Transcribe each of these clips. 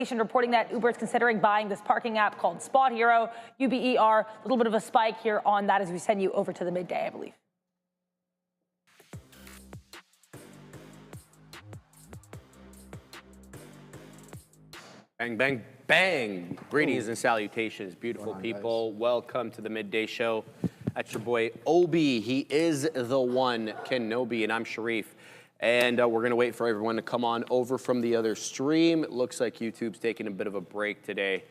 reporting that Uber is considering buying this parking app called Spot Hero, UBER. A little bit of a spike here on that as we send you over to the midday, I believe. Bang, bang, bang. Greetings and salutations, beautiful people. Welcome to the Midday Show. That's your boy, Obi. He is the one, Kenobi, and I'm Sharif. And we're going to wait for everyone to come on over from the other stream. It looks like YouTube's taking a bit of a break today,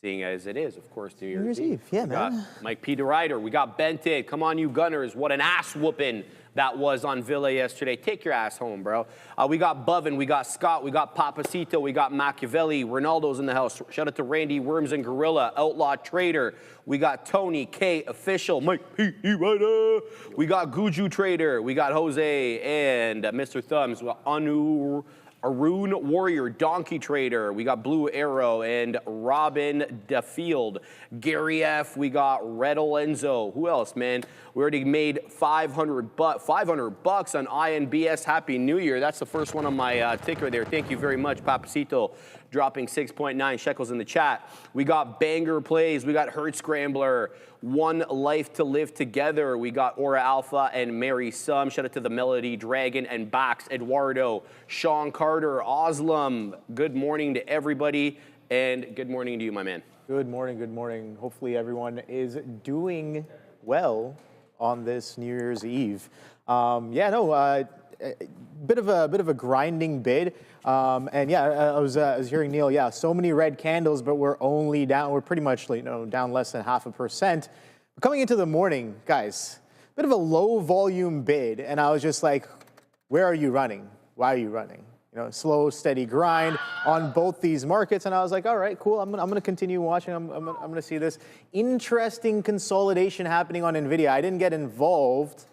seeing as it is, of course, New Year's Eve. Yeah, we man. got Mike P. DeRider. We got Bented. Come on, you Gunners. What an ass whooping that was on Villa yesterday. Take your ass home, bro. We got Bovin, we got Scott, we got Papacito, we got Machiavelli, Ronaldo's in the house. Shout out to Randy, Worms and Gorilla, Outlaw Trader. We got Tony, K, Official, Mike P. DeRider. We got Guju Trader, we got Jose, and Mr. Thumbs. We got Arun Warrior, Donkey Trader. We got Blue Arrow and Robin DeField. Gary F. We got Red Enzo. Who else, man? We already made $500 on INBS. Happy New Year. That's the first one on my ticker there. Thank you very much, Papacito. Dropping 6.9 shekels in the chat. We got Banger Plays. We got Hurt Scrambler. One Life to Live Together. We got Aura Alpha and Mary Sum. Shout out to the Melody Dragon and Bax Eduardo. Sean Carter, Oslam. Good morning to everybody. And good morning to you, my man. Good morning, good morning. Hopefully everyone is doing well on this New Year's Eve. Bit of a grinding bid. And yeah, I was hearing Neil, yeah, so many red candles, but we're only down, we're pretty much down less than 0.5%. But coming into the morning, guys, bit of a low volume bid. And I was just like, where are you running? Why are you running? Slow, steady grind on both these markets. And I was like, all right, cool. I'm going to continue watching. I'm going to see this interesting consolidation happening on NVIDIA. I didn't get involved,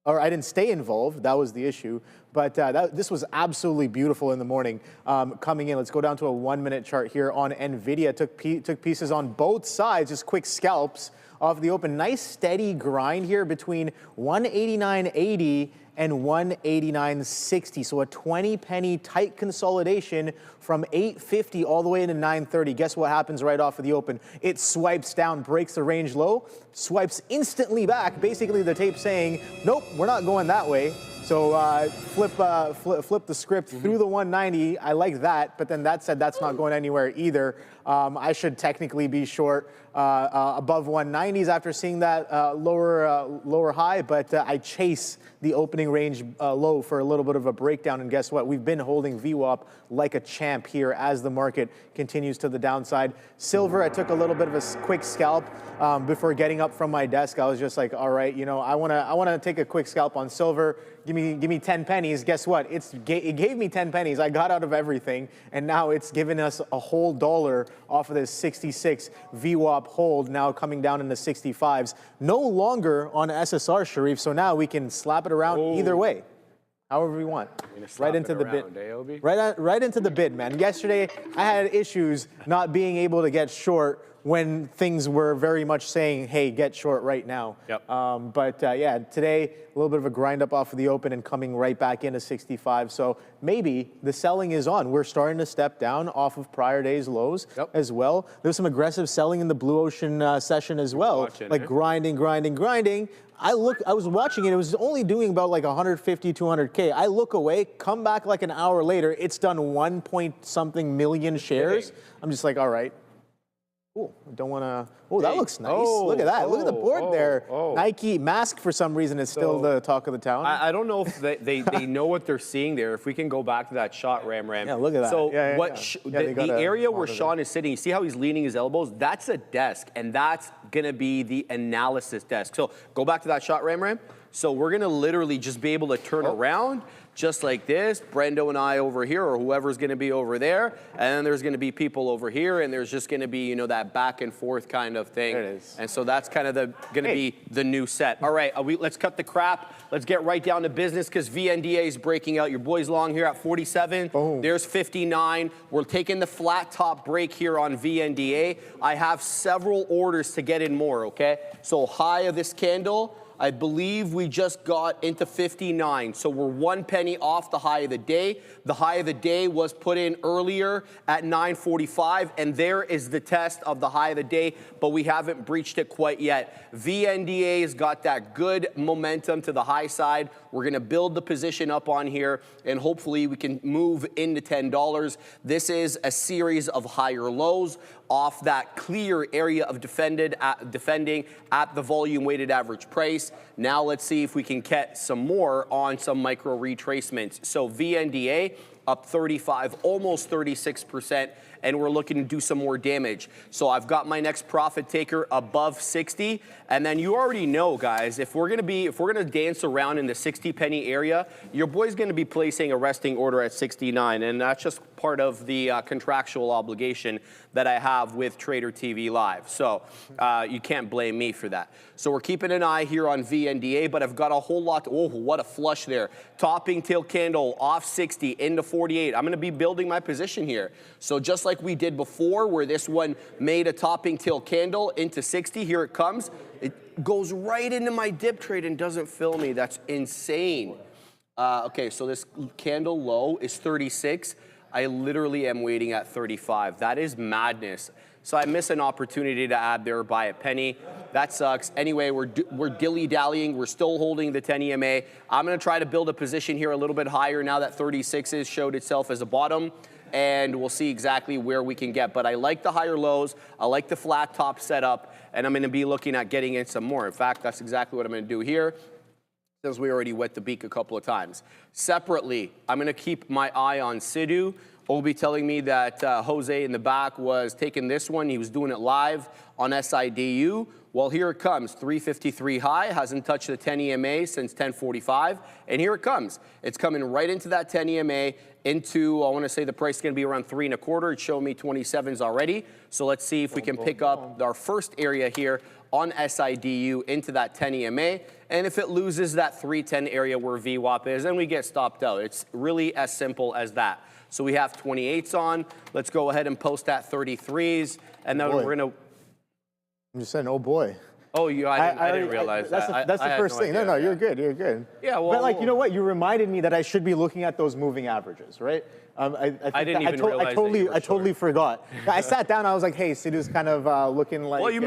or I didn't stay involved. That was the issue. But this was absolutely beautiful in the morning. Coming in, let's go down to a 1-minute chart here on NVIDIA. Took pieces on both sides, just quick scalps off the open. Nice steady grind here between 189.80 and 189.60. So a 20-penny tight consolidation from 850 all the way into 930. Guess what happens right off of the open? It swipes down, breaks the range low, swipes instantly back. Basically the tape saying, nope, we're not going that way. So flip the script through the 190. I like that, but then that said, that's not going anywhere either. I should technically be short above 190s after seeing that lower high, but I chase the opening range low for a little bit of a breakdown. And guess what? We've been holding VWAP like a champ here as the market continues to the downside. Silver, I took a little bit of a quick scalp before getting up from my desk. I was just like, all right, I wanna take a quick scalp on silver. Give me 10 pennies. Guess what? It gave me 10 pennies. I got out of everything, and now it's given us a whole dollar off of this 66 VWAP hold, now coming down into 65s. No longer on SSR, Sharif, so now we can slap it around either way, however we want. Right into the bid. Right into the bid, man. Yesterday, I had issues not being able to get short when things were very much saying, hey, get short right now. Yep. Yeah, today, a little bit of a grind up off of the open and coming right back into 65. So maybe the selling is on. We're starting to step down off of prior day's lows as well. There's some aggressive selling in the Blue Ocean session as well. Grinding. I was watching it. It was only doing about like 150, 200K. I look away, come back like an hour later. It's done 1 point something million shares. I'm just like, all right. Cool. I don't want to. Oh, that looks nice. Look at that. Look at the board there. Nike mask for some reason is still the talk of the town. I don't know if they know what they're seeing there. If we can go back to that shot, Ram. Yeah, look at that. So the area where Sean is sitting, you see how he's leaning his elbows? That's a desk, and that's going to be the analysis desk. So go back to that shot, Ram. So we're going to literally just be able to turn around just like this, Brendo and I over here, or whoever's going to be over there, and then there's going to be people over here, and there's just going to be, that back and forth kind of thing. There it is. And so that's kind of going to be the new set. All right, let's cut the crap. Let's get right down to business because VNDA is breaking out. Your boy's long here at 47. Boom. There's 59. We're taking the flat top break here on VNDA. I have several orders to get in more, okay? So high of this candle, I believe we just got into 59. So we're 1 penny off the high of the day. The high of the day was put in earlier at 9:45, and there is the test of the high of the day, but we haven't breached it quite yet. VNDA has got that good momentum to the high side. We're going to build the position up on here, and hopefully we can move into $10. This is a series of higher lows off that clear area of defending at the volume weighted average price. Now let's see if we can get some more on some micro retracements. So VNDA up 35, almost 36%, and we're looking to do some more damage. So I've got my next profit taker above 60, and then you already know, guys, if we're gonna dance around in the 60 penny area, your boy's gonna be placing a resting order at 69, and that's just part of the contractual obligation that I have with Trader TV Live. So you can't blame me for that. So we're keeping an eye here on VNDA, but I've got a whole lot. Oh, what a flush there. Topping tail candle off 60 into 48. I'm going to be building my position here. So just like we did before, where this one made a topping tail candle into 60, here it comes. It goes right into my dip trade and doesn't fill me. That's insane. Okay, so this candle low is 36. I literally am waiting at 35. That is madness. So I miss an opportunity to add there by a penny. That sucks. Anyway, we're dilly-dallying. We're still holding the 10 EMA. I'm going to try to build a position here a little bit higher now that 36 showed itself as a bottom, and we'll see exactly where we can get. But I like the higher lows. I like the flat top setup, and I'm going to be looking at getting in some more. In fact, that's exactly what I'm going to do here, since we already wet the beak a couple of times. Separately, I'm going to keep my eye on SIDU. Will be telling me that Jose in the back was taking this one. He was doing it live on SIDU. Well, here it comes. 353 high, hasn't touched the 10 EMA since 1045. And here it comes. It's coming right into that 10 EMA into, I want to say the price is going to be around 3.25. It's showing me 27s already. So let's see if we can pick up our first area here on SIDU into that 10 EMA. And if it loses that 310 area where VWAP is, then we get stopped out. It's really as simple as that. So we have 28s on. Let's go ahead and post that 33s. And then we're going to... I'm just saying, oh boy. Oh, I didn't realize that. That's the first thing. No, you're good. You're good. Yeah, well... But, like, you know what? You reminded me that I should be looking at those moving averages, right? I didn't even realize I totally forgot. I sat down. I was like, "Hey, SIDU's kind of looking like." Well, you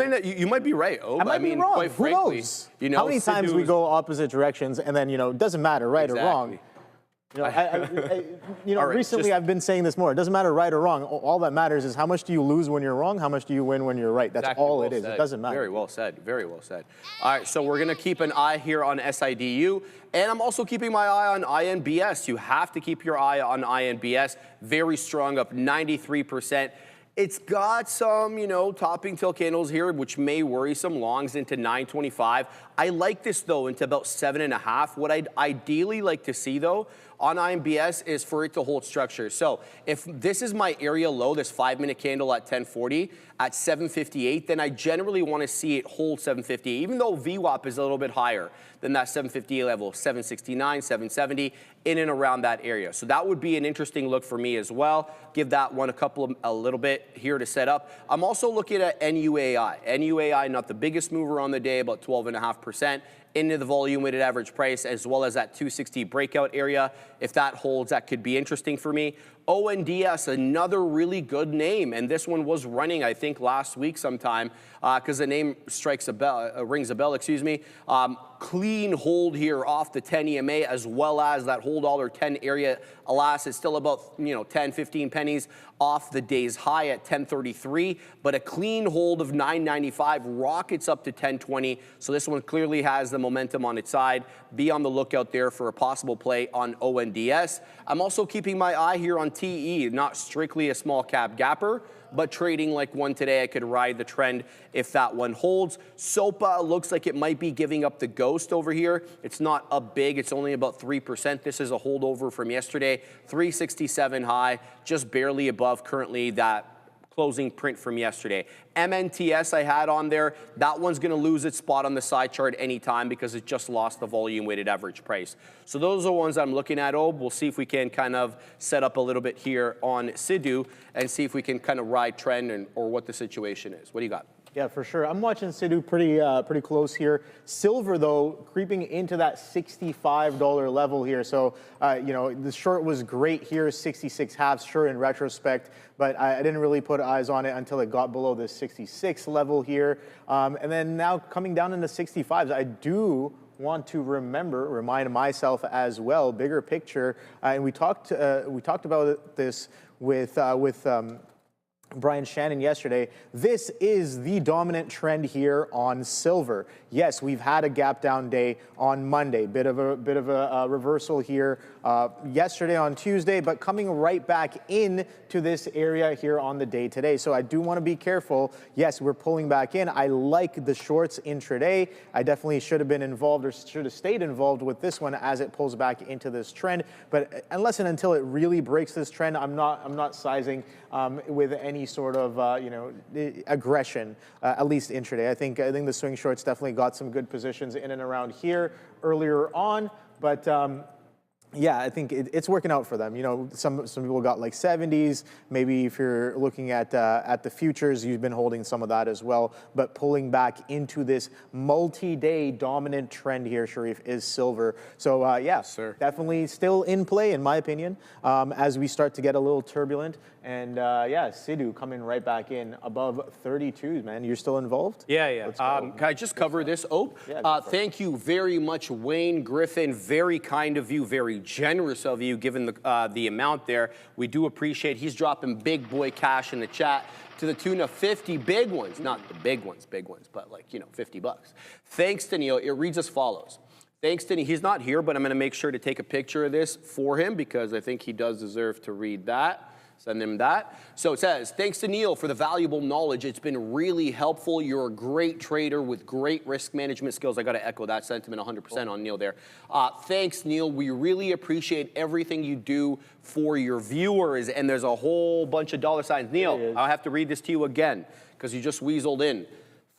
might be right. Oh, I might be wrong. Quite Who frankly, knows? you know, how many times we go opposite directions, and then it doesn't matter right or wrong. You know, recently I've been saying this more. It doesn't matter right or wrong. All that matters is how much do you lose when you're wrong, how much do you win when you're right. That's all it is. It doesn't matter. Very well said. Very well said. All right, so we're going to keep an eye here on SIDU, and I'm also keeping my eye on INBS. You have to keep your eye on INBS. Very strong, up 93%. It's got some, topping tail candles here, which may worry some longs into 925. I like this, though, into about 7.5. What I'd ideally like to see, though, on INBS is for it to hold structure. So if this is my area low, this 5-minute candle at 1040 at 758, then I generally want to see it hold 750, even though VWAP is a little bit higher than that 758 level, 769, 770, in and around that area. So that would be an interesting look for me as well. Give that one a little bit here to set up. I'm also looking at NUAI. NUAI, not the biggest mover on the day, about 12.5%. Into the volume weighted average price, as well as that 260 breakout area. If that holds, that could be interesting for me. ONDS, another really good name, and this one was running, I think, last week sometime, because the name rings a bell, excuse me. Clean hold here off the 10 EMA, as well as that hold $10 area. Alas, it's still about 10, 15 pennies off the day's high at 1033, but a clean hold of 995 rockets up to 1020. So this one clearly has the momentum on its side. Be on the lookout there for a possible play on ONDS. I'm also keeping my eye here on TE, not strictly a small cap gapper, but trading like one today. I could ride the trend if that one holds. SOPA looks like it might be giving up the ghost over here. It's not up big. It's only about 3%. This is a holdover from yesterday. 367 high, just barely above currently that closing print from yesterday. MNTS I had on there. That one's going to lose its spot on the side chart anytime because it just lost the volume weighted average price. So those are ones I'm looking at. We'll see if we can kind of set up a little bit here on SIDU and see if we can kind of ride trend or what the situation is. What do you got? Yeah, for sure. I'm watching SIDU pretty close here. Silver, though, creeping into that $65 level here. So, you know, the short was great here, 66 halves, sure, in retrospect, but I didn't really put eyes on it until it got below the 66 level here. And then now coming down into 65s, I do want to remind myself as well, bigger picture, and we talked about this with Brian Shannon yesterday. This is the dominant trend here on silver. Yes, we've had a gap down day on Monday, bit of a reversal here yesterday on Tuesday, but coming right back in to this area here on the day today. So I do want to be careful. Yes, we're pulling back in. I like the shorts intraday. I definitely should have been involved or should have stayed involved with this one as it pulls back into this trend. But unless and until it really breaks this trend, I'm not sizing with any sort of you know, aggression, at least intraday. I think the swing shorts definitely got some good positions in and around here earlier on, but yeah, I think it's working out for them. You know, some people got like 70s. Maybe if you're looking at the futures, you've been holding some of that as well. But pulling back into this multi-day dominant trend here, Sharif, is silver. So yeah, sir, definitely still in play, in my opinion, as we start to get a little turbulent. And yeah, SIDU coming right back in above 32s, man. You're still involved? Yeah. Can I just cover this, Ope? Yeah, thank you very much, Wayne Griffin. very kind of you, very generous of you, given the amount there. We do appreciate. He's dropping big boy cash in the chat to the tune of 50 big ones, not the big ones, but like, you know, 50 bucks. Thanks to Neil. It reads as follows. Thanks to Neil. He's not here, but I'm going to make sure to take a picture of this for him because I think he does deserve to read that. Send him that. So it says, thanks to Neil for the valuable knowledge. It's been really helpful. You're a great trader with great risk management skills. I got to echo that sentiment 100% on Neil there. Thanks, Neil. We really appreciate everything you do for your viewers. And there's a whole bunch of dollar signs. Neil, I'll have to read this to you again because you just weaseled in.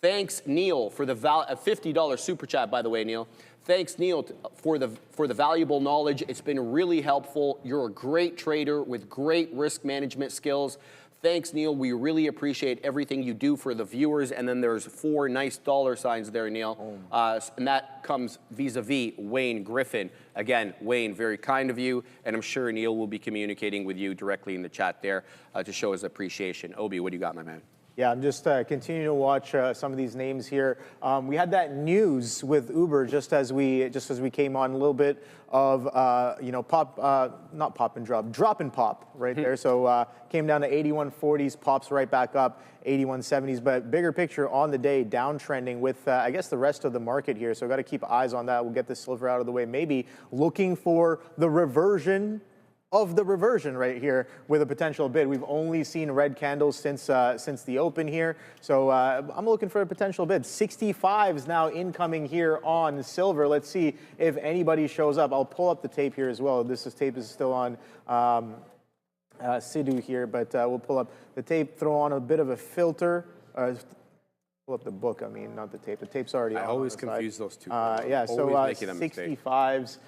Thanks, Neil, for the $50 super chat, by the way, Neil. Thanks, Neil, for the valuable knowledge. It's been really helpful. You're a great trader with great risk management skills. Thanks, Neil. We really appreciate everything you do for the viewers. And then there's 4 nice dollar signs there, Neil. And that comes vis-a-vis Wayne Griffin. Again, Wayne, very kind of you. And I'm sure Neil will be communicating with you directly in the chat there to show his appreciation. Obi, what do you got, my man? Yeah, I'm just continuing to watch some of these names here. We had that news with Uber just as we came on, a little bit of you know, not pop and drop and pop right there. So came down to 81.40s, pops right back up 81.70s. But bigger picture on the day, downtrending with I guess the rest of the market here. So got to keep eyes on that. We'll get the silver out of the way. Maybe looking for the reversion of the reversion right here with a potential bid. We've only seen red candles since the open here. So I'm looking for a potential bid. 65s now incoming here on silver. Let's see if anybody shows up. I'll pull up the tape here as well. This tape is still on SIDU here, but we'll pull up the tape, throw on a bit of a filter. Pull up the book, I mean, not the tape. The tape's already on. I always confuse those two. Yeah, so 65s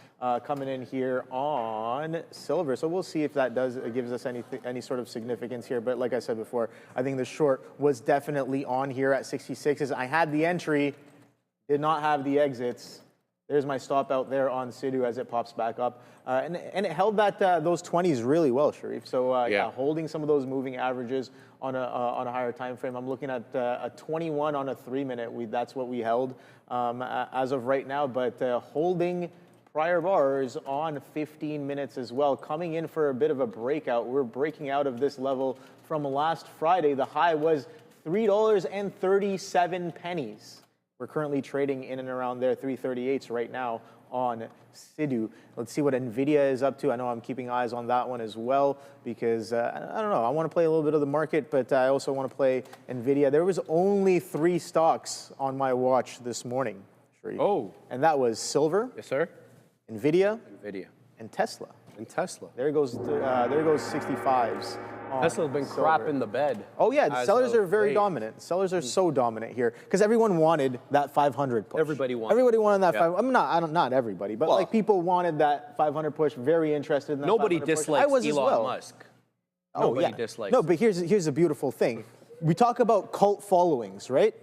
coming in here on silver. So we'll see if that gives us any sort of significance here. But like I said before, I think the short was definitely on here at 66s. I had the entry, did not have the exits. There's my stop out there on SIDU as it pops back up. And it held those 20s really well, Sharif. So yeah, holding some of those moving averages on a higher time frame. I'm looking at a 21 on a 3-minute. That's what we held as of right now. But holding prior bars on 15 minutes as well. Coming in for a bit of a breakout. We're breaking out of this level from last Friday. The high was $3.37. We're currently trading in and around there, 338s right now on SIDU. Let's see what NVDA is up to. I know I'm keeping eyes on that one as well because, I don't know, I want to play a little bit of the market, but I also want to play NVIDIA. There was only 3 stocks on my watch this morning, Sharif. Oh. And that was silver. Yes, sir. NVIDIA. And Tesla. There goes 65s. Tesla's been crap in the bed. Oh yeah, the sellers are very dominant. Sellers are so dominant here because everyone wanted that 500 push. Everybody wanted that. Not everybody, but like people wanted that 500 push. Very interested in that. Nobody dislikes I was Elon as well. Musk. Nobody dislikes. No, but here's a beautiful thing. we talk about cult followings, right?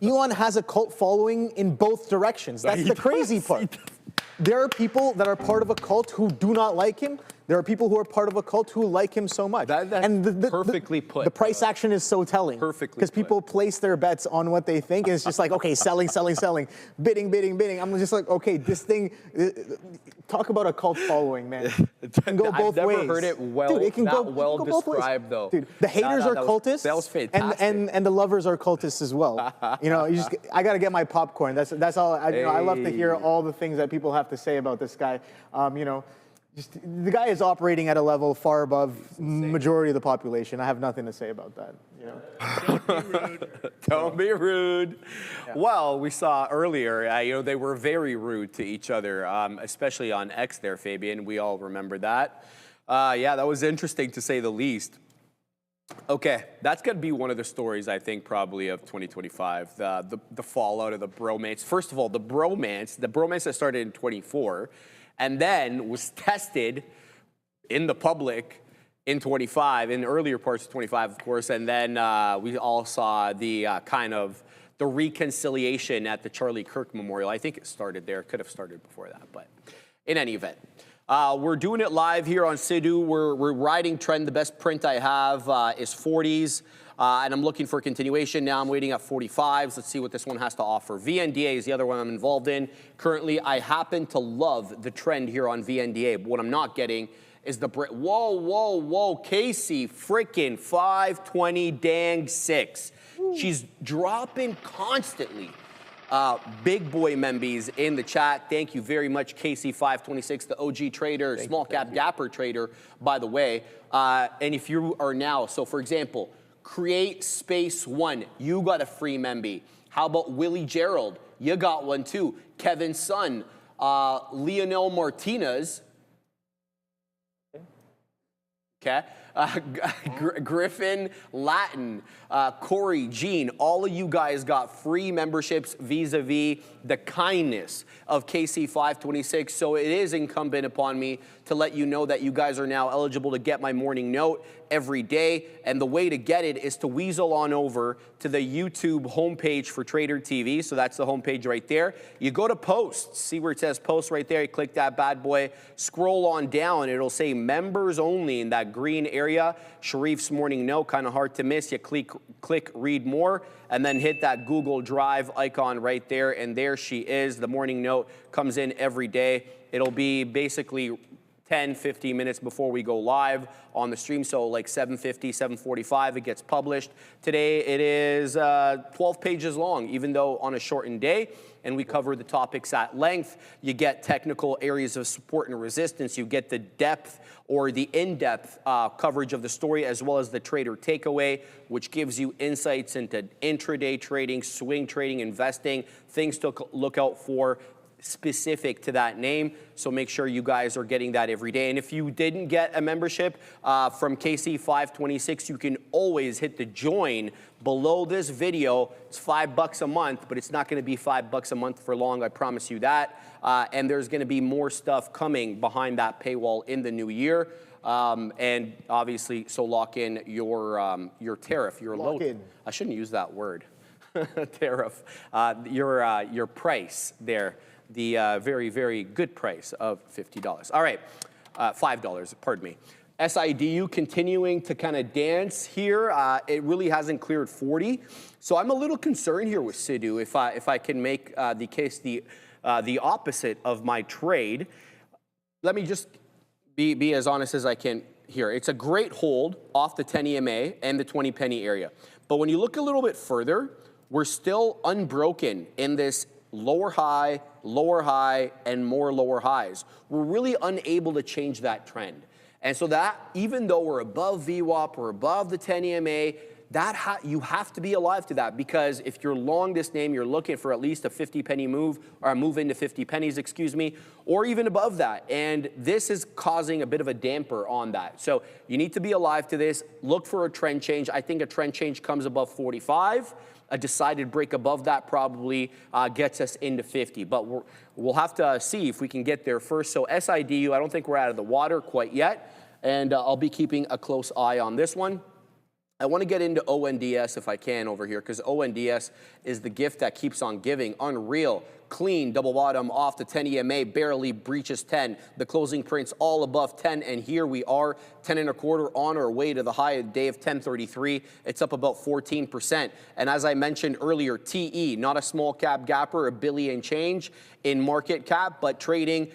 Elon has a cult following in both directions. That's the crazy part. There are people that are part of a cult who do not like him. There are people who are part of a cult who like him so much. That's perfectly put. The price action is so telling. Perfectly because people place their bets on what they think, and it's just like, okay, selling, selling, selling, bidding, bidding, bidding. I'm just like, okay, this thing. Talk about a cult following, man. It can go both ways. I've never heard it well. Dude, it can that go well described, though. Dude, the haters are cultists. That was fantastic. And the lovers are cultists as well. You know, I got to get my popcorn. That's all. I love to hear all the things that people have to say about this guy. You know. The guy is operating at a level far above majority of the population. I have nothing to say about that. You know? Don't be rude. Don't be rude. Yeah. Well, we saw earlier, you know, they were very rude to each other, especially on X there, Fabian. We all remember that. Yeah, that was interesting to say the least. Okay, that's going to be one of the stories, I think, probably of 2025, the fallout of the bromance. First of all, the bromance that started in 24, and then was tested in the public in 25, in earlier parts of 25, of course, and then we all saw the kind of the reconciliation at the Charlie Kirk Memorial. I think it started there. It could have started before that, but in any event. We're doing it live here on SIDU. We're riding trend. The best print I have is 40s, and I'm looking for a continuation. Now I'm waiting at 45s. Let's see what this one has to offer. VNDA is the other one I'm involved in. Currently, I happen to love the trend here on VNDA, but what I'm not getting is the whoa, whoa, whoa, Casey, freaking 520 dang 6. She's dropping constantly. Big boy membies in the chat. Thank you very much, KC526, the OG trader, small cap gapper trader, by the way. And if you are now, so for example, Create Space 1, you got a free memby. How about Willie Gerald? You got one too. Kevin Sun, Lionel Martinez. Okay. Griffin, Latin, Corey, Gene, all of you guys got free memberships vis-a-vis the kindness of KC526. So it is incumbent upon me to let you know that you guys are now eligible to get my morning note every day. And the way to get it is to weasel on over to the YouTube homepage for Trader TV. So that's the homepage right there. You go to posts, see where it says posts right there. You click that bad boy, scroll on down. It'll say members only in that green area. Sharif's morning note, kind of hard to miss. You click read more, and then hit that Google Drive icon right there. And there she is. The morning note comes in every day. It'll be basically 10, 15 minutes before we go live on the stream. So like 7:50, 7:45, it gets published. Today it is 12 pages long, even though on a shortened day. And we cover the topics at length. You get technical areas of support and resistance. You get the depth or the in-depth coverage of the story, as well as the trader takeaway, which gives you insights into intraday trading, swing trading, investing, things to look out for specific to that name. So make sure you guys are getting that every day. And if you didn't get a membership from KC526, you can always hit the join below this video. It's $5 a month, but it's not going to be $5 a month for long. I promise you that. And there's going to be more stuff coming behind that paywall in the new year. And obviously, so lock in your tariff, your load. I shouldn't use that word. Tariff, your price there. The very, very good price of $50. All right, $5, pardon me. SIDU continuing to kind of dance here. It really hasn't cleared 40. So I'm a little concerned here with SIDU if I can make the case the opposite of my trade. Let me just be as honest as I can here. It's a great hold off the 10 EMA and the 20 penny area. But when you look a little bit further, we're still unbroken in this lower high, and more lower highs. We're really unable to change that trend. And so that, even though we're above VWAP, we're above the 10 EMA, you have to be alive to that, because if you're long this name, you're looking for at least a 50 penny move, or a move into 50 pennies, excuse me, or even above that. And this is causing a bit of a damper on that. So you need to be alive to this. Look for a trend change. I think a trend change comes above 45. A decided break above that probably gets us into 50. But we'll have to see if we can get there first. So SIDU, I don't think we're out of the water quite yet. And I'll be keeping a close eye on this one. I want to get into ONDS if I can over here, because ONDS is the gift that keeps on giving. Unreal, clean, double bottom off the 10 EMA, barely breaches 10. The closing print's all above 10, and here we are, 10 and a quarter on our way to the high of the day of 1033. It's up about 14%. And as I mentioned earlier, TE, not a small cap gapper, $1 billion change in market cap, but trading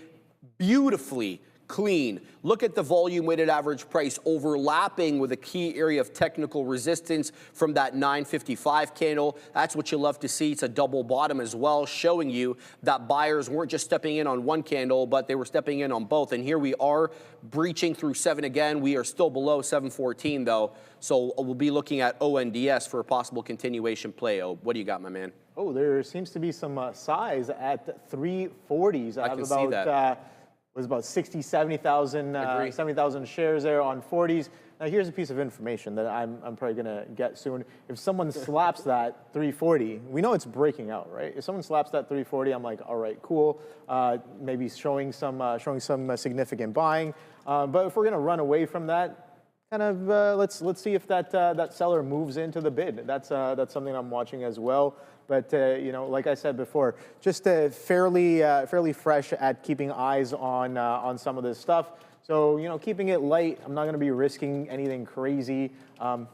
beautifully clean. Look at the volume weighted average price overlapping with a key area of technical resistance from that 955 candle. That's what you love to see. It's a double bottom as well, showing you that buyers weren't just stepping in on one candle, but they were stepping in on both. And here we are breaching through 7 again. We are still below 714 though. So we'll be looking at ONDS for a possible continuation play. Oh, what do you got, my man? Oh, there seems to be some size at 340s. I have can about, see that. Was about 60, 70,000 shares there on 40s. Now here's a piece of information that I'm probably gonna get soon. If someone slaps that 340, we know it's breaking out, right? If someone slaps that 340, I'm like, all right, cool. Maybe showing some significant buying. But if we're gonna run away from that, kind of let's see if that seller moves into the bid. That's something I'm watching as well. But you know, like I said before, just fairly fresh at keeping eyes on some of this stuff. So you know, keeping it light. I'm not going to be risking anything crazy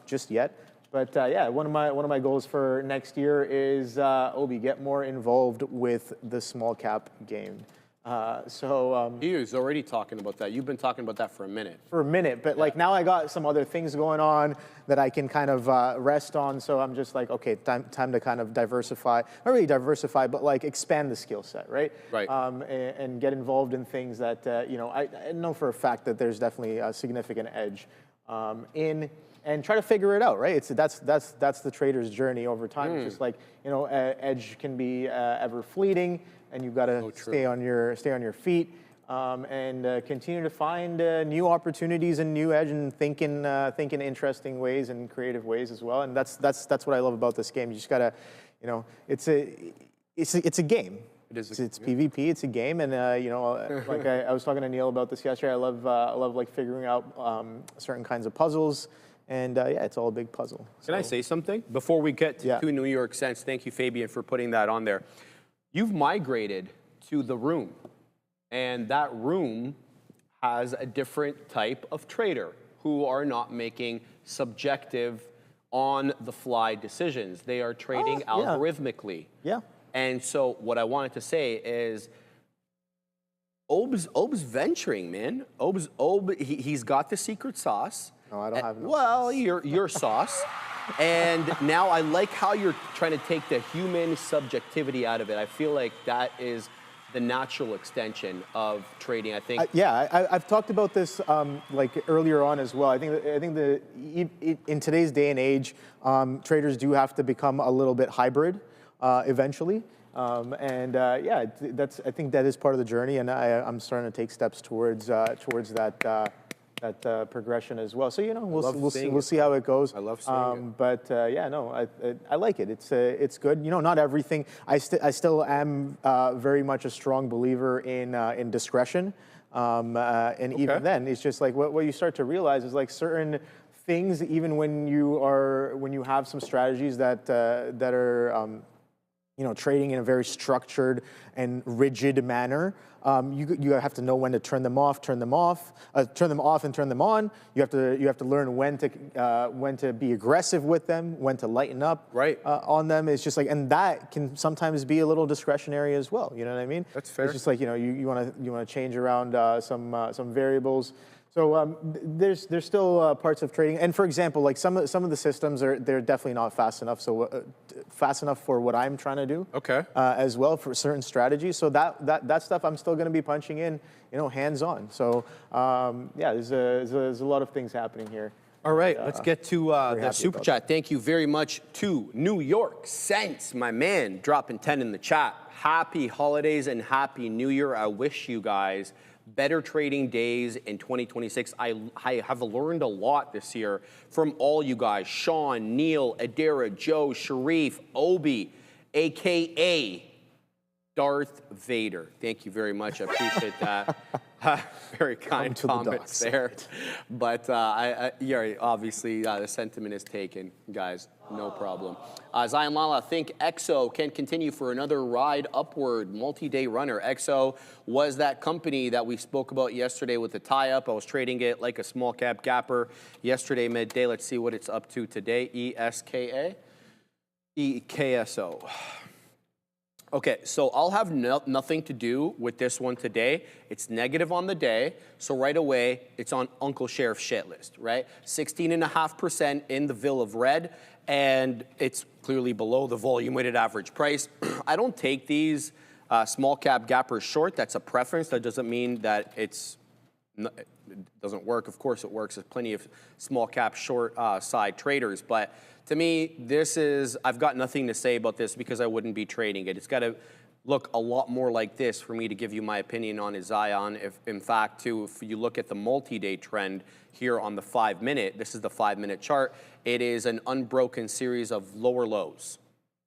just yet. But yeah, one of my goals for next year is Obi, get more involved with the small cap game. He was already talking about that. You've been talking about that for a minute. But like now I got some other things going on that I can kind of rest on. So I'm just like, okay, time to kind of diversify. Not really diversify, but like expand the skill set, right? Right. And get involved in things that, you know, I know for a fact that there's definitely a significant edge in, and try to figure it out, right? That's the trader's journey over time. It's just like, you know, edge can be ever fleeting, and you've got to stay on your feet and continue to find new opportunities and new edge, and think in interesting ways and creative ways as well. And that's what I love about this game. You just gotta, you know, it's a game. It's PvP. It's a game, and you know, like I was talking to Neil about this yesterday. I love like figuring out certain kinds of puzzles. And yeah, it's all a big puzzle. Can I say something? Before we get to New York Cents, thank you, Fabian, for putting that on there. You've migrated to the room, and that room has a different type of trader who are not making subjective, on-the-fly decisions. They are trading algorithmically. Yeah. And so what I wanted to say is, Ob's venturing, man. He's got the secret sauce. No, I don't have no Well, your sauce. And now I like how you're trying to take the human subjectivity out of it. I feel like that is the natural extension of trading. I think. I've talked about this like earlier on as well. I think in today's day and age, traders do have to become a little bit hybrid eventually. Yeah, I think that is part of the journey, and I'm starting to take steps towards that progression as well. So you know, we'll see how it goes. I love seeing it. But yeah, no, I like it. It's good. You know, not everything. I still am very much a strong believer in discretion. And even then, it's just like what you start to realize is like certain things, even when you have some strategies that are you know, trading in a very structured and rigid manner. You have to know when to turn them off, turn them off, and turn them on. You have to learn when to be aggressive with them, when to lighten up on them. It's just like, and that can sometimes be a little discretionary as well. You know what I mean? That's fair. It's just like, you know, you want to change around some variables. So there's still parts of trading, and for example, like some of the systems they're definitely not fast enough. So fast enough for what I'm trying to do. Okay. As well for certain strategies. So that stuff I'm still going to be punching in, you know, hands on. So yeah, there's a lot of things happening here. All right, let's get to the super chat. Thank you very much to New York Cents, my man, dropping 10 in the chat. Happy holidays and happy New Year. I wish you guys better trading days in 2026. I have learned a lot this year from all you guys. Sean, Neil, Adira, Joe, Sharif, Obi, AKA Darth Vader. Thank you very much. I appreciate that. Very kind comments there. But yeah, obviously the sentiment is taken, guys. No problem. Zion Lala, think EXO can continue for another ride upward, multi-day runner. EXO was that company that we spoke about yesterday with the tie-up. I was trading it like a small cap gapper yesterday midday. Let's see what it's up to today. ESKA? EKSO. Okay, so I'll have nothing to do with this one today. It's negative on the day, so right away, it's on Uncle Sheriff's shit list, right? 16.5% in the Ville of Red, and it's clearly below the volume-weighted average price. I don't take these small cap gappers short. That's a preference. That doesn't mean that it doesn't work. Of course it works. There's plenty of small cap short side traders, but to me, this is, I've got nothing to say about this because I wouldn't be trading it. It's got to look a lot more like this for me to give you my opinion on is Zion. If, in fact, too, if you look at the multi-day trend here on the 5-minute, this is the 5-minute chart, it is an unbroken series of lower lows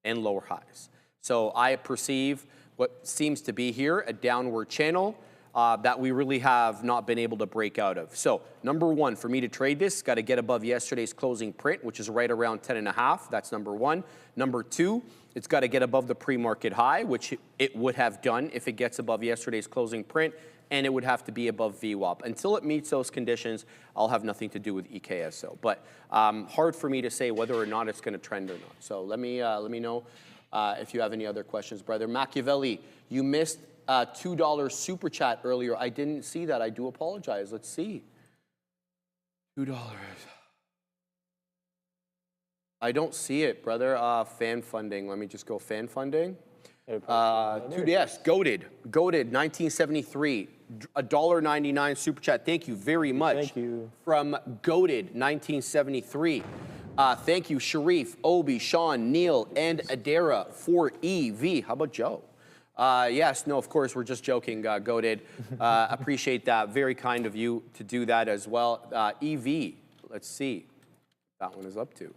and lower highs. So I perceive what seems to be here a downward channel that we really have not been able to break out of. So number one, for me to trade this, got to get above yesterday's closing print, which is right around 10.5. That's number one. Number two, it's got to get above the pre-market high, which it would have done if it gets above yesterday's closing print, and it would have to be above VWAP. Until it meets those conditions, I'll have nothing to do with EKSO. But hard for me to say whether or not it's going to trend or not. So let me know if you have any other questions, brother. Machiavelli, you missed $2 super chat earlier. I didn't see that. I do apologize. Let's see. $2. I don't see it, brother. Fan funding. Let me just go fan funding. Yes, goated 1973. $1.99 super chat. Thank you very much. Thank you. From goated 1973. Thank you, Sharif, Obi, Sean, Neil, and Adara for EV. How about Joe? Yes, no, of course, we're just joking, goated. Appreciate that. Very kind of you to do that as well. EV, let's see what that one is up to.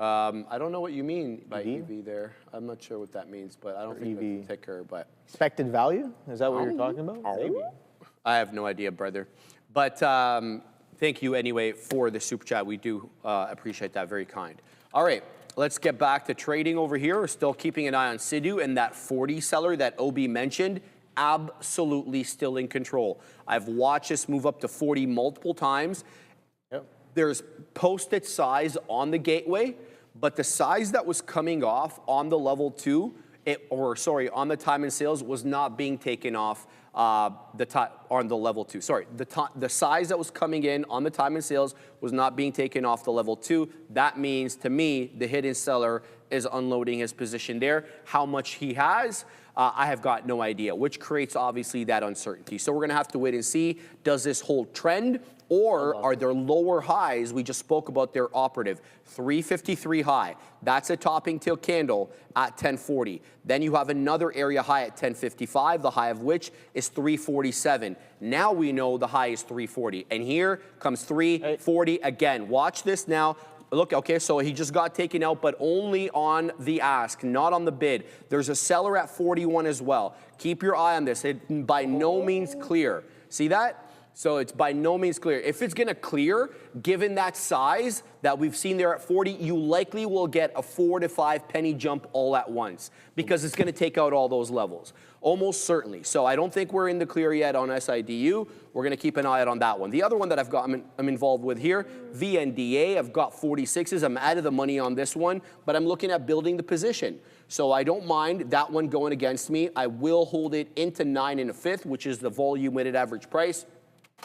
I don't know what you mean by EV there. I'm not sure what that means, but I don't think that's the ticker. But expected value? Is that what you're talking about? Maybe. I have no idea, brother. But thank you anyway for the super chat. We do appreciate that. Very kind. All right. Let's get back to trading over here. We're still keeping an eye on SIDU and that 40 seller that OB mentioned, absolutely still in control. I've watched this move up to 40 multiple times. Yep. There's posted size on the gateway, but the size that was coming off on the level 2, on the time and sales was not being taken off on the level 2. Sorry, the size that was coming in on the time and sales was not being taken off the level 2. That means, to me, the hidden seller is unloading his position there. How much he has, I have got no idea, which creates, obviously, that uncertainty. So we're going to have to wait and see, does this hold trend? Or are there lower highs? We just spoke about their operative. 353 high. That's a topping tail candle at 1040. Then you have another area high at 1055, the high of which is 347. Now we know the high is 340. And here comes 340 again. Watch this now. Look, okay, so he just got taken out, but only on the ask, not on the bid. There's a seller at 41 as well. Keep your eye on this. It by no means clear. See that? So it's by no means clear. If it's going to clear, given that size that we've seen there at 40, you likely will get a 4 to 5 penny jump all at once because it's going to take out all those levels. Almost certainly. So I don't think we're in the clear yet on SIDU. We're going to keep an eye out on that one. The other one that I'm involved with here, VNDA, I've got 46s. I'm out of the money on this one, but I'm looking at building the position. So I don't mind that one going against me. I will hold it into 9 1/5, which is the volume weighted average price.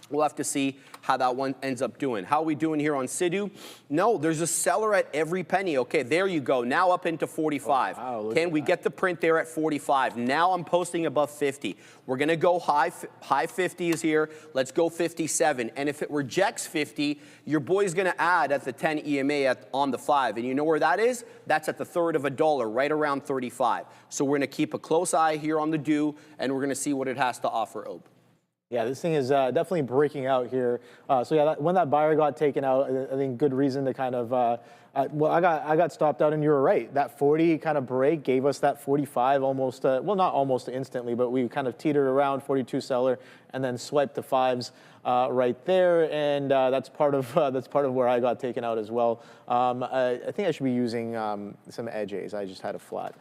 We'll have to see how that one ends up doing. How are we doing here on SIDU? No, there's a seller at every penny. Okay, there you go. Now up into 45. Oh, wow, can we get the print there at 45? Now I'm posting above 50. We're going to go high 50s here. Let's go 57. And if it rejects 50, your boy's going to add at the 10 EMA on the 5. And you know where that is? That's at the third of a dollar, right around 35. So we're going to keep a close eye here on the DO, and we're going to see what it has to offer, Obe. Yeah, this thing is definitely breaking out here. So yeah, when that buyer got taken out, I think good reason to kind of, well, I got stopped out, and you were right. That 40 kind of break gave us that 45 almost, well, not almost instantly, but we kind of teetered around 42 seller, and then swipe the 5s right there, and that's part of where I got taken out as well. I think I should be using some edges. I just had a flat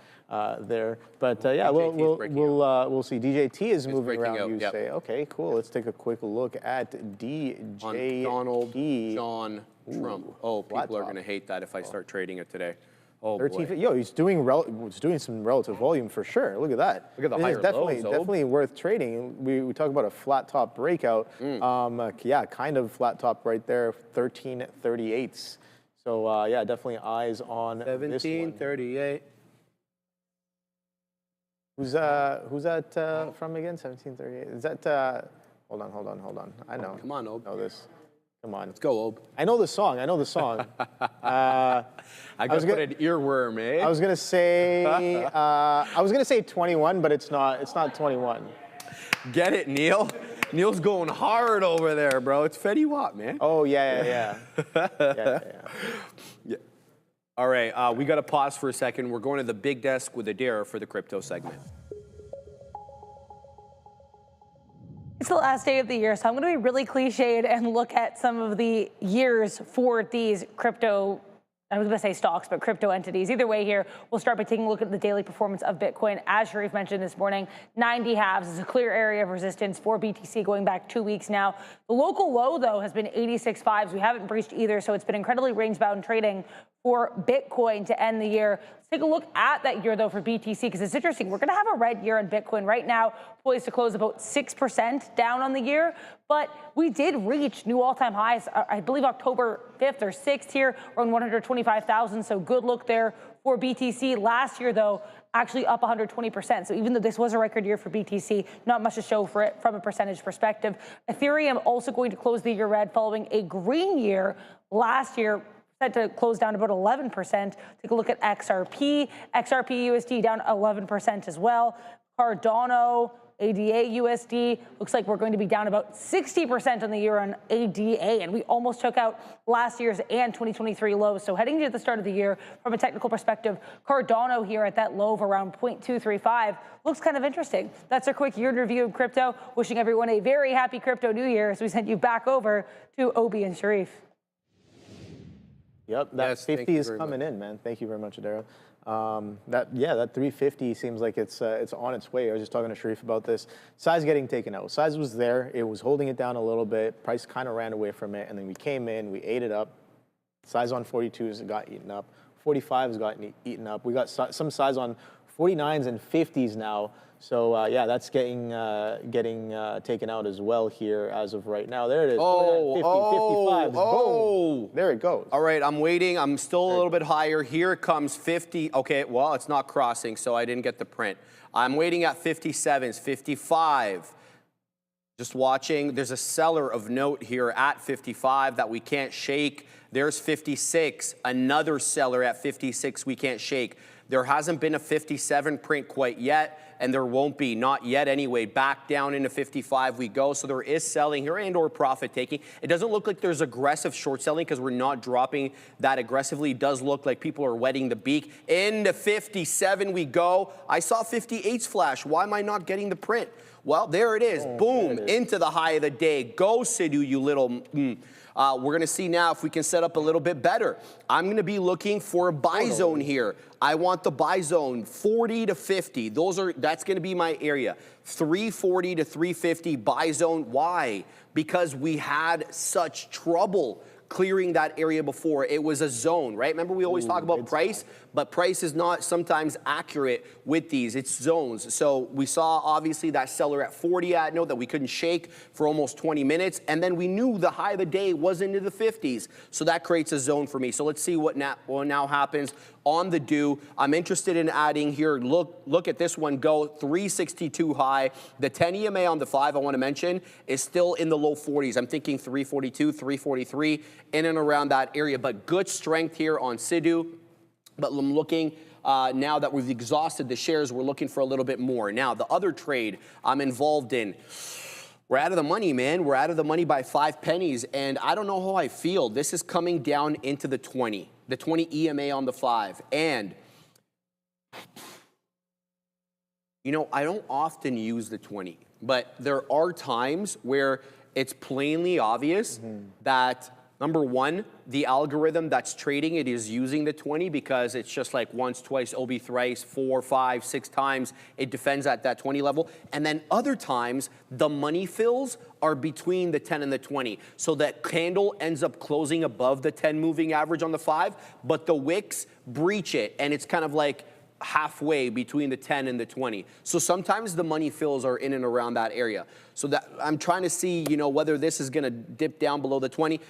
there, but yeah, we'll see. DJT is moving around. Out, you say, okay, cool. Let's take a quick look at DJT. Donald John Trump. Oh, people are going to hate that if I start trading it today. Oh, 13, boy. yo, he's doing some relative volume for sure. Look at that. Look at the higher definitely, lows, definitely worth trading. We talk about a flat top breakout. Yeah, kind of flat top right there, 1338s. So yeah, definitely eyes on this one. 1738. Who's that from again? 1738. Is that? Hold on. I know. Come on, Ob. I know this. Come on. Let's go, Ob. I know the song. I got to put an earworm, eh? I was gonna say 21, but it's not. It's not 21. Get it, Neil? Neil's going hard over there, bro. It's VWAP, man. Oh yeah. Yeah. All right, we got to pause for a second. We're going to the big desk with Adair for the crypto segment. It's the last day of the year, so I'm going to be really cliched and look at some of the years for these crypto, I was going to say stocks, but crypto entities. Either way here, we'll start by taking a look at the daily performance of Bitcoin. As Sharif mentioned this morning, 90 halves is a clear area of resistance for BTC going back 2 weeks now. The local low, though, has been 86 fives. We haven't breached either, so it's been incredibly range-bound trading for Bitcoin to end the year. Let's take a look at that year, though, for BTC, because it's interesting. We're going to have a red year on Bitcoin right now, poised to close about 6% down on the year. But we did reach new all-time highs, I believe October 5th or 6th here, around 125,000. So good look there for BTC. Last year, though, actually up 120%. So even though this was a record year for BTC, not much to show for it from a percentage perspective. Ethereum also going to close the year red following a green year last year, set to close down about 11%. Take a look at XRP. XRP USD down 11% as well. Cardano, ADA USD, looks like we're going to be down about 60% on the year on ADA, and we almost took out last year's and 2023 lows. So heading to the start of the year, from a technical perspective, Cardano here at that low of around 0.235 looks kind of interesting. That's our quick year in review of crypto. Wishing everyone a very happy crypto new year as we send you back over to Obi and Sharif. Yep, that 50 is coming in, man. Thank you very much, Adara. That 350 seems like it's on its way. I was just talking to Sharif about this. Size getting taken out. Size was there. It was holding it down a little bit. Price kind of ran away from it, and then we came in. We ate it up. Size on 42s got eaten up. 45s got eaten up. We got some size on 49s and 50s now. So yeah, that's getting taken out as well here as of right now. There it is. 55. Boom. There it goes. All right, I'm waiting. I'm still a little bit higher. Here it comes 50. Okay, well, it's not crossing, so I didn't get the print. I'm waiting at 57s, 55. Just watching. There's a seller of note here at 55 that we can't shake. There's 56. Another seller at 56 we can't shake. There hasn't been a 57 print quite yet, and there won't be, not yet anyway. Back down into 55 we go. So there is selling here and or profit taking. It doesn't look like there's aggressive short selling because we're not dropping that aggressively. It does look like people are wetting the beak. Into 57 we go. I saw 58s flash. Why am I not getting the print? Well, there it is. Boom, into the high of the day. Go, SIDU, you little... We're going to see now if we can set up a little bit better. I'm going to be looking for a buy zone here. I want the buy zone 40 to 50. That's going to be my area. 340 to 350 buy zone. Why? Because we had such trouble clearing that area before. It was a zone, right? Remember we always talk about price, but price is not sometimes accurate with these. It's zones. So we saw obviously that seller at 40 at note that we couldn't shake for almost 20 minutes. And then we knew the high of the day was into the 50s. So that creates a zone for me. So let's see what now happens on the do. I'm interested in adding here. Look at this one go 362 high. The 10 EMA on the 5 I want to mention is still in the low 40s. I'm thinking 342, 343 in and around that area, but good strength here on SIDU. But I'm looking now that we've exhausted the shares, we're looking for a little bit more. Now, the other trade I'm involved in, we're out of the money, man. We're out of the money by 5 pennies, and I don't know how I feel. This is coming down into the 20 EMA on the 5. And, you know, I don't often use the 20. But there are times where it's plainly obvious that, number one, the algorithm that's trading it is using the 20 because it's just like once, twice, OB thrice, 4, 5, 6 times, it defends at that 20 level. And then other times, the money fills are between the 10 and the 20. So that candle ends up closing above the 10 moving average on the 5, but the wicks breach it, and it's kind of like halfway between the 10 and the 20. So sometimes the money fills are in and around that area. So that I'm trying to see, you know, whether this is gonna dip down below the 20.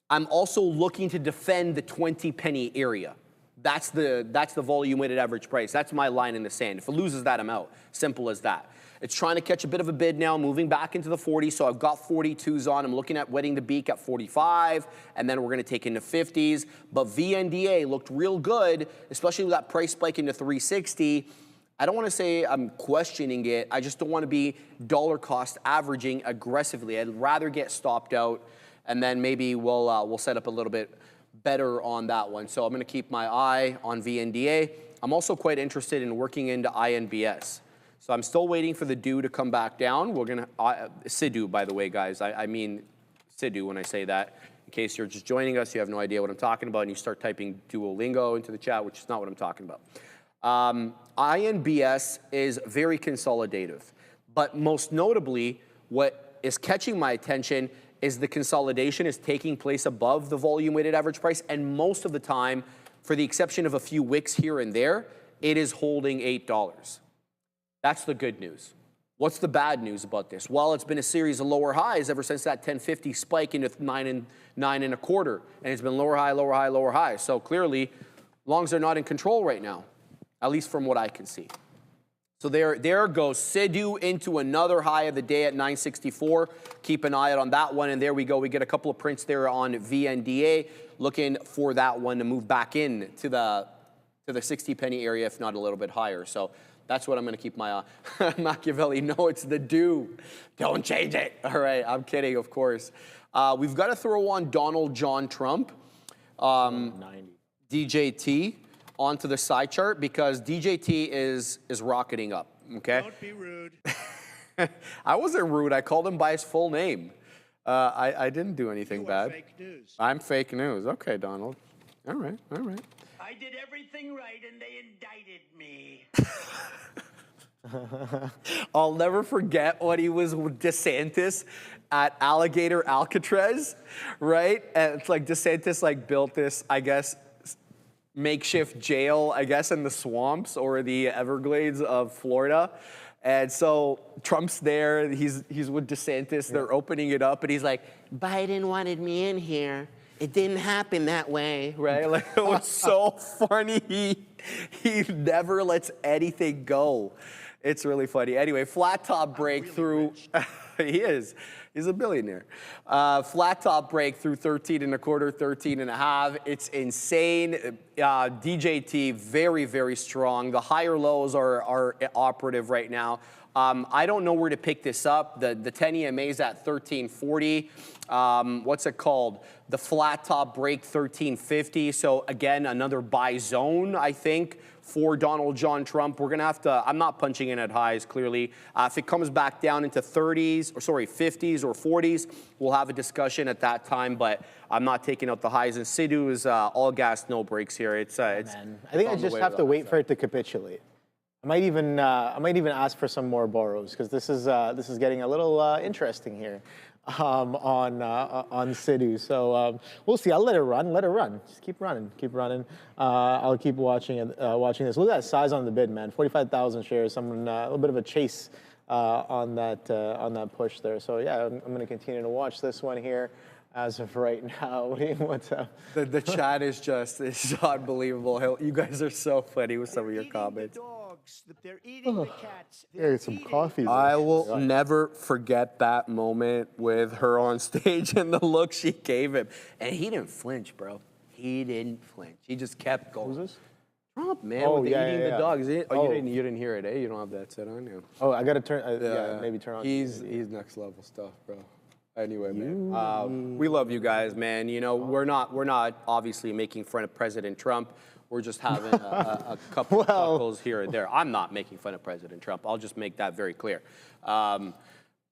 I'm also looking to defend the 20 penny area. That's the volume weighted average price. That's my line in the sand. If it loses that, I'm out. Simple as that. It's trying to catch a bit of a bid now, moving back into the 40s. So I've got 42s on. I'm looking at wetting the beak at 45, and then we're going to take into 50s. But VNDA looked real good, especially with that price spike into 360. I don't want to say I'm questioning it. I just don't want to be dollar cost averaging aggressively. I'd rather get stopped out, and then maybe we'll set up a little bit better on that one. So I'm going to keep my eye on VNDA. I'm also quite interested in working into INBS. So I'm still waiting for the DO to come back down. We're going to, SIDU, by the way, guys. I mean SIDU when I say that. In case you're just joining us, you have no idea what I'm talking about, and you start typing Duolingo into the chat, which is not what I'm talking about. INBS is very consolidative. But most notably, what is catching my attention is the consolidation is taking place above the volume weighted average price, and most of the time, for the exception of a few wicks here and there, it is holding $8. That's the good news. What's the bad news about this? Well, it's been a series of lower highs ever since that 1050 spike into 9.25, and it's been lower high, lower high, lower high. So clearly, longs are not in control right now, at least from what I can see. So there goes SIDU into another high of the day at 964. Keep an eye out on that one, and there we go. We get a couple of prints there on VNDA, looking for that one to move back in to the 60 penny area, if not a little bit higher. So that's what I'm going to keep my eye. Machiavelli, no, it's the DO. Don't change it. All right, I'm kidding, of course. We've got to throw on Donald John Trump, DJT, onto the side chart because DJT is rocketing up, okay? Don't be rude. I wasn't rude. I called him by his full name. I didn't do anything You bad. are fake news. I'm fake news. Okay, Donald. All right, all right. I did everything right and they indicted me. I'll never forget when he was with DeSantis at Alligator Alcatraz, right? And it's like DeSantis like built this, I guess, makeshift jail, I guess, in the swamps or the Everglades of Florida. And so Trump's there, he's with DeSantis, they're opening it up, and he's like, Biden wanted me in here. It didn't happen that way, right? Like, it was so funny. He never lets anything go. It's really funny. Anyway, flat top breakthrough. He is. He's a billionaire. Flat top break through 13.25, 13.5. It's insane. DJT, very, very strong. The higher lows are operative right now. I don't know where to pick this up. The 10 EMA is at 1340. What's it called? The flat top break 1350. So again, another buy zone, I think, for Donald John Trump. We're gonna have to, I'm not punching in at highs, clearly. If it comes back down into 50s or 40s, we'll have a discussion at that time, but I'm not taking out the highs. And SIDU is all gas, no brakes here. I think I just have to wait for it to capitulate. I might even ask for some more borrows because this is getting a little interesting here on SIDU. So we'll see. I'll let it run. Let it run. Just keep running. Keep running. I'll keep watching it. Watching this. Look at that size on the bid, man. 45,000 shares. Someone a little bit of a chase on that push there. So yeah, I'm going to continue to watch this one here. As of right now, what's up? The chat is just, it's unbelievable. You guys are so funny with some of your comments. They're eating the cats. Hey, some coffee. I will never forget that moment with her on stage and the look she gave him. And he didn't flinch, bro. He didn't flinch. He just kept going. Who's this? Trump, man, Oh, with the yeah, eating yeah, the yeah. dogs. You Oh. didn't hear it, eh? You don't have that set on you. Oh, I got to turn. Yeah, maybe turn on. He's next level stuff, bro. Anyway, man, we love you guys, man. You know, we're not obviously making fun of President Trump. We're just having a couple of chuckles here and there. I'm not making fun of President Trump. I'll just make that very clear.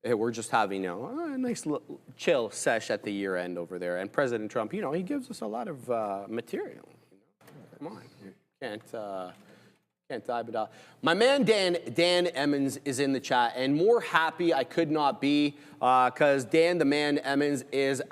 We're just having, you know, a nice little chill sesh at the year end over there. And President Trump, you know, he gives us a lot of material. You know? Come on, you can't dive it out. My man Dan Emmons is in the chat, and more happy I could not be because Dan the Man Emmons is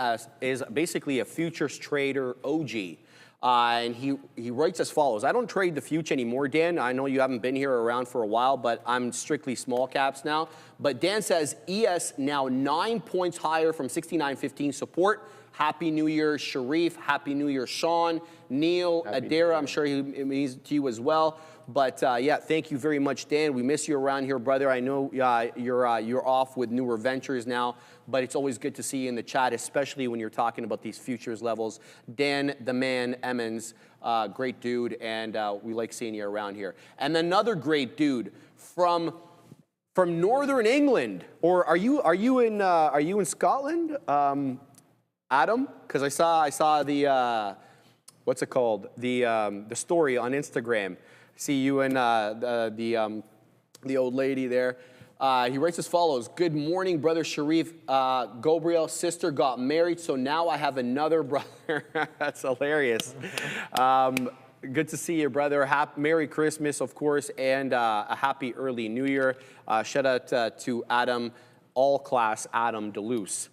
basically a futures trader OG. And he writes as follows. I don't trade the future anymore, Dan. I know you haven't been here around for a while, but I'm strictly small caps now. But Dan says ES now 9 points higher from 69.15 support. Happy New Year, Sharif. Happy New Year, Sean. Neil, Adira, I'm sure he means to you as well. But yeah, thank you very much, Dan. We miss you around here, brother. I know you're off with newer ventures now, but it's always good to see you in the chat, especially when you're talking about these futures levels. Dan, the Man Emmons, great dude, and we like seeing you around here. And another great dude from Northern England, or are you in Scotland, Adam? Because I saw the what's it called, the story on Instagram. See you and the old lady there. He writes as follows. Good morning, brother Sharif. Gabriel's sister got married, so now I have another brother. That's hilarious. Good to see you, brother. Merry Christmas, of course, and a happy early New Year. Shout out to Adam, all class Adam DeLuce.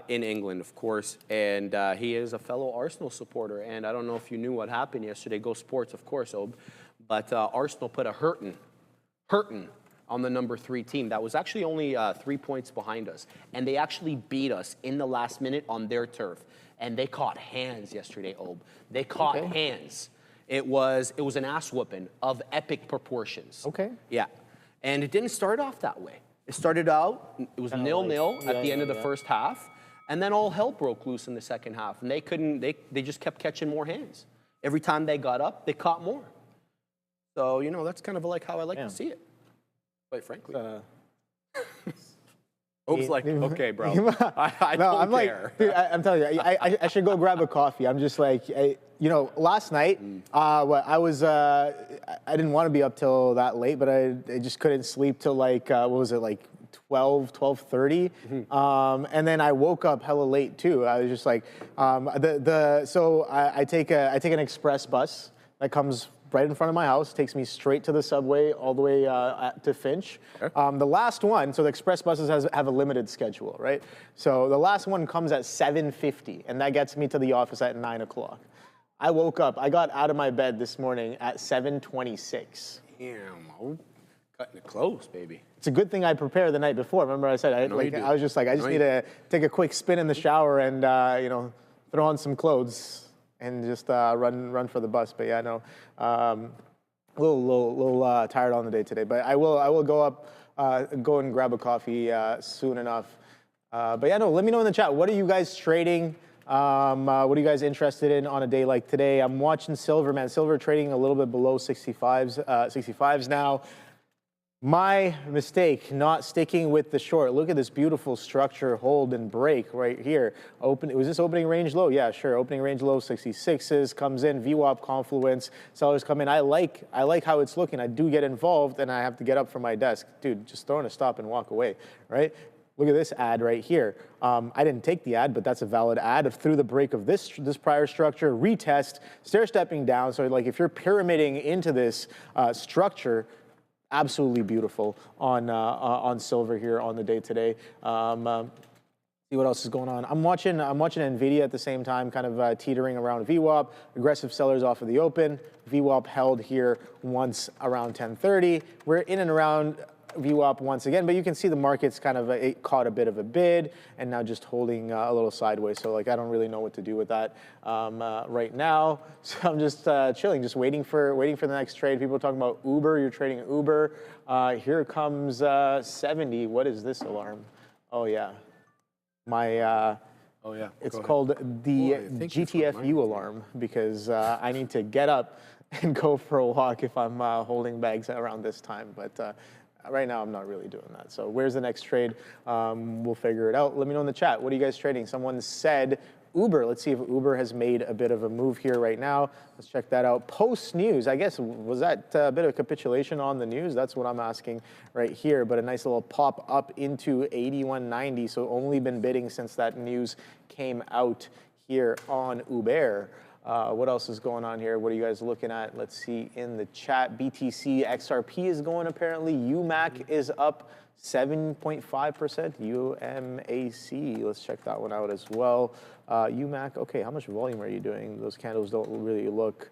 In England, of course, and he is a fellow Arsenal supporter. And I don't know if you knew what happened yesterday. Go Sports, of course, Ob. But Arsenal put a hurtin' on the number 3 team. That was actually only 3 points behind us, and they actually beat us in the last minute on their turf. And they caught hands yesterday, Ob. They caught hands. It was an ass whooping of epic proportions. Okay. Yeah, and it didn't start off that way. It started out, it was 0-0 at the end of the first half, and then all hell broke loose in the second half, and they just kept catching more hands. Every time they got up, they caught more. So, you know, that's kind of like how I like to see it, quite frankly. Ob's like, okay, bro, I don't care. Dude, I'm telling you, I should go grab a coffee. I'm just like, you know, last night, I didn't want to be up till that late, but I just couldn't sleep till like, what was it, like 12:30, and then I woke up hella late too. I was just like, so I take an express bus that comes right in front of my house, takes me straight to the subway all the way to Finch. The last one, so the express buses have a limited schedule, right? So the last one comes at 7:50, and that gets me to the office at 9 o'clock. I woke up, I got out of my bed this morning at 7:26. Damn, cutting it close, baby. It's a good thing I prepared the night before. Remember I said, I was just like, I just need to take a quick spin in the shower and, you know, throw on some clothes and just run for the bus. But yeah, no, a little tired on the day today. But I will go and grab a coffee soon enough. But yeah, no, let me know in the chat. What are you guys trading? What are you guys interested in on a day like today? I'm watching silver, man. Silver trading a little bit below 65s now. My mistake, not sticking with the short. Look at this beautiful structure, hold and break right here. Was this opening range low? Yeah, sure. Opening range low, 66s, comes in, VWAP confluence, sellers come in. I like how it's looking. I do get involved and I have to get up from my desk. Dude, just throwing a stop and walk away, right? Look at this ad right here. I didn't take the ad, but that's a valid ad through the break of this prior structure, retest, stair stepping down. So like if you're pyramiding into this structure, absolutely beautiful on silver here on the day today. See what else is going on. I'm watching NVDA at the same time, kind of teetering around VWAP. Aggressive sellers off of the open. VWAP held here once around 10:30. We're in and around VWAP once again, but you can see the market's kind of it caught a bit of a bid and now just holding a little sideways. So like I don't really know what to do with that right now. So I'm just chilling, just waiting for the next trade. People are talking about Uber. You're trading Uber. Here comes 70. What is this alarm? Oh yeah, oh yeah. It's called the GTFU alarm because I need to get up and go for a walk if I'm holding bags around this time. But Right now, I'm not really doing that. So where's the next trade? We'll figure it out. Let me know in the chat. What are you guys trading? Someone said Uber. Let's see if Uber has made a bit of a move here right now. Let's check that out. Post news, I guess, was that a bit of a capitulation on the news? That's what I'm asking right here. But a nice little pop up into 81.90. So only been bidding since that news came out here on Uber. What else is going on here? What are you guys looking at? Let's see in the chat. BTC XRP is going apparently. UMAC is up 7.5%. UMAC, let's check that one out as well. UMAC, okay, how much volume are you doing? Those candles don't really look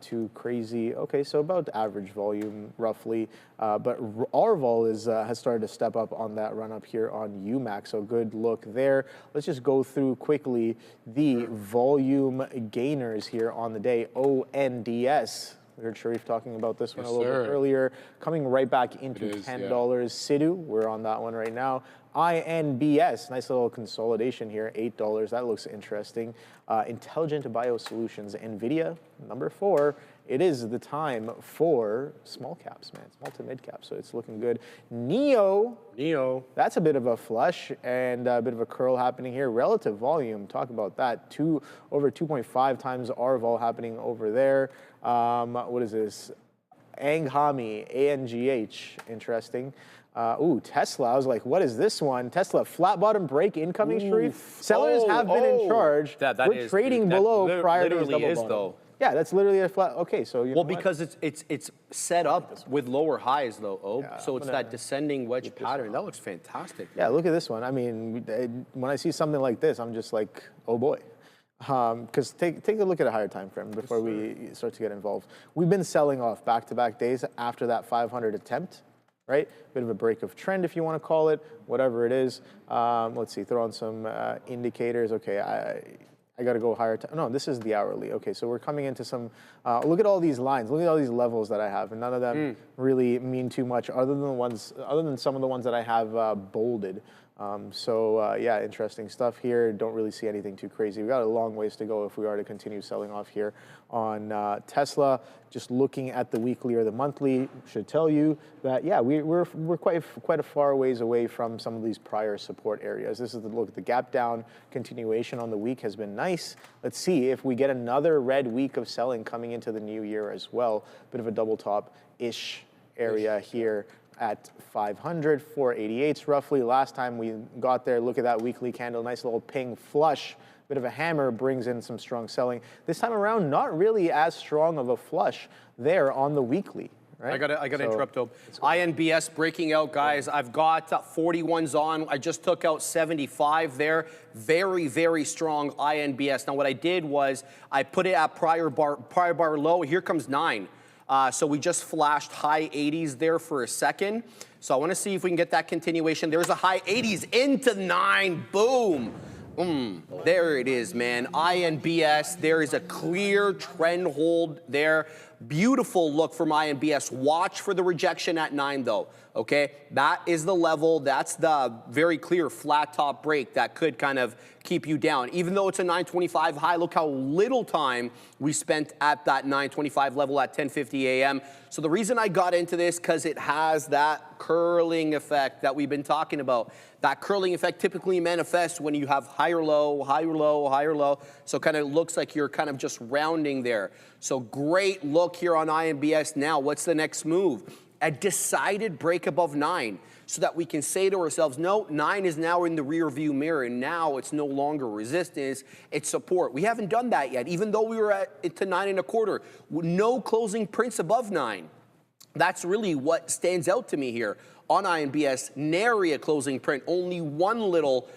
too crazy. Okay, so about average volume roughly. But our vol has started to step up on that run up here on UMAC, so good look there. Let's just go through quickly the volume gainers here on the day. ONDS. We heard Sharif talking about this one a little bit earlier. Coming right back into $10. SIDU, we're on that one right now. INBS, nice little consolidation here, $8. That looks interesting. Intelligent Biosolutions, NVDA, number 4. It is the time for small caps, man, small to mid caps, so it's looking good. NEO, that's a bit of a flush and a bit of a curl happening here. Relative volume, talk about that, over 2.5 times our vol happening over there. What is this? Anghami, ANGH, interesting. Ooh, Tesla, I was like, what is this one? Tesla, flat bottom break incoming, Sharif. Sellers have been in charge. We're trading below prior to double bottom. Though. Yeah, that's literally a flat, okay, so you know because it's set up with lower highs though, so it's that descending wedge pattern. That looks fantastic. Yeah, look at this one. I mean, when I see something like this, I'm just like, oh boy. Because take a look at a higher time frame before we start to get involved. We've been selling off back-to-back days after that 500 attempt, right? Bit of a break of trend, if you want to call it, whatever it is. Let's see, throw on some indicators. Okay, I got to go higher. No, this is the hourly. Okay, so we're coming into some, look at all these lines. Look at all these levels that I have, and none of them really mean too much other than some of the ones that I have bolded. Yeah, interesting stuff here. Don't really see anything too crazy. We got a long ways to go if we are to continue selling off here on Tesla. Just looking at the weekly or the monthly should tell you that, yeah, we're quite a far ways away from some of these prior support areas. This is the look at the gap down continuation on the week has been nice. Let's see if we get another red week of selling coming into the new year as well. Bit of a double top-ish area here at 500, 488s roughly. Last time we got there, look at that weekly candle, nice little ping flush. Bit of a hammer brings in some strong selling. This time around, not really as strong of a flush there on the weekly. Right? I gotta interrupt though. INBS breaking out, guys. I've got 41s on. I just took out 75 there. Very, very strong INBS. Now what I did was I put it at prior bar low. Here comes 9. So we just flashed high 80s there for a second. So I want to see if we can get that continuation. There's a high 80s into 9. Boom. There it is, man. INBS. There is a clear trend hold there. Beautiful look from INBS. Watch for the rejection at 9, though. Okay, that is the level. That's the very clear flat top break that could kind of keep you down. Even though it's a 925 high, look how little time we spent at that 925 level at 10:50 a.m. So the reason I got into this, because it has that curling effect that we've been talking about. That curling effect typically manifests when you have higher low, higher low, higher low. So kind of looks like you're kind of just rounding there. So great look here on INBS. Now, what's the next move? A decided break above 9 so that we can say to ourselves, no, 9 is now in the rear view mirror and now it's no longer resistance, it's support. We haven't done that yet, even though we were at to 9.25. No closing prints above 9. That's really what stands out to me here on INBS. Nary a closing print, only one little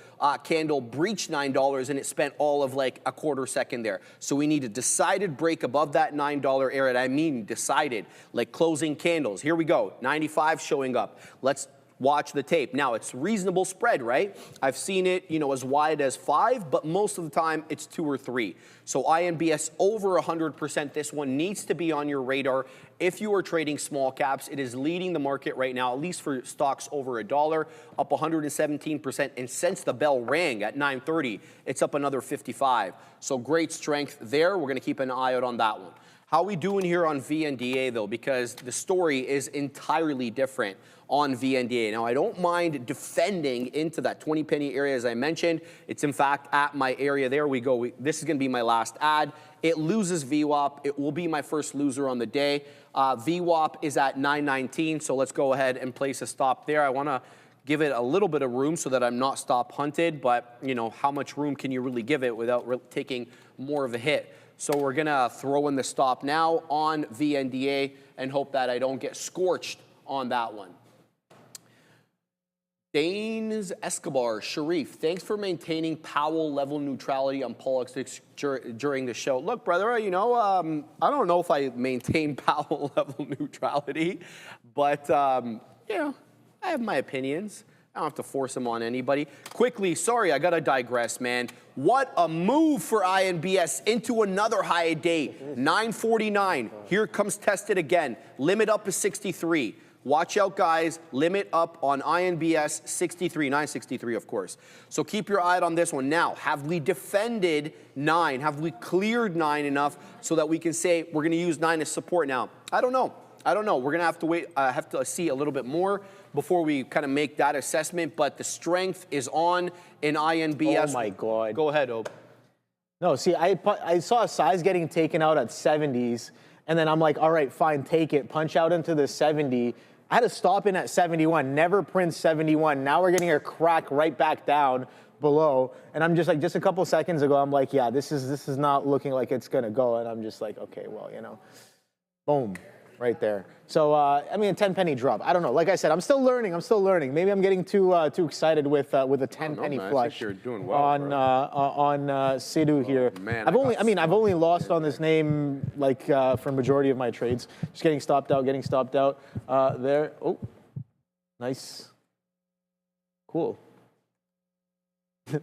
candle breached $9 and it spent all of like a quarter second there. So we need a decided break above that $9 area. I mean decided, like closing candles. Here we go, 95 showing up. Let's watch the tape. Now it's reasonable spread, right? I've seen it, you know, as wide as 5, but most of the time it's 2 or 3. So INBS over 100%. This one needs to be on your radar. If you are trading small caps, it is leading the market right now, at least for stocks over $1, up 117%. And since the bell rang at 9:30, it's up another 55. So great strength there. We're going to keep an eye out on that one. How are we doing here on VNDA though? Because the story is entirely different on VNDA. Now, I don't mind defending into that 20 penny area as I mentioned. It's in fact at my area. There we go. This is going to be my last ad. It loses VWAP. It will be my first loser on the day. VWAP is at 919, so let's go ahead and place a stop there. I want to give it a little bit of room so that I'm not stop hunted, but you know, how much room can you really give it without taking more of a hit? So we're gonna throw in the stop now on VNDA and hope that I don't get scorched on that one. Danes Escobar, Sharif, thanks for maintaining Powell level neutrality on Pullbacks during the show. Look, brother, you know, I don't know if I maintain Powell level neutrality, but, you know, I have my opinions. I don't have to force them on anybody. Quickly, sorry, I gotta digress, man. What a move for INBS into another high day, 949. Here comes tested again. Limit up is 63. Watch out, guys. Limit up on INBS 63, 963, of course. So keep your eye on this one. Now, have we defended 9? Have we cleared 9 enough so that we can say we're gonna use 9 as support now? I don't know. I don't know. We're gonna have to wait, have to see a little bit more before we kind of make that assessment, but the strength is on in INBS. Oh my God. Go ahead, Obe. No, see, I saw a size getting taken out at 70s, and then I'm like, all right, fine, take it, punch out into the 70. I had to stop in at 71, never print 71. Now we're getting a crack right back down below, and I'm just like, just a couple seconds ago, I'm like, yeah, this is not looking like it's gonna go, and I'm just like, okay, well, you know, boom. Right there. So, I mean, a 10 penny drop. I don't know. Like I said, I'm still learning. Maybe I'm getting too excited with a 10 penny flush. I think you're doing well, on SIDU here. Man, I've only lost on this name like for majority of my trades. Just getting stopped out. There. Oh, nice. Cool.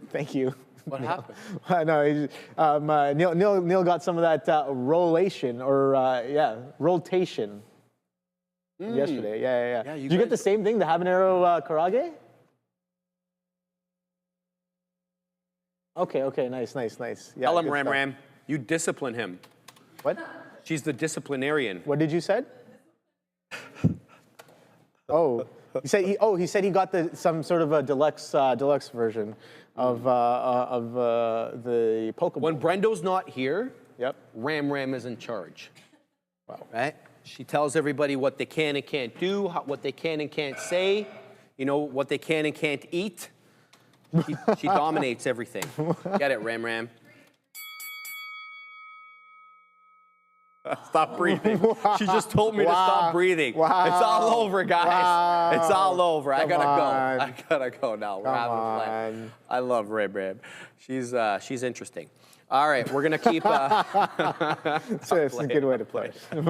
Thank you. What happened? No, Neil got some of that rotation or rotation yesterday. Yeah. Did you get the same thing, the habanero karage? Okay, nice. Yeah, Tell him, good stuff. Ram, you discipline him. What? She's the disciplinarian. What did you say? Oh, he said he got some sort of a deluxe version of the Pokemon. When Brendo's not here, Yep. Ram is in charge. Wow. Right? She tells everybody what they can and can't do, what they can and can't say, you know, what they can and can't eat. She dominates everything. Get it, Ram? Stop breathing. She just told me to stop breathing. Wow. It's all over, guys. Wow. It's all over. I gotta go. on. I gotta go now. We're having fun. I love Ram. She's interesting. All right, we're gonna keep. So it's a good way to play. All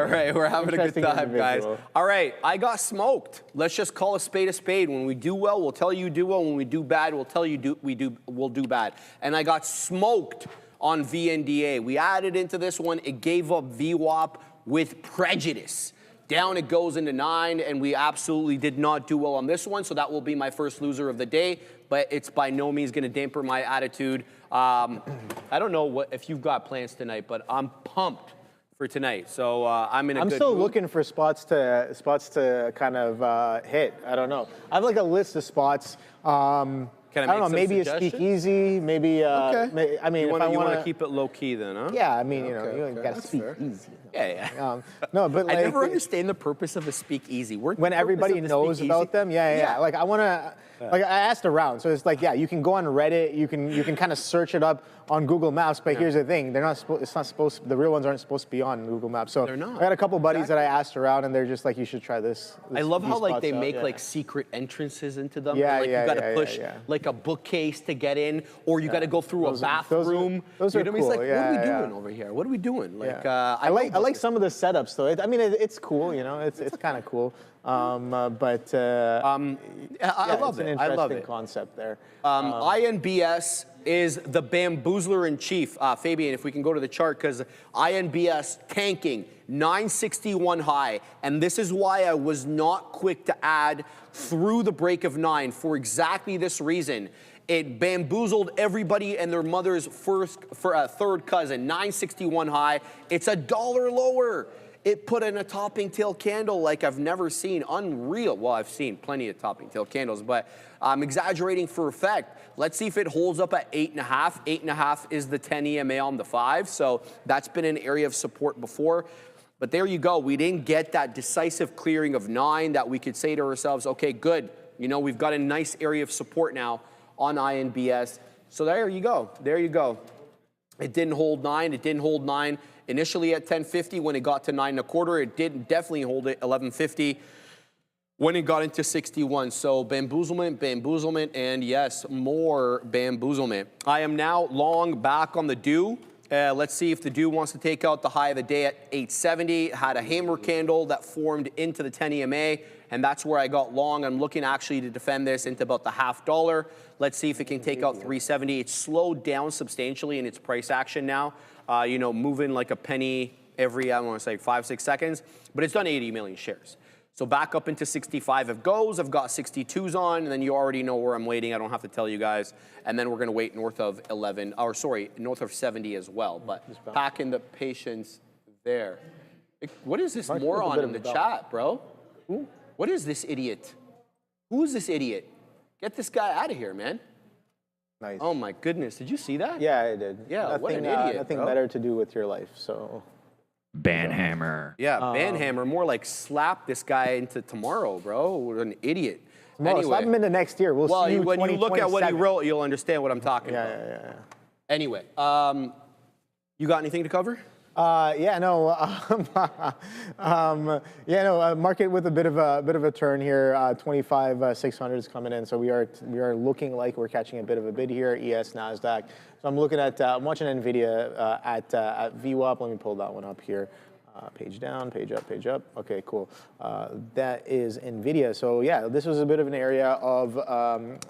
right, we're having a good Interesting time, guys. individual. All right, I got smoked. Let's just call a spade a spade. When we do well, we'll tell you do well. When we do bad, we'll tell you we'll do bad. And I got smoked on VNDA. We added into this one. It gave up VWAP with prejudice. Down it goes into 9, and we absolutely did not do well on this one, so that will be my first loser of the day, but it's by no means going to dampen my attitude. I don't know if you've got plans tonight, but I'm pumped for tonight, so I'm in a good I'm still mood. looking for spots to kind of hit. I don't know. I have like a list of spots. Can I don't know, make some maybe a suggestions? speakeasy, maybe, Okay. I mean, You if I want want to keep it low key then, huh? yeah, I mean, you know, you okay, got to that's speak fair. easy. Yeah. No, but like, I never understand the purpose of a speakeasy. when everybody knows about them, yeah. Like I want to, like I asked around, so it's like, yeah, you can go on Reddit, you can kind of search it up on Google Maps, but here's the thing, the real ones aren't supposed to be on Google Maps. So They're not. I got a couple buddies that I asked around, and they're just like, you should try this. I love how these like spots they out. make Yeah. like secret entrances into them. Yeah, like yeah, you got to yeah, push yeah. like a bookcase to get in, or you got to go through Those a are- bathroom. those You are know what I mean? It's cool, like, what are we yeah. doing over here? What are we doing? Like, Yeah. I like some of the setups though. I mean, it's cool, you know. It's kind of cool. I love it's an it. I love interesting it. concept there. INBS is the bamboozler in chief. Fabian, if we can go to the chart, because INBS tanking 961 high, and this is why I was not quick to add through the break of 9 for exactly this reason. It bamboozled everybody and their mother's third cousin, 961 high. It's $1 lower. It put in a topping tail candle like I've never seen. Unreal. Well, I've seen plenty of topping tail candles, but I'm exaggerating for effect. Let's see if it holds up at 8.5. 8.5 is the 10 EMA on the 5, so that's been an area of support before. But there you go. We didn't get that decisive clearing of 9 that we could say to ourselves, okay, good. You know, we've got a nice area of support now on INBS. So there you go. There you go. It didn't hold 9. It didn't hold 9 initially at 10.50. When it got to 9.25, it didn't definitely hold it 11.50 when it got into 61. So bamboozlement, and yes, more bamboozlement. I am now long back on the DEW. Let's see if the DEW wants to take out the high of the day at 870. Had a hammer candle that formed into the 10 EMA, and that's where I got long. I'm looking actually to defend this into about the $0.50. Let's see if it can take out 370. It's slowed down substantially in its price action now. You know, moving like a penny every, I want to say 5-6 seconds, but it's done 80 million shares. So back up into 65 it goes. I've got 62s on, and then you already know where I'm waiting. I don't have to tell you guys. And then we're going to wait north of 11, or sorry, north of 70 as well. But packing the patience there. What is this moron in the chat, bro? Who? What is this idiot? Who is this idiot? Get this guy out of here, man. Nice. Oh my goodness, did you see that? Yeah, I did. Yeah, nothing, what an idiot, Nothing bro. better to do with your life, so. Banhammer. Yeah, banhammer. More like slap this guy into tomorrow, bro. What an idiot. Well, anyway, slap him into next year. We'll see you when you look at what he 2027. wrote, you'll understand what I'm talking about. Yeah. Anyway, you got anything to cover? Market with a bit of a turn here. 25,600 is coming in, so we are looking like we're catching a bit of a bid here. ES, Nasdaq. So I'm looking at watching NVDA at VWAP. Let me pull that one up here. Page down, page up, page up. Okay, cool. That is NVIDIA. So yeah, this was a bit of an area of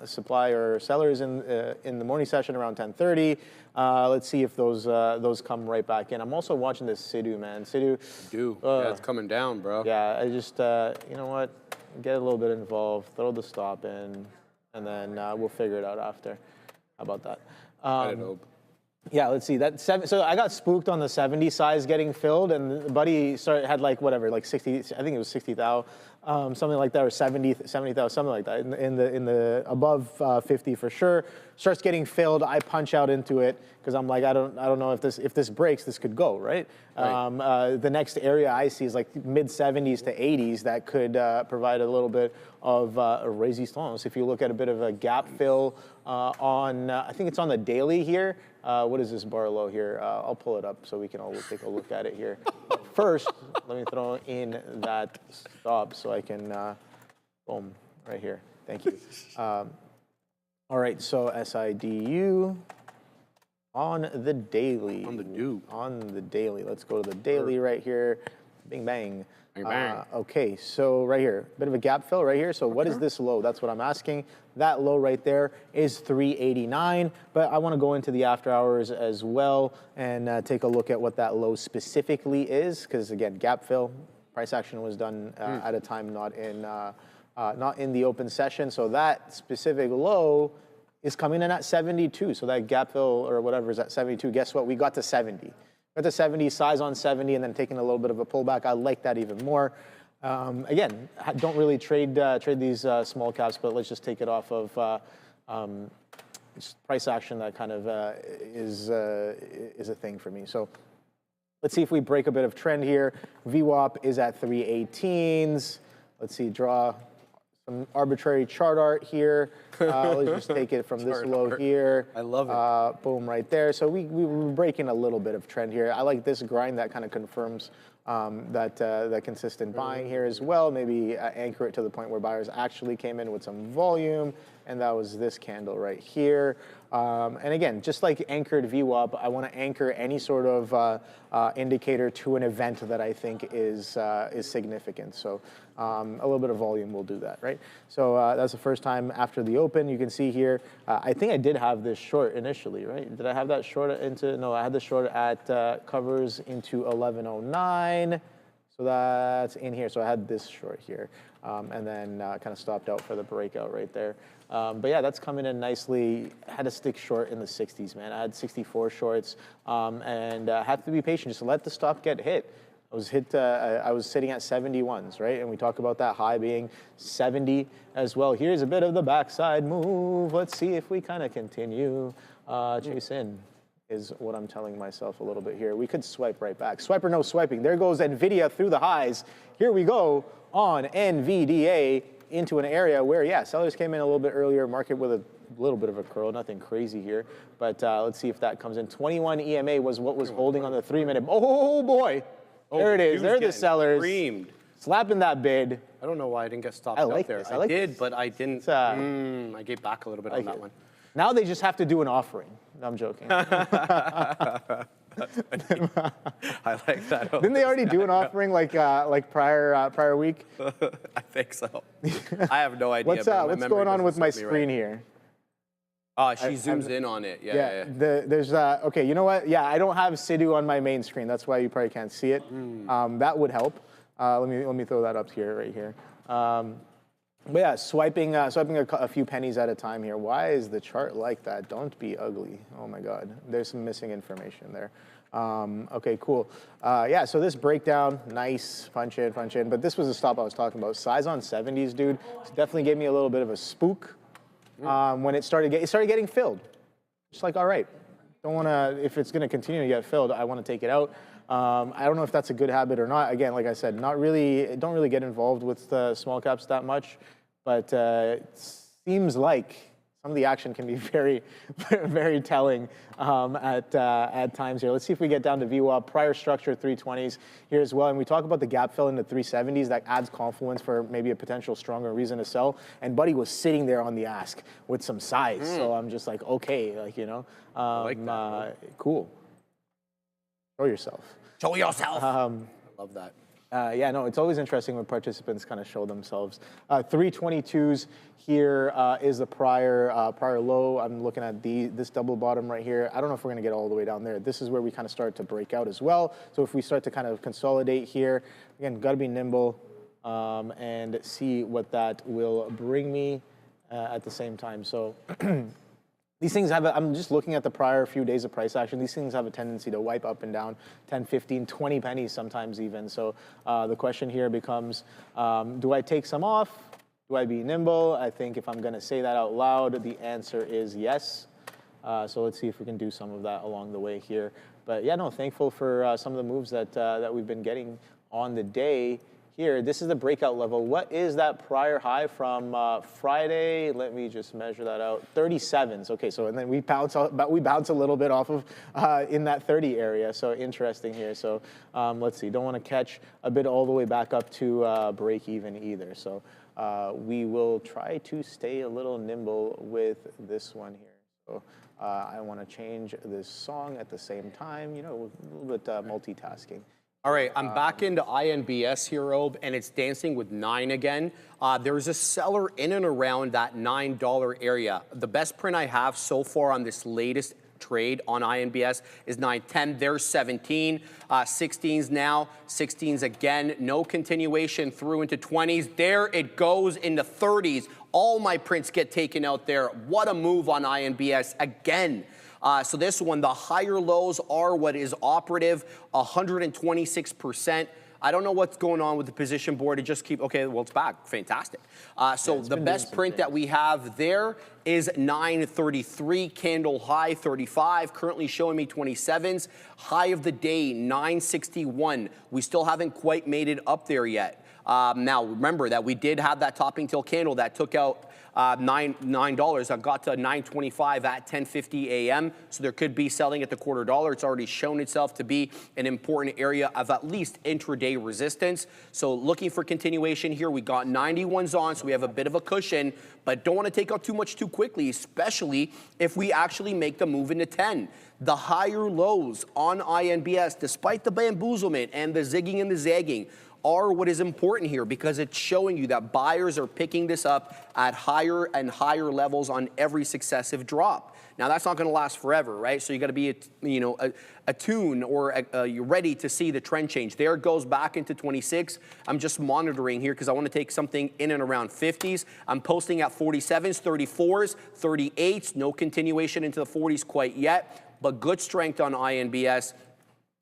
supply or sellers in the morning session around 10:30. Let's see if those come right back in. I'm also watching this SIDU, man. SIDU. Yeah, it's coming down, bro. Yeah, I just, you know what? Get a little bit involved, throw the stop in, and then we'll figure it out after. How about that? I don't know. Yeah, let's see. So I got spooked on the 70 size getting filled, and the buddy had like whatever, like 60. I think it was 60,000, something like that, or 70,000, something like that. In the above 50 for sure. Starts getting filled. I punch out into it because I'm like, I don't know if this breaks, this could go right. The next area I see is like mid 70s to 80s that could provide a little bit of resistance. If you look at a bit of a gap fill on, I think it's on the daily here. What is this bar low here? I'll pull it up so we can all take a look at it here. First, let me throw in that stop so I can, boom, right here. Thank you. All right, so SIDU on the daily. On the DEW. On the daily. Let's go to the daily right here. Bing, bang. Bang, bang. Okay, so right here, bit of a gap fill right here. So what is this low? That's what I'm asking. That low right there is 389, but I want to go into the after hours as well and take a look at what that low specifically is, because again, gap fill, price action was done at a time not in the open session. So that specific low is coming in at 72. So that gap fill or whatever is at 72. Guess what? We got to 70. Got to 70, size on 70, and then taking a little bit of a pullback. I like that even more. Again, don't really trade these small caps, but let's just take it off of price action. That kind of is a thing for me. So let's see if we break a bit of trend here. VWAP is at 318s. Let's see, draw some arbitrary chart art here. Let's just take it from this low here. I love it. Boom, right there. So we were breaking a little bit of trend here. I like this grind that kind of confirms that consistent buying here as well. Maybe anchor it to the point where buyers actually came in with some volume, and that was this candle right here. And again, just like anchored VWAP, I want to anchor any sort of indicator to an event that I think is significant. So a little bit of volume will do that, right? So that's the first time after the open. You can see here, I think I did have this short initially, right? Did I have that short into, no, I had the short at covers into 1109. So So that's in here. So I had this short here, and then kind of stopped out for the breakout right there. But yeah, that's coming in nicely. Had to stick short in the 60s, man. I had 64 shorts, and have to be patient. Just let the stop get hit. I was sitting at 71s, right? And we talk about that high being 70 as well. Here's a bit of the backside move. Let's see if we kind of continue. Chase in is what I'm telling myself a little bit here. We could swipe right back. Swipe or no swiping. There goes NVIDIA through the highs. Here we go on NVDA into an area where, yeah, sellers came in a little bit earlier. Market with a little bit of a curl, nothing crazy here. But let's see if that comes in. 21 EMA was what was holding on the 3-minute. Oh, boy. There it is. They're the sellers. Creamed. Slapping that bid. I don't know why I didn't get stopped I out like there. this. I did, this. but I didn't. I gave back a little bit on that one. Now they just have to do an offering. No, I'm joking. I like that. Didn't they already do an offering like prior week? I think so. I have no idea. What's going on with my screen here? Oh, she zooms in on it. Yeah. There's okay. You know what? Yeah, I don't have SIDU on my main screen. That's why you probably can't see it. That would help. Let me throw that up here, right here. But yeah, swiping a few pennies at a time here. Why is the chart like that? Don't be ugly. Oh my God, there's some missing information there. Okay, cool. Yeah, so this breakdown, nice, punch in. But this was the stop I was talking about. Size on 70s, dude. Definitely gave me a little bit of a spook when it started getting filled. Just like, all right, don't want to. If it's going to continue to get filled, I want to take it out. I don't know if that's a good habit or not. Again, like I said, don't really get involved with the small caps that much, but it seems like some of the action can be very, very telling at times here. Let's see if we get down to VWAP. Prior structure 320s here as well, and we talk about the gap fill in the 370s. That adds confluence for maybe a potential stronger reason to sell. And Buddy was sitting there on the ask with some size, so I'm just like, okay, like, you know, I like that. Cool. Show yourself. Show yourself. I love that. Yeah, no, it's always interesting when participants kind of show themselves. 322s here is the prior low. I'm looking at this double bottom right here. I don't know if we're going to get all the way down there. This is where we kind of start to break out as well. So if we start to kind of consolidate here, again, got to be nimble and see what that will bring me at the same time. So these things I'm just looking at the prior few days of price action. These things have a tendency to wipe up and down 10, 15, 20 pennies sometimes even. So the question here becomes, do I take some off? Do I be nimble? I think if I'm going to say that out loud, the answer is yes. So let's see if we can do some of that along the way here. But yeah, no, thankful for some of the moves that we've been getting on the day. Here, this is the breakout level. What is that prior high from Friday? Let me just measure that out. 37s. Okay, so and then we bounce a little bit off of in that 30 area. So interesting here. So let's see. Don't want to catch a bit all the way back up to break even either. So we will try to stay a little nimble with this one here. So I want to change this song at the same time. You know, a little bit multitasking. All right, I'm back into INBS here, Robe, and it's dancing with 9 again. There's a seller in and around that $9 area. The best print I have so far on this latest trade on INBS is 9.10. There's 17, 16s now, 16s again. No continuation through into 20s. There it goes into 30s. All my prints get taken out there. What a move on INBS again. So this one, the higher lows are what is operative, 126%. I don't know what's going on with the position board. It just okay, well, it's back. Fantastic. So the best print that we have there is 933, candle high 35, currently showing me 27s. High of the day, 961. We still haven't quite made it up there yet. Now, remember that we did have that topping tail candle that took out $9. I got to $9.25 at 10:50 a.m. So there could be selling at the $0.25. It's already shown itself to be an important area of at least intraday resistance. So looking for continuation here. We got 91s on, so we have a bit of a cushion, but don't want to take out too much too quickly, especially if we actually make the move into 10. The higher lows on INBS, despite the bamboozlement and the zigging and the zagging, are what is important here because it's showing you that buyers are picking this up at higher and higher levels on every successive drop. Now, that's not going to last forever, right? So you got to be, attuned or you're ready to see the trend change. There it goes back into 26. I'm just monitoring here because I want to take something in and around 50s. I'm posting at 47s, 34s, 38s. No continuation into the 40s quite yet, but good strength on INBS,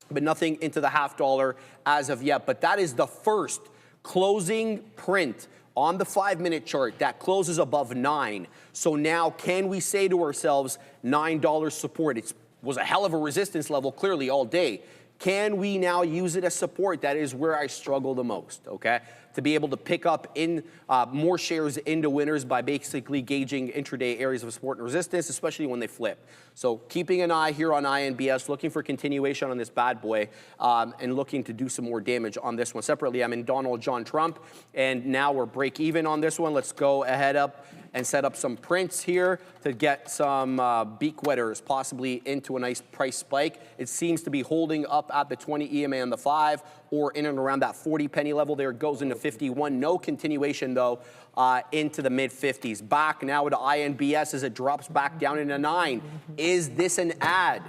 but nothing into the half dollar as of yet. But that is the first closing print on the 5-minute chart that closes above 9. So now can we say to ourselves $9 support? It was a hell of a resistance level clearly all day. Can we now use it as support? That is where I struggle the most, okay? To be able to pick up in more shares into winners by basically gauging intraday areas of support and resistance, especially when they flip. So keeping an eye here on INBS, looking for continuation on this bad boy, and looking to do some more damage on this one. Separately, I'm in Donald John Trump, and now we're break even on this one. Let's go ahead up and set up some prints here to get some beak wetters possibly into a nice price spike. It seems to be holding up at the 20 EMA on the 5 or in and around that 40 penny level. There it goes into 51. No continuation though into the mid 50s. Back now to INBS as it drops back down into 9. Is this an ad?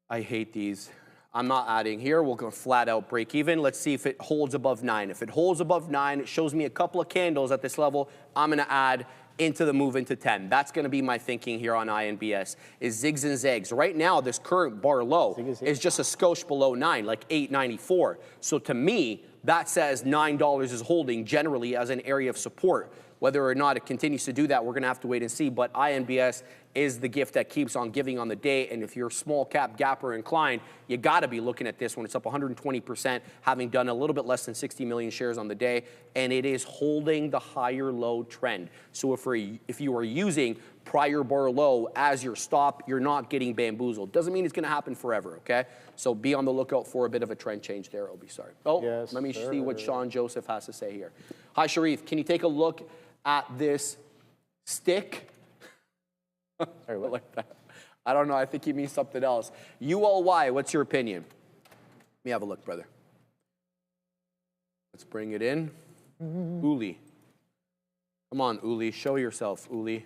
I hate these. I'm not adding here. We'll go flat out break even. Let's see if it holds above 9. If it holds above 9, it shows me a couple of candles at this level. I'm going to add into the move into 10. That's going to be my thinking here on INBS, is zigs and zags. Right now, this current bar low is just a skosh below 9, like 894. So to me, that says $9 is holding generally as an area of support. Whether or not it continues to do that, we're going to have to wait and see. But INBS is the gift that keeps on giving on the day. And if you're small cap gapper inclined, you got to be looking at this one. It's up 120%, having done a little bit less than 60 million shares on the day. And it is holding the higher low trend. So if you are using prior bar low as your stop, you're not getting bamboozled. Doesn't mean it's going to happen forever, okay? So be on the lookout for a bit of a trend change there, Obi. Sorry. Oh, yes, let me see what Sean Joseph has to say here. Hi, Sharif. Can you take a look at this stick? Sorry, what? Like that. I don't know. I think he means something else. ULY, what's your opinion? Let me have a look, brother. Let's bring it in. Uli. Come on, Uli. Show yourself, Uli.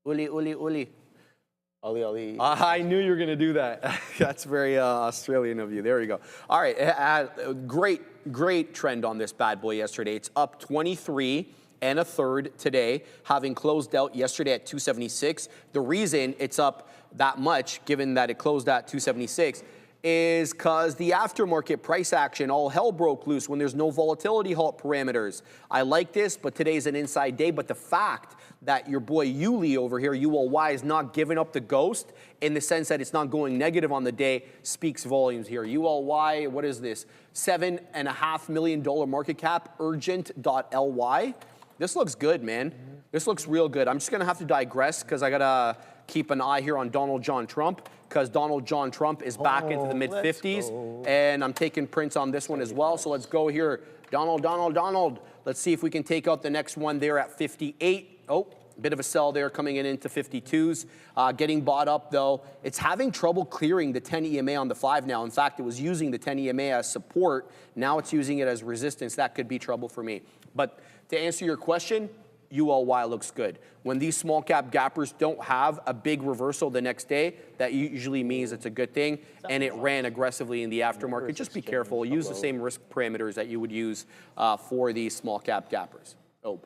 Uli, Uli, Uli. Ali, Ali. I knew you were going to do that. That's very Australian of you. There you go. All right. Great trend on this bad boy yesterday. It's up 23 1/3 today, having closed out yesterday at 276. The reason it's up that much, given that it closed at 276, is because the aftermarket price action, all hell broke loose when there's no volatility halt parameters. I like this, but today's an inside day. But the fact that your boy Yuli over here, ULY, is not giving up the ghost in the sense that it's not going negative on the day speaks volumes here. ULY, what is this? $7.5 million market cap, urgent.ly. This looks good, man. This looks real good. I'm just going to have to digress because I got to keep an eye here on Donald John Trump because Donald John Trump is back into the mid-50s. And I'm taking prints on this one as well. So let's go here. Donald. Let's see if we can take out the next one there at 58. Oh, bit of a sell there coming in into 52s. Getting bought up, though. It's having trouble clearing the 10 EMA on the 5 now. In fact, it was using the 10 EMA as support. Now it's using it as resistance. That could be trouble for me. But to answer your question, ULY looks good. When these small cap gappers don't have a big reversal the next day, that usually means it's a good thing. And it ran aggressively in the aftermarket. Just be careful. Use the same risk parameters that you would use for these small cap gappers. Oh.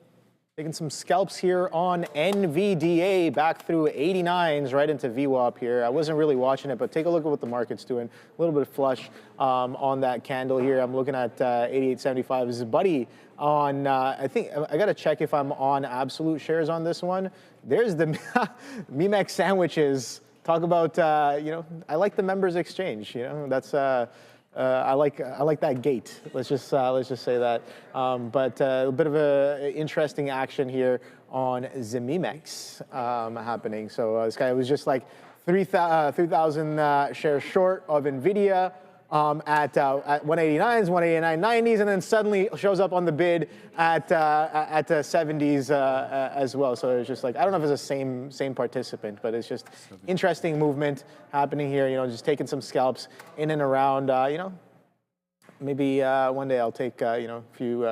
Taking some scalps here on NVDA, back through 89s right into VWAP here. I wasn't really watching it, but take a look at what the market's doing. A little bit of flush on that candle here. I'm looking at 88.75. This is Buddy on, I think, I got to check if I'm on absolute shares on this one. There's the Memex sandwiches. Talk about, I like the members exchange. That's... I like that gate. Let's just say that. But a bit of a interesting action here on Zemimex happening. So this guy was just like 3,000 shares short of NVIDIA. at 189s, 189.90s, and then suddenly shows up on the bid at the 70s as well. So it's just like, I don't know if it's the same participant, but it's just interesting movement happening here. You know, just taking some scalps in and around. You know, maybe one day I'll take you know, a few.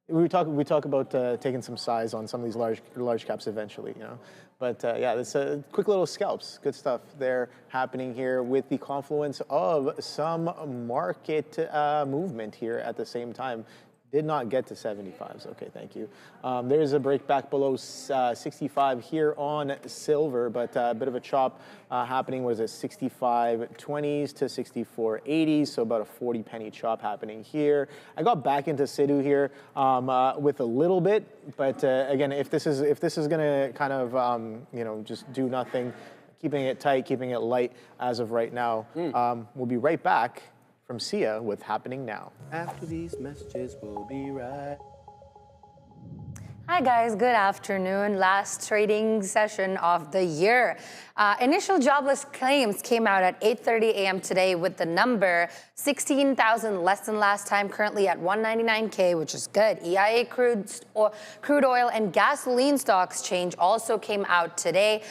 We talk about taking some size on some of these large caps eventually, you know. But yeah, it's a quick little scalps. Good stuff there happening here with the confluence of some market movement here at the same time. Did not get to 75s. Okay, thank you. There's a break back below 65 here on silver, but a bit of a chop happening. Was it 65.20s to 64.80s? So about a 40 penny chop happening here. I got back into SIDU here with a little bit, but again, if this is gonna kind of you know, just do nothing, keeping it tight, keeping it light as of right now. We'll be right back from Sia with Happening Now. After these messages, we'll be right. Hi guys, good afternoon. Last trading session of the year. Initial jobless claims came out at 8:30 a.m. today with the number 16,000 less than last time, currently at 199K, which is good. EIA crude oil and gasoline stocks change also came out today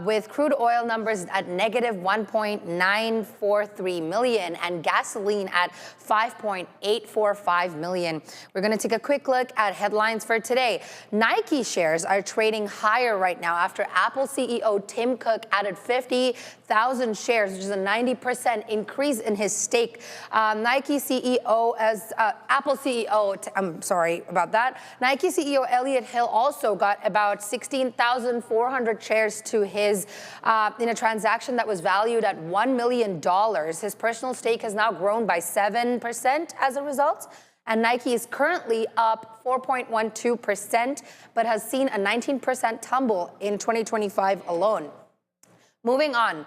with crude oil numbers at negative 1.943 million and gasoline at 5.845 million. We're going to take a quick look at headlines for today. Nike shares are trading higher right now after Apple CEO Tim Cook added 50,000 shares, which is a 90% increase in his stake. Nike CEO I'm sorry about that. Nike CEO Elliott Hill also got about 16,400 shares to his in a transaction that was valued at $1 million. His personal stake has now grown by 7% as a result. And Nike is currently up 4.12%, but has seen a 19% tumble in 2025 alone. Moving on.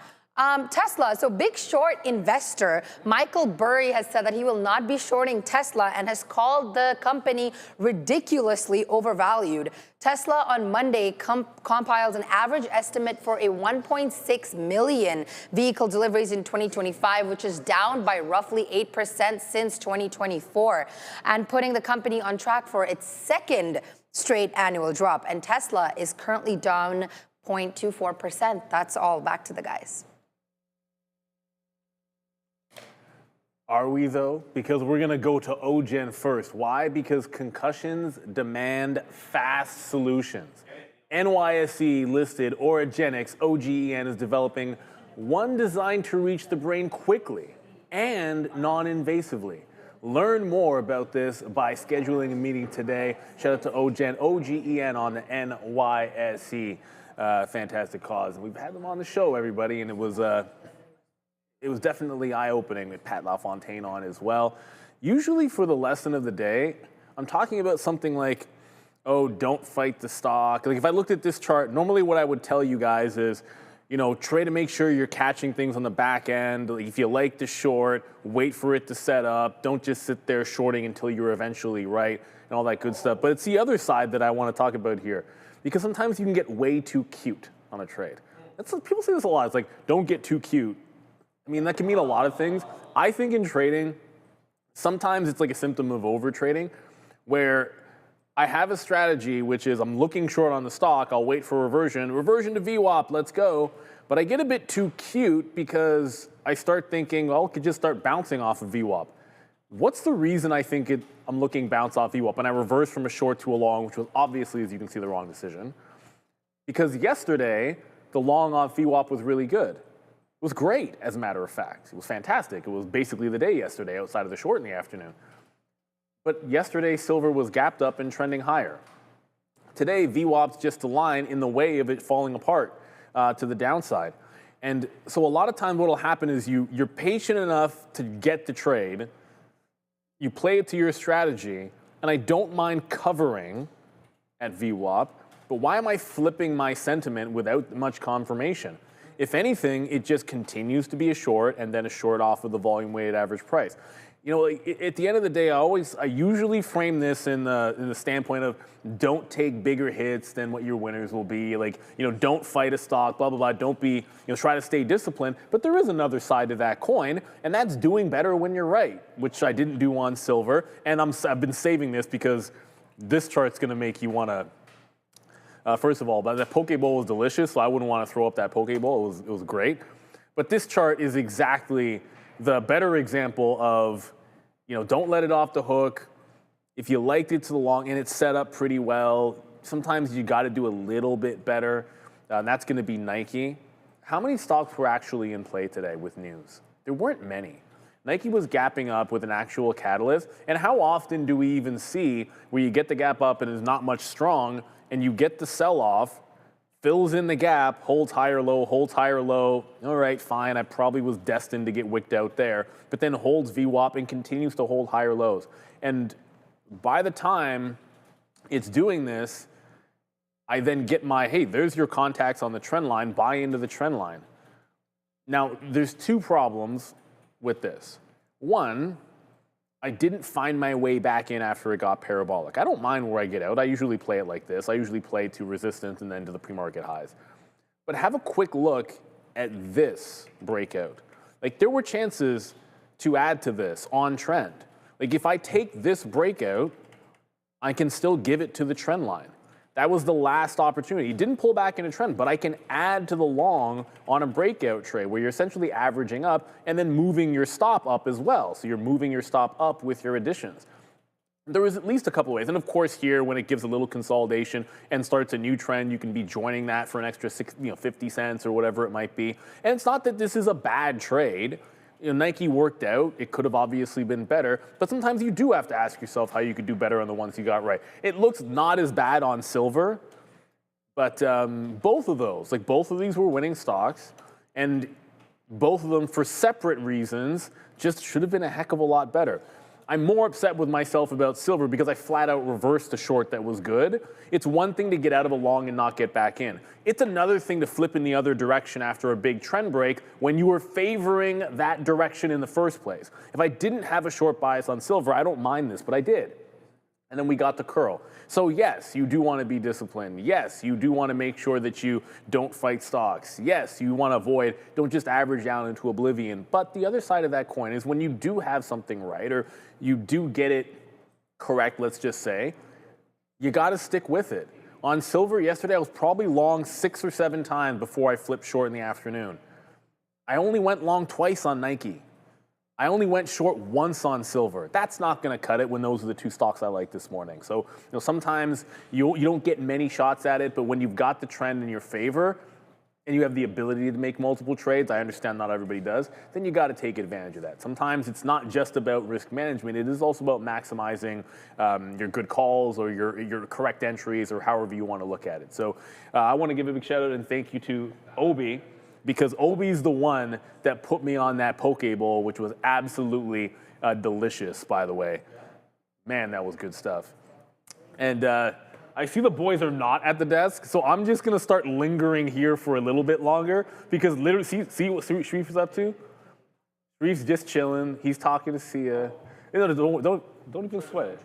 Tesla, so big short investor Michael Burry has said that he will not be shorting Tesla and has called the company ridiculously overvalued. Tesla on Monday compiled an average estimate for a 1.6 million vehicle deliveries in 2025, which is down by roughly 8% since 2024, and putting the company on track for its second straight annual drop. And Tesla is currently down 0.24%. That's all. Back to the guys. Are we though? Because we're gonna go to OGen first. Why? Because concussions demand fast solutions. NYSE listed Oragenics OGEN is developing one designed to reach the brain quickly and non-invasively. Learn more about this by scheduling a meeting today. Shout out to OGEN on the NYSE. Fantastic cause. And we've had them on the show, everybody, and it was definitely eye-opening with Pat LaFontaine on as well. Usually for the lesson of the day, I'm talking about something like, oh, don't fight the stock. Like if I looked at this chart, normally what I would tell you guys is, you know, try to make sure you're catching things on the back end. Like if you like to short, wait for it to set up. Don't just sit there shorting until you're eventually right and all that good stuff. But it's the other side that I want to talk about here, because sometimes you can get way too cute on a trade. People say this a lot. It's like, don't get too cute. I mean, that can mean a lot of things. I think in trading, sometimes it's like a symptom of over trading, where I have a strategy, which is I'm looking short on the stock, I'll wait for reversion to VWAP, let's go. But I get a bit too cute because I start thinking, well, it could just start bouncing off of VWAP. What's the reason I think I'm looking bounce off VWAP? And I reversed from a short to a long, which was obviously, as you can see, the wrong decision. Because yesterday, the long off VWAP was really good. It was great, as a matter of fact. It was fantastic. It was basically the day yesterday outside of the short in the afternoon. But yesterday, silver was gapped up and trending higher. Today, VWAP's just a line in the way of it falling apart to the downside. And so a lot of times what will happen is you're patient enough to get the trade, you play it to your strategy, and I don't mind covering at VWAP, but why am I flipping my sentiment without much confirmation? If anything, it just continues to be a short and then a short off of the volume weighted average price. You know, at the end of the day, I usually frame this in the standpoint of don't take bigger hits than what your winners will be. Like, you know, don't fight a stock, blah, blah, blah. Don't be, you know, try to stay disciplined. But there is another side to that coin, and that's doing better when you're right, which I didn't do on silver. And I've been saving this because this chart's going to make you want to, first of all, but that poke bowl was delicious, so I wouldn't want to throw up that poke bowl. It was great. But this chart is exactly the better example of, you know, don't let it off the hook. If you liked it to the long and it's set up pretty well, sometimes you got to do a little bit better. And that's going to be Nike. How many stocks were actually in play today with news? There weren't many. Nike was gapping up with an actual catalyst. And how often do we even see where you get the gap up and is not much strong and you get the sell-off, fills in the gap, holds higher low, holds higher low. All right, fine, I probably was destined to get wicked out there, but then holds VWAP and continues to hold higher lows. And by the time it's doing this, I then get my, hey, there's your contacts on the trend line, buy into the trend line. Now, there's two problems with this. One, I didn't find my way back in after it got parabolic. I don't mind where I get out. I usually play it like this. I usually play to resistance and then to the pre-market highs. But have a quick look at this breakout. Like, there were chances to add to this on trend. Like, if I take this breakout, I can still give it to the trend line. That was the last opportunity. It didn't pull back into trend, but I can add to the long on a breakout trade where you're essentially averaging up and then moving your stop up as well. So you're moving your stop up with your additions. There was at least a couple of ways. And of course here, when it gives a little consolidation and starts a new trend, you can be joining that for an extra 50 cents or whatever it might be. And it's not that this is a bad trade. You know, Nike worked out. It could have obviously been better, but sometimes you do have to ask yourself how you could do better on the ones you got right. It looks not as bad on silver, but both of those, like both of these were winning stocks, and both of them for separate reasons just should have been a heck of a lot better. I'm more upset with myself about silver because I flat out reversed a short that was good. It's one thing to get out of a long and not get back in. It's another thing to flip in the other direction after a big trend break when you were favoring that direction in the first place. If I didn't have a short bias on silver, I don't mind this, but I did. And then we got the curl. So yes, you do want to be disciplined. Yes, you do want to make sure that you don't fight stocks. Yes, you want to avoid, don't just average down into oblivion. But the other side of that coin is when you do have something right, or you do get it correct, let's just say, you got to stick with it. On silver yesterday, I was probably long 6 or 7 times before I flipped short in the afternoon. I only went long twice on Nike. I only went short once on silver. That's not going to cut it when those are the two stocks I like this morning. So, you know, sometimes you don't get many shots at it, but when you've got the trend in your favor and you have the ability to make multiple trades, I understand not everybody does, then you got to take advantage of that. Sometimes it's not just about risk management. It is also about maximizing your good calls or your correct entries or however you want to look at it. So I want to give a big shout out and thank you to Obi, because Obi's the one that put me on that poke bowl, which was absolutely delicious, by the way. Man, that was good stuff. And I see the boys are not at the desk, so I'm just going to start lingering here for a little bit longer, because literally, see what Sharif is up to? Sharif's just chilling. He's talking to Sia. You know, don't even sweat it.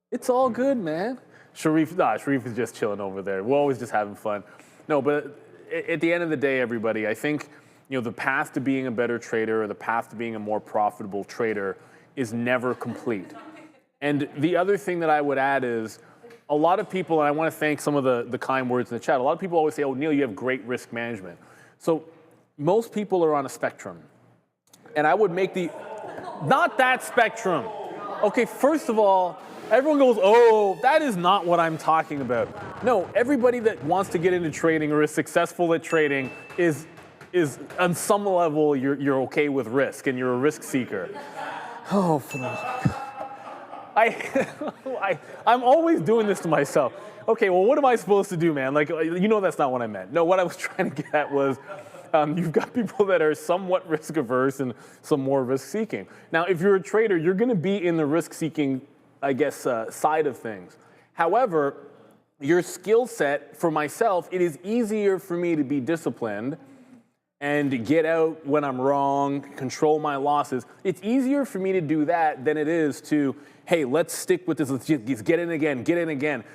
It's all good, man. Sharif is just chilling over there. We're always just having fun. No, but at the end of the day, everybody, I think, you know, the path to being a better trader or the path to being a more profitable trader is never complete. And the other thing that I would add is a lot of people, and I want to thank some of the kind words in the chat, a lot of people always say, oh, Neil, you have great risk management. So most people are on a spectrum. And I would make not that spectrum. Okay, first of all, everyone goes, oh, that is not what I'm talking about. No, everybody that wants to get into trading or is successful at trading is on some level, you're okay with risk and you're a risk seeker. Oh, for the... I'm always doing this to myself. Okay, well, what am I supposed to do, man? Like, you know that's not what I meant. No, what I was trying to get at was you've got people that are somewhat risk averse and some more risk seeking. Now, if you're a trader, you're going to be in the risk seeking, I guess, side of things. However, your skill set, for myself, it is easier for me to be disciplined and get out when I'm wrong, control my losses. It's easier for me to do that than it is to, hey, let's stick with this. Let's just get in again,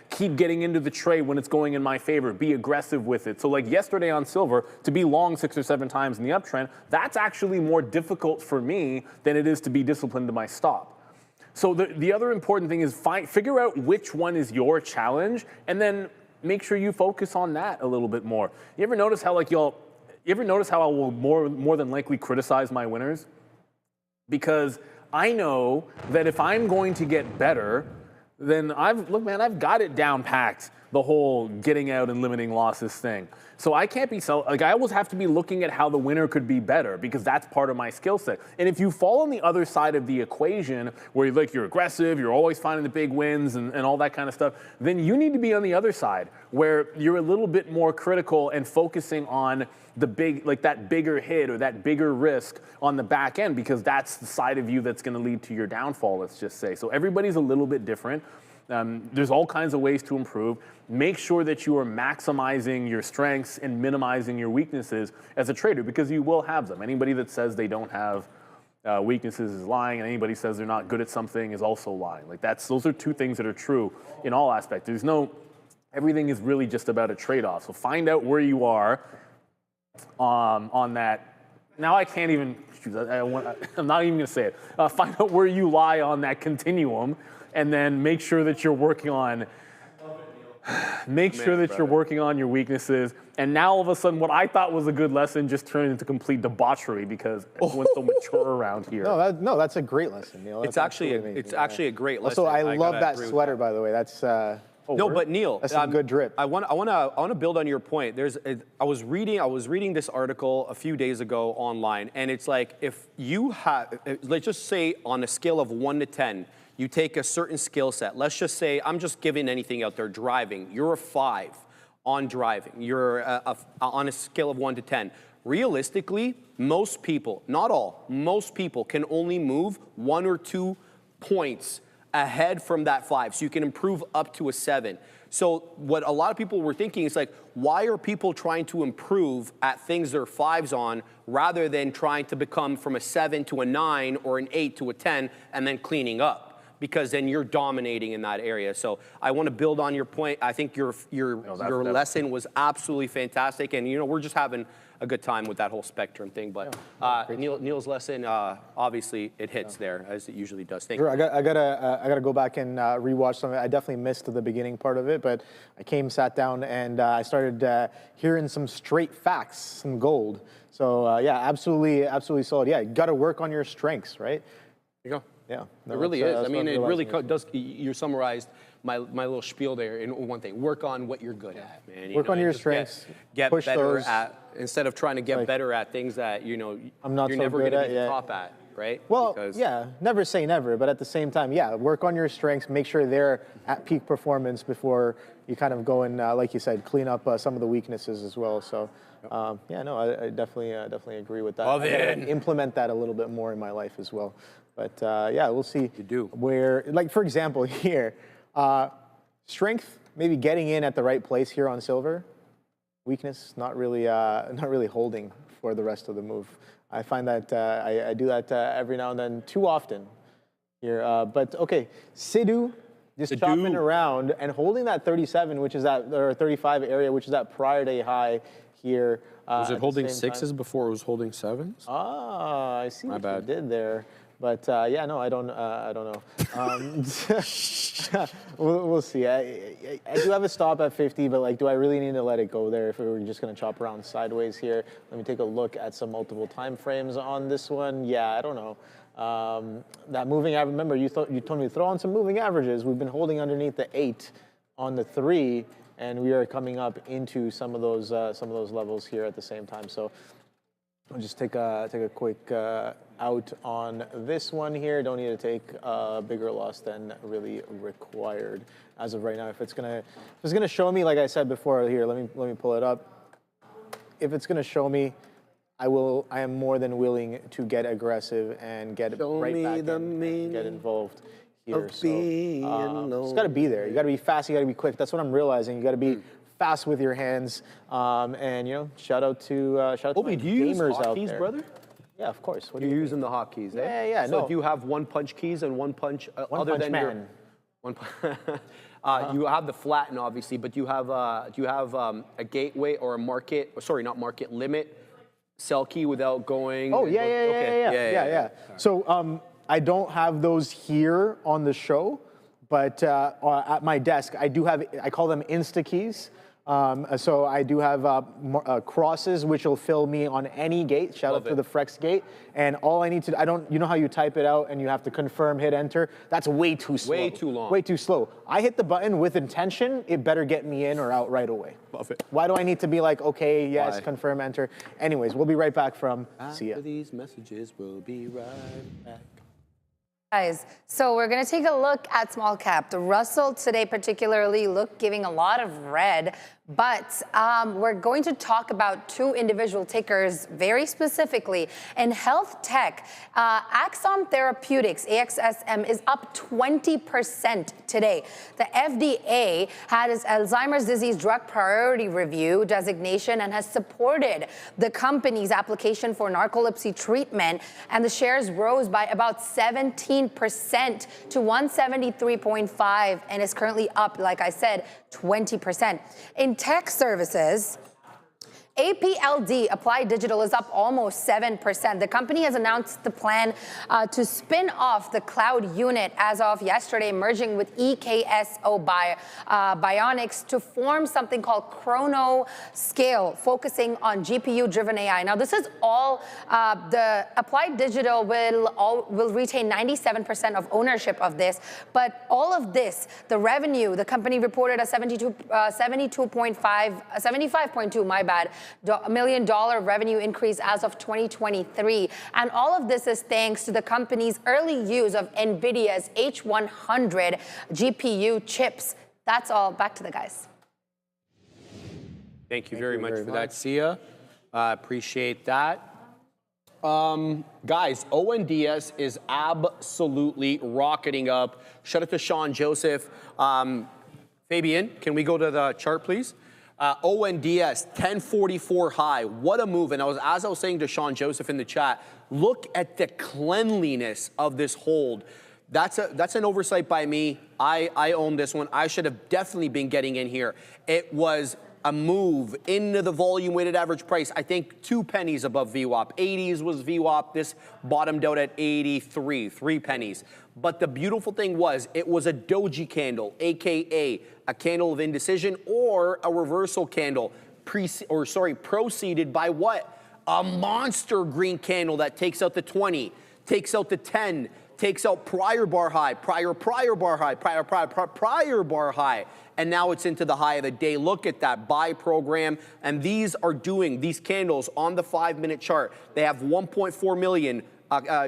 keep getting into the trade when it's going in my favor, be aggressive with it. So like yesterday on silver, to be long 6 or 7 times in the uptrend, that's actually more difficult for me than it is to be disciplined to my stop. So the other important thing is figure out which one is your challenge, and then make sure you focus on that a little bit more. You ever notice how I will more than likely criticize my winners? Because I know that if I'm going to get better, then I've got it down packed, the whole getting out and limiting losses thing. So I can't be I always have to be looking at how the winner could be better, because that's part of my skill set. And if you fall on the other side of the equation where you're aggressive, you're always finding the big wins and all that kind of stuff, then you need to be on the other side where you're a little bit more critical and focusing on the that bigger hit or that bigger risk on the back end, because that's the side of you that's going to lead to your downfall, let's just say. So everybody's a little bit different. There's all kinds of ways to improve. Make sure that you are maximizing your strengths and minimizing your weaknesses as a trader, because you will have them. Anybody that says they don't have weaknesses is lying, and anybody says they're not good at something is also lying. Those are two things that are true in all aspects. Everything is really just about a trade-off. So find out where you are on that. Now I can't even, I'm not even going to say it. Find out where you lie on that continuum, and then make sure that you're working on your weaknesses. And now all of a sudden, what I thought was a good lesson just turned into complete debauchery because everyone's so mature around here. No, that's a great lesson, Neil. It's actually a great lesson. Also, I love that sweater, by the way. That's but Neil, that's some good drip. I want to build on your point. I was reading this article a few days ago online, and it's like, if you have, let's just say on a scale of 1 to 10, you take a certain skill set. Let's just say, I'm just giving anything out there, driving. You're a 5 on driving. You're on a scale of 1 to 10. Realistically, most people, not all, most people can only move 1 or 2 points ahead from that 5. So you can improve up to a 7. So what a lot of people were thinking is like, why are people trying to improve at things they're 5s on rather than trying to become from a 7 to a 9 or an 8 to a 10 and then cleaning up? Because then you're dominating in that area. So I want to build on your point. I think your lesson was absolutely fantastic, and we're just having a good time with that whole spectrum thing. But Neil's lesson, obviously, it hits there as it usually does. Thank you. I gotta go back and rewatch some of it. I definitely missed the beginning part of it, but I sat down, and I started hearing some straight facts, some gold. So yeah, absolutely solid. Yeah, you got to work on your strengths, right? There you go. Yeah, it really is. I mean, it really does. You summarized my little spiel there in one thing. Work on what you're good at, man. Work on your strengths. Get push better those. instead of trying to get better at things that I'm not you're so never good going to at be the top at, right? Well, because yeah, never say never, but at the same time, yeah, work on your strengths. Make sure they're at peak performance before you kind of go and, like you said, clean up some of the weaknesses as well. So, yeah, no, I definitely agree with that. Love it. Implement that a little bit more in my life as well. But yeah, we'll see. You do. Where, like for example, here, strength, maybe getting in at the right place here on silver. Weakness, not really holding for the rest of the move. I find that I do that every now and then, too often here. But okay, SIDU, just chopping around and holding that 37, which is or 35 area, which is that prior day high here. Was it holding 6s before it was holding 7s? Ah, I see what you did there. But yeah, no, I don't know. We'll see. I do have a stop at 50, but like, do I really need to let it go there if we were just going to chop around sideways here? Let me take a look at some multiple time frames on this one. Yeah, I don't know. That moving average. Remember, you told me to throw on some moving averages. We've been holding underneath the 8 on the 3, and we are coming up into some of those levels here at the same time. So I'll just take a quick out on this one here. Don't need to take a bigger loss than really required as of right now. If it's gonna show me, like I said before, here, let me pull it up. If it's gonna show me, I am more than willing to get aggressive and get right back in and get involved here. So it's got to be there. You got to be fast. You got to be quick. That's what I'm realizing. You got to be fast with your hands. And, you know, shout out to Obi, my do you use gamers out hotkeys, there. brother? Yeah, of course. What do You're you using the hotkeys, eh? Yeah, yeah, So no. do you have one punch keys and one punch One other punch than man. You have the flatten, obviously, but do you have a gateway or a market? Sorry, not market limit. Sell key without going. Oh, yeah. So I don't have those here on the show, but at my desk, I do have, I call them Insta keys. So I do have crosses, which will fill me on any gate. Shout out to the Frex gate. And all I need to, you know how you type it out and you have to confirm, hit enter? That's way too slow. Way too long. Way too slow. I hit the button with intention, it better get me in or out right away. Love it. Why do I need to be like, okay, yes, Why? confirm, enter? Anyways, we'll be right back from See ya. After these messages, we'll be right back. Guys, so we're going to take a look at small cap. The Russell today particularly giving a lot of red, but we're going to talk about two individual tickers very specifically. In health tech, Axon Therapeutics, AXSM, is up 20% today. The FDA had its Alzheimer's disease drug priority review designation and has supported the company's application for narcolepsy treatment, and the shares rose by about 17% to 173.5 and is currently up, like I said, 20%. In tech services, APLD, Applied Digital, is up almost 7%. The company has announced the plan to spin off the cloud unit as of yesterday, merging with EKSO Bionics to form something called Chrono Scale, focusing on GPU-driven AI. Now, this is all, the Applied Digital will retain 97% of ownership of this, but all of this, the revenue, the company reported a 75.2, my bad, $1 million revenue increase as of 2023. And all of this is thanks to the company's early use of NVIDIA's H100 GPU chips. That's all. Back to the guys. Thank you very much for that, Sia. Appreciate that. Guys, ONDS is absolutely rocketing up. Shout out to Sean Joseph. Fabian, can we go to the chart, please? ONDS, 1044 high. What a move. And as I was saying to Sean Joseph in the chat, look at the cleanliness of this hold. That's an oversight by me. I own this one. I should have definitely been getting in here. It was a move into the volume weighted average price. I think 2 pennies above VWAP. 80s was VWAP. This bottomed out at 83, 3 pennies. But the beautiful thing was, it was a doji candle, AKA a candle of indecision, or a reversal candle, preceded by what? A monster green candle that takes out the 20, takes out the 10, takes out prior bar high, prior bar high, prior bar high, and now it's into the high of the day. Look at that buy program, and these candles on the 5-minute chart. They have 1.4 million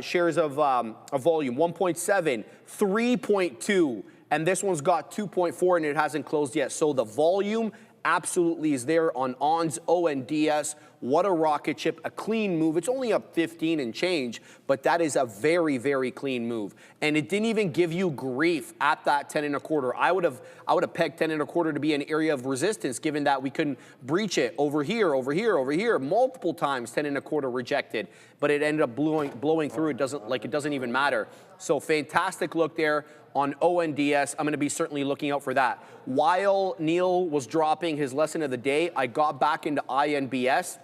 shares of volume, 1.7, 3.2, and this one's got 2.4 and it hasn't closed yet. So the volume absolutely is there on ONDS. What a rocket ship, a clean move. It's only up 15 and change, but that is a very, very clean move. And it didn't even give you grief at that 10 1/4. I would have pegged 10 1/4 to be an area of resistance, given that we couldn't breach it over here, multiple times 10 1/4 rejected, but it ended up blowing through. It doesn't even matter. So fantastic look there on ONDS. I'm going to be certainly looking out for that. While Neil was dropping his lesson of the day, I got back into INBS.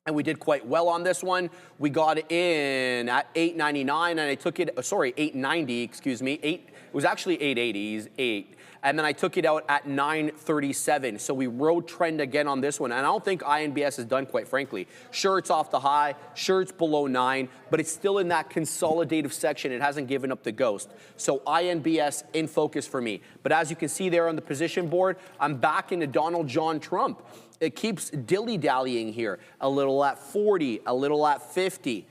And we did quite well on this one. We got in at 8.99, and I took it, 8.90, excuse me. It was actually 8.80, 8. And then I took it out at 9.37. So we rode trend again on this one. And I don't think INBS is done, quite frankly. Sure, it's off the high. Sure, it's below 9. But it's still in that consolidative section. It hasn't given up the ghost. So INBS in focus for me. But as you can see there on the position board, I'm back into Donald John Trump. It keeps dilly-dallying here. A little at 40, a little at 50.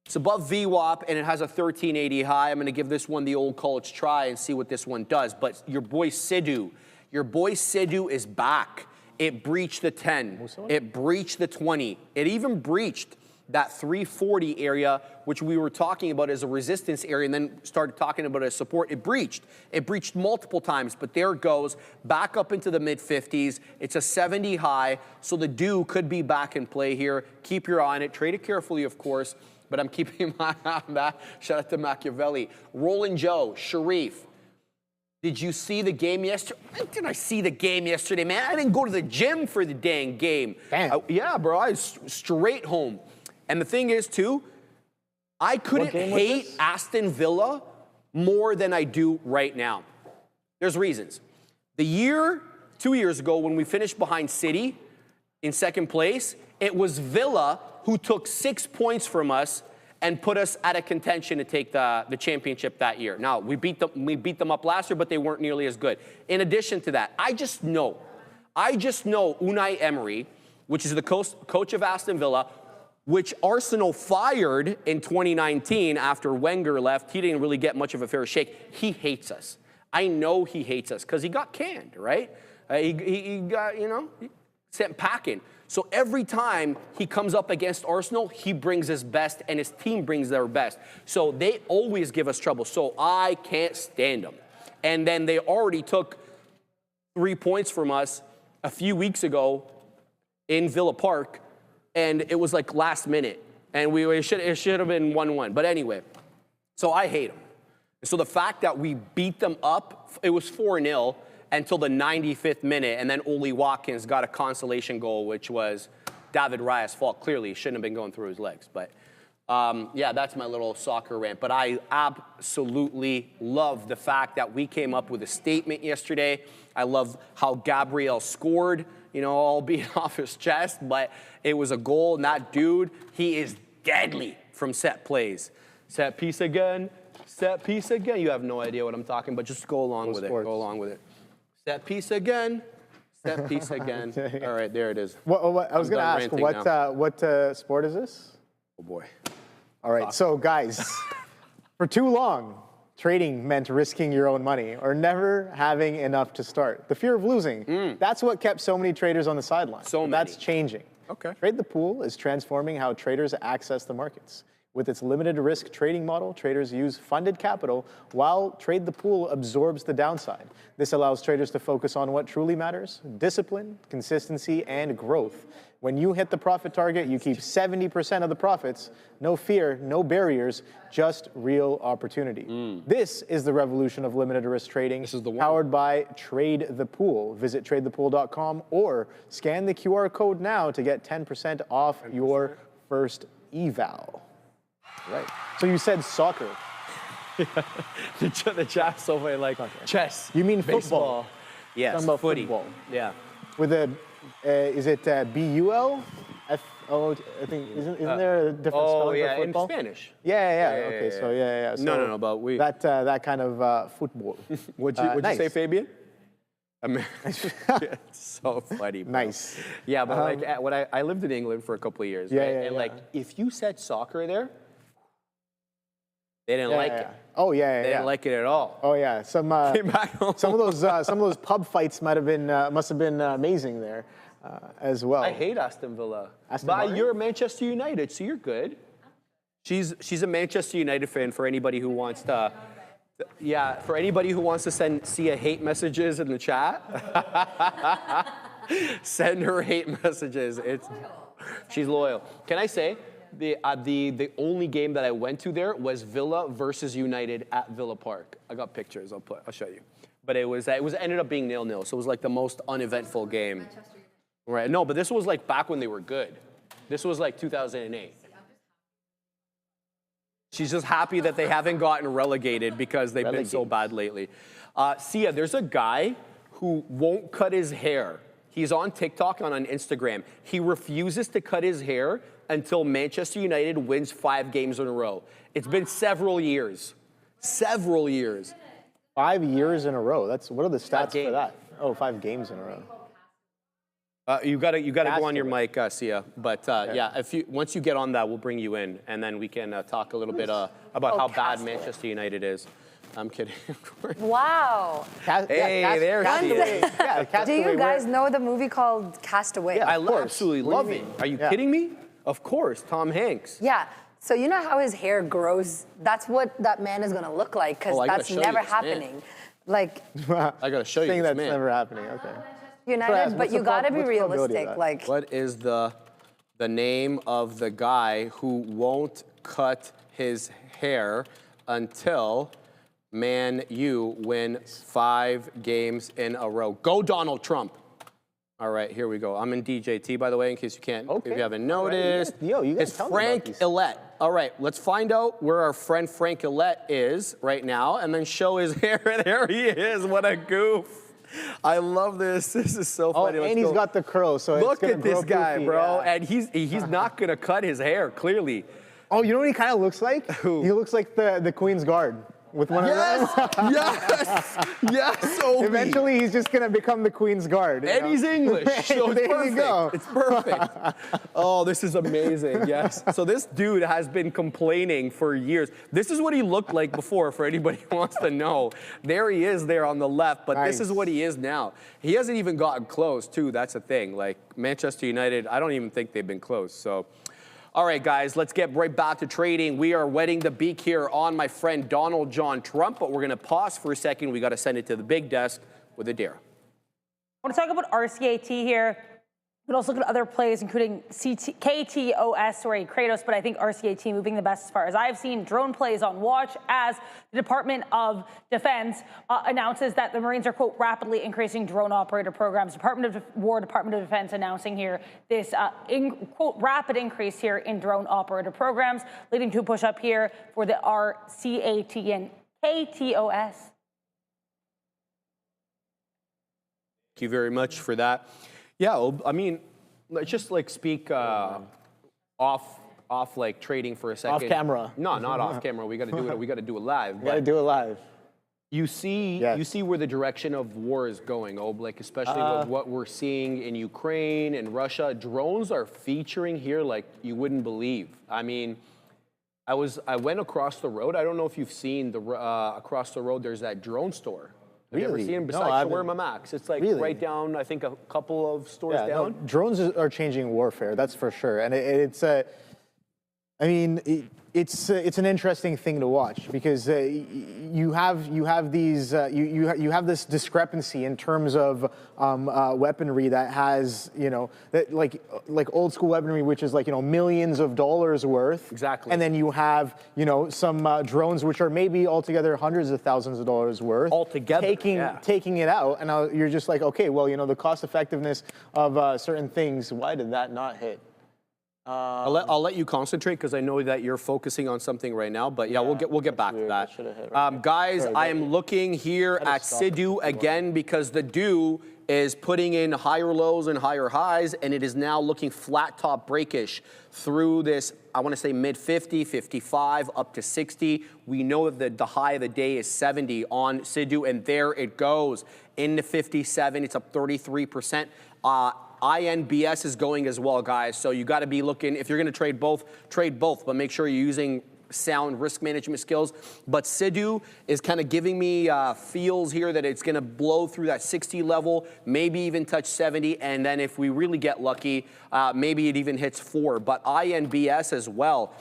It's above VWAP, and it has a 1380 high. I'm going to give this one the old college try and see what this one does. But your boy SIDU is back. It breached the 10. It breached the 20. It even breached that 340 area, which we were talking about as a resistance area, and then started talking about as support. It breached. It breached multiple times, but there it goes, back up into the mid-50s. It's a 70 high, so the DO could be back in play here. Keep your eye on it. Trade it carefully, of course, but I'm keeping my eye on that. Shout out to Machiavelli. Roland Joe, Sharif. Did you see the game yesterday? Did I see the game yesterday, man? I didn't go to the gym for the dang game. Damn. Yeah, bro, I was straight home. And the thing is, too, I couldn't hate Aston Villa more than I do right now. There's reasons. 2 years ago, when we finished behind City in second place, it was Villa who took 6 points from us and put us at a contention to take the championship that year. Now, we beat them up last year, but they weren't nearly as good. In addition to that, I just know Unai Emery, which is the coach of Aston Villa, which Arsenal fired in 2019 after Wenger left. He didn't really get much of a fair shake. He hates us. I know he hates us because he got canned, right? He got, sent packing. So every time he comes up against Arsenal, he brings his best and his team brings their best. So they always give us trouble. So I can't stand them. And then they already took 3 points from us a few weeks ago in Villa Park, and it was like last minute. And it should have been 1-1. But anyway, so I hate them. So the fact that we beat them up, it was 4-0. Until the 95th minute, and then Oli Watkins got a consolation goal, which was David Raya's fault. Clearly, he shouldn't have been going through his legs. But yeah, that's my little soccer rant. But I absolutely love the fact that we came up with a statement yesterday. I love how Gabriel scored, albeit off his chest, but it was a goal. And that dude, he is deadly from set plays. Set piece again, set piece again. You have no idea what I'm talking about. Just go along with it. Go along with it. Set piece again. Set piece again. All right, there it is. I was going to ask, what sport is this? Oh, boy. All right, so guys, for too long, trading meant risking your own money or never having enough to start. The fear of losing, that's what kept so many traders on the sidelines. That's changing. Okay. Trade the Pool is transforming how traders access the markets. With its limited risk trading model, traders use funded capital while Trade the Pool absorbs the downside. This allows traders to focus on what truly matters: discipline, consistency, and growth. When you hit the profit target, you keep 70% of the profits. No fear, no barriers, just real opportunity. This is the revolution of limited risk trading. This is the one. Powered by Trade the Pool. Visit tradethepool.com or scan the QR code now to get 10% off your first eval. Right. So you said soccer. Yeah. The chat's so funny, like chess. You mean baseball. football? Yes, talking about footy. Football. Yeah. With a, is it B-U-L? F-O, I think, isn't there a different spelling for football? In Spanish. Yeah. Okay, so yeah. So no, but we... That kind of football. What'd nice. you say, Fabian? It's so funny, bro. Nice. Yeah, but like when I lived in England for a couple of years, right? And like if you said soccer there, they didn't like it. Oh yeah. They didn't like it at all. Oh yeah. Some Came back home. some of those pub fights must have been amazing there as well. I hate Aston Villa. But you're Manchester United, so you're good. She's a Manchester United fan. For anybody who wants to. Yeah, for anybody who wants to send Sia hate messages in the chat, send her hate messages. She's loyal. Can I say the only game that I went to there was Villa versus United at Villa Park. I got pictures. I'll show you. But it ended up being 0-0. So it was like the most uneventful game. Right? No, but this was like back when they were good. This was like 2008. She's just happy that they haven't gotten relegated because they've been so bad lately. Sia, there's a guy who won't cut his hair. He's on TikTok and on Instagram. He refuses to cut his hair until Manchester United wins 5 games in a row. It's been several years. Several years. 5 years in a row. What are the stats for that? Oh, 5 games in a row. You gotta go on your mic, Sia. But yeah, once you get on that, we'll bring you in, and then we can talk a little bit about how bad Manchester United is. I'm kidding, of course. Wow. Hey, there she is. Do you guys know the movie called Castaway? Yeah, I absolutely love it. Are you kidding me? Of course, Tom Hanks. Yeah. So you know how his hair grows? That's what that man is going to look like, because I gotta that's show you never this man. happening. Like, I gotta show you Thing this that's man. never happening. Okay. United, but what's you the got to be what's the probability of realistic. that? Like, What is the name of the guy who won't cut his hair until Man U win 5 games in a row? Go Donald Trump. All right, here we go. I'm in DJT, by the way, in case you can't, if you haven't noticed. Yo, you guys It's tell me about Frank these. Illette. All right, let's find out where our friend Frank Illette is right now, and then show his hair. There he is. What a goof. I love this. This is so Oh, funny. Let's and he's go. got the curl, so it's Look gonna at this grow guy, poofy, bro. yeah. And he's not gonna cut his hair, clearly. Oh, you know what he kind of looks like? Who? He looks like the Queen's Guard with one of them. Yes, Obi. Eventually, he's just gonna become the Queen's Guard. you And know? he's English, so it's There perfect. you go. It's perfect. Oh, this is amazing, yes. So this dude has been complaining for years. This is what he looked like before, for anybody who wants to know. There he is there on the left, but this is Nice. what he is now. He hasn't even gotten close, too. That's the thing. Like, Manchester United, I don't even think they've been close, so. All right, guys, let's get right back to trading. We are wetting the beak here on my friend Donald John Trump, but we're going to pause for a second. We got to send it to the big desk with Adair. I want to talk about RCAT here. We can also look at other plays, including Kratos, but I think RCAT moving the best as far as I've seen. Drone plays on watch as the Department of Defense announces that the Marines are, quote, rapidly increasing drone operator programs. Department of Defense announcing here this, quote, rapid increase here in drone operator programs, leading to a push up here for the RCAT and KTOS. Thank you very much for that. Yeah, well, I mean, let's just like speak off like trading for a second. Off camera. No, not off camera. We got to do it. We got to do it live. Gotta do it live. You see, Yes. you see where the direction of war is going, like especially with what we're seeing in Ukraine and Russia. Drones are featuring here like you wouldn't believe. I mean, I went across the road. I don't know if you've seen the across the road. There's that drone store. Have you ever Really? seen them No, I besides haven't. Shawarma Max? It's like Really? right down, I think, a couple of stores Yeah, no, down. drones are changing warfare. That's for sure, and it's I mean, it's an interesting thing to watch because you have these you have this discrepancy in terms of weaponry that has that like old school weaponry, which is like millions of dollars worth. Exactly. And then you have some drones which are maybe altogether hundreds of thousands of dollars worth. Altogether, taking it out, and now you're just like, okay, well, the cost effectiveness of certain things. Why did that not hit? I'll let you concentrate because I know that you're focusing on something right now. But yeah, we'll get back to weird. that. That should've hit right there. Guys, Sorry, I am looking here at SIDU again because the DO is putting in higher lows and higher highs, and it is now looking flat top breakish through this. I want to say mid 50, 55, up to 60. We know that the high of the day is 70 on SIDU, and there it goes into 57. It's up 33%. INBS is going as well, guys. So you got to be looking, if you're going to trade both, but make sure you're using sound risk management skills. But SIDU is kind of giving me feels here that it's going to blow through that 60 level, maybe even touch 70. And then if we really get lucky, maybe it even hits 4. But INBS as well.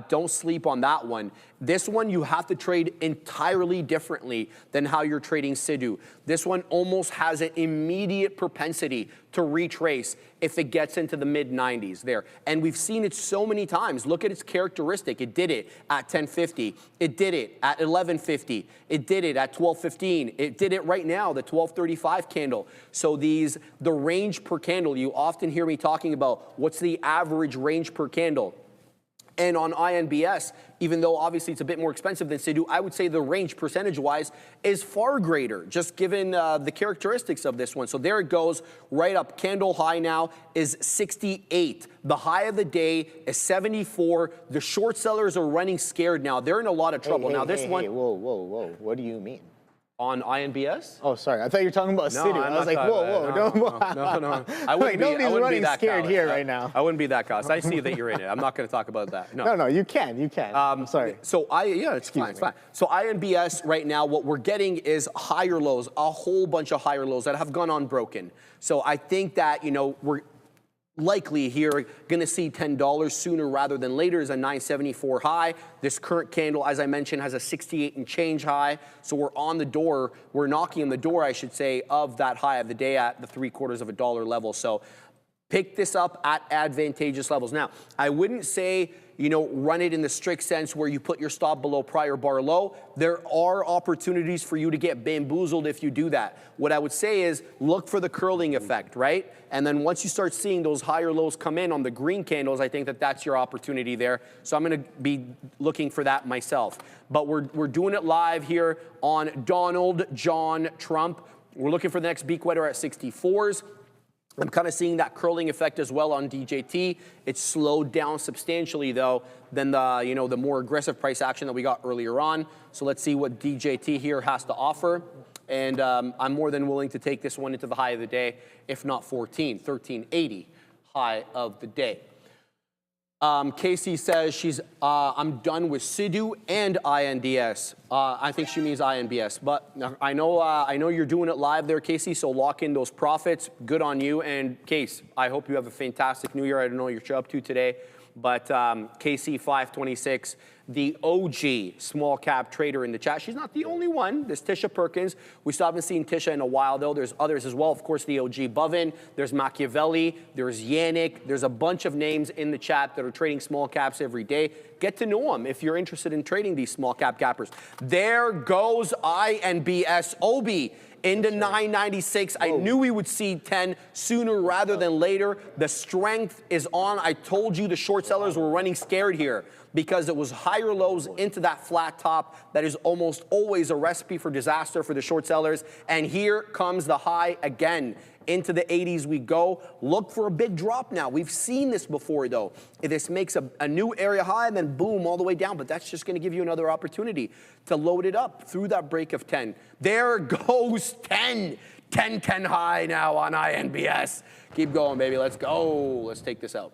Don't sleep on that one. This one you have to trade entirely differently than how you're trading SIDU. This one almost has an immediate propensity to retrace if it gets into the mid 90s there. And we've seen it so many times. Look at its characteristic. It did it at 1050. It did it at 1150. It did it at 1215. It did it right now, the 1235 candle. So the range per candle, you often hear me talking about what's the average range per candle. And on INBS, even though obviously it's a bit more expensive than SIDU, I would say the range percentage-wise is far greater, just given the characteristics of this one. So there it goes, right up. Candle high now is 68. The high of the day is 74. The short sellers are running scared now. They're in a lot of trouble. Now this one... Whoa. What do you mean? On INBS? Oh, sorry. I thought you were talking about SIDU. I was like, whoa. No. I wouldn't be nobody's running that scared callous. here right now. I wouldn't be that callous. I see that you're in it. I'm not going to talk about that. No, you can. I'm sorry. So it's fine. So INBS right now, what we're getting is higher lows, a whole bunch of higher lows that have gone unbroken. So I think that, likely here going to see $10 sooner rather than later is a 974 high. This current candle, as I mentioned, has a 68 and change high. So we're on the door, we're knocking on the door, I should say, of that high of the day at the $0.75 level. So pick this up at advantageous levels. Now, I wouldn't say, you know, run it in the strict sense where you put your stop below prior bar low. There are opportunities for you to get bamboozled if you do that. What I would say is look for the curling effect, right? And then once you start seeing those higher lows come in on the green candles, I think that that's your opportunity there. So I'm going to be looking for that myself. But we're doing it live here on Donald John Trump. We're looking for the next beak wetter at 64s. I'm kind of seeing that curling effect as well on DJT. It's slowed down substantially though than the, you know, the more aggressive price action that we got earlier on. So let's see what DJT here has to offer. And I'm more than willing to take this one into the high of the day, if not 1380 high of the day. Casey says I'm done with SIDU and INDS. I think she means INBS, but I know you're doing it live there, Casey, so lock in those profits. Good on you. And Case, I hope you have a fantastic new year. I don't know what you're up to today, but KC526, the OG small cap trader in the chat. She's not the only one. There's Tisha Perkins. We still haven't seen Tisha in a while, though. There's others as well. Of course, the OG Bovin. There's Machiavelli. There's Yannick. There's a bunch of names in the chat that are trading small caps every day. Get to know them if you're interested in trading these small cap gappers. There goes INBS Obi into 996. I knew we would see 10 sooner rather than later. The strength is on. I told you the short sellers were running scared here because it was higher lows into that flat top. That is almost always a recipe for disaster for the short sellers. And here comes the high again. Into the 80s we go. Look for a big drop now. We've seen this before though. This makes a new area high and then boom, all the way down. But that's just going to give you another opportunity to load it up through that break of 10. There goes 10. 10-10 high now on INBS. Keep going, baby. Let's go. Let's take this out.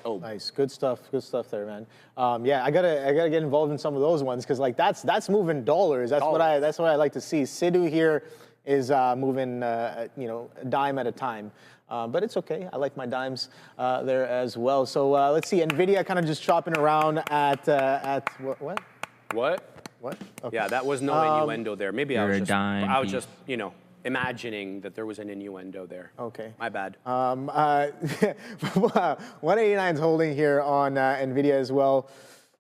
Oh, nice, good stuff there, man. Yeah, I gotta get involved in some of those ones because like that's moving dollars. That's what I like to see. SIDU here is moving, you know, a dime at a time. But it's okay. I like my dimes there as well. So let's see. NVIDIA kind of just chopping around at what? What? Okay. Yeah, that was no innuendo there. Maybe I was just, you know, imagining that there was an innuendo there. Okay. My bad. 189 is holding here on NVIDIA as well.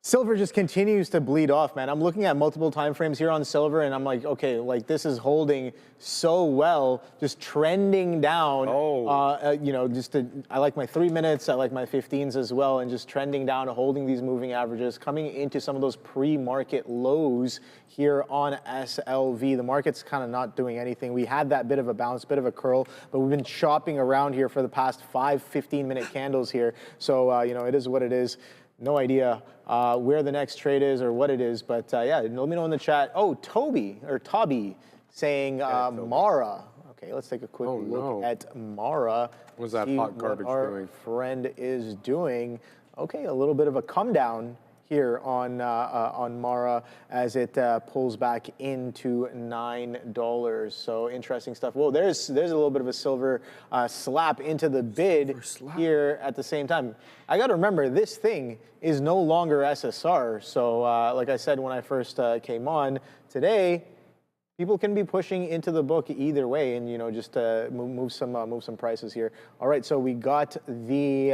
Silver just continues to bleed off, man. I'm looking at multiple time frames here on silver, and I'm like, okay, like this is holding so well, just trending down. You know, I like my 3 minutes, I like my 15s as well, and just trending down, holding these moving averages, coming into some of those pre-market lows here on SLV. The market's kind of not doing anything. We had that bit of a bounce, bit of a curl, but we've been shopping around here for the past 5 15-minute candles here. So, you know, it is what it is. No idea where the next trade is or what it is, but yeah, let me know in the chat. Oh, Toby saying Mara. Okay, let's take a quick look at Mara. What's that hot garbage our doing? Friend is doing. Okay, a little bit of a come down here on Mara as it pulls back into $9. So interesting stuff. Whoa, there's a little bit of a silver slap into the bid here at the same time. I got to remember, this thing is no longer SSR. So like I said when I first came on today, people can be pushing into the book either way, and you know, just move some prices here. All right, so we got the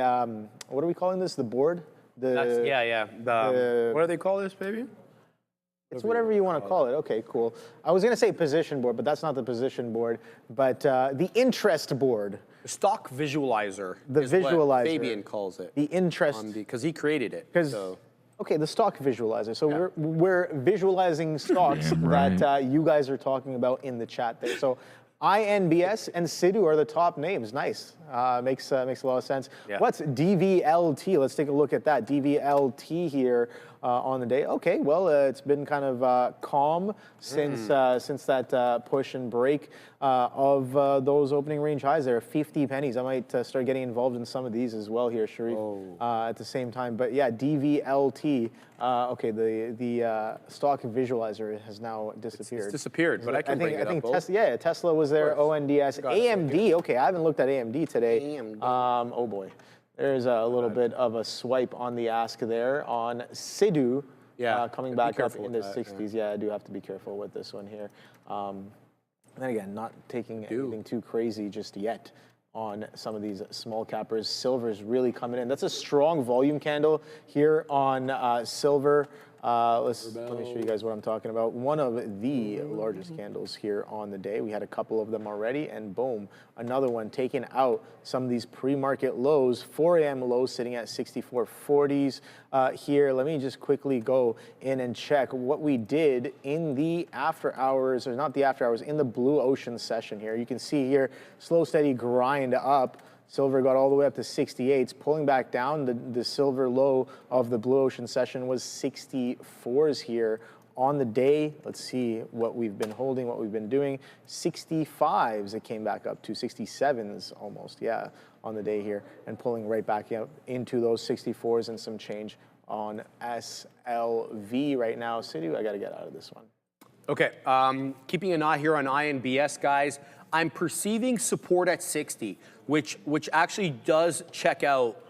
what are we calling this? The board. What do they call this, baby? It's whatever you want to call it. Okay, cool. I was going to say position board, but that's not the position board. But the interest board. Stock visualizer. The visualizer. What Fabian calls it. The interest. Because he created it. So. Okay, the stock visualizer. So we're visualizing stocks that you guys are talking about in the chat there. So INBS and SIDU are the top names. Nice. Makes a lot of sense. Yeah. What's DVLT? Let's take a look at that. DVLT here on the day. Okay, well, it's been kind of calm since that push and break of those opening range highs there, 50 pennies. I might start getting involved in some of these as well here, Sharif, at the same time. But yeah, DVLT. Okay, the stock visualizer has now disappeared. It's disappeared, but I think I think Tesla was there. ONDS, AMD. Okay, I haven't looked at AMD today. AMD. Oh boy, there's a little bit of a swipe on the ask there on SIDU. Coming back up into 60s. Yeah, I do have to be careful with this one here. And then again, not taking anything too crazy just yet on some of these small cappers. Silver's really coming in. That's a strong volume candle here on silver. Let me show you guys what I'm talking about. One of the largest candles here on the day. We had a couple of them already, and boom, another one taking out some of these pre-market lows. 4 a.m. lows sitting at 64.40s here. Let me just quickly go in and check what we did in the after hours, or not the after hours, in the blue ocean session here. You can see here, slow, steady grind up. Silver got all the way up to 68s, pulling back down. The silver low of the blue ocean session was 64s here on the day. Let's see what we've been holding, what we've been doing. 65s, it came back up to 67s almost, yeah, on the day here, and pulling right back up into those 64s and some change on SLV right now. SIDU, I got to get out of this one. Okay, keeping an eye here on INBS, guys. I'm perceiving support at 60, which actually does check out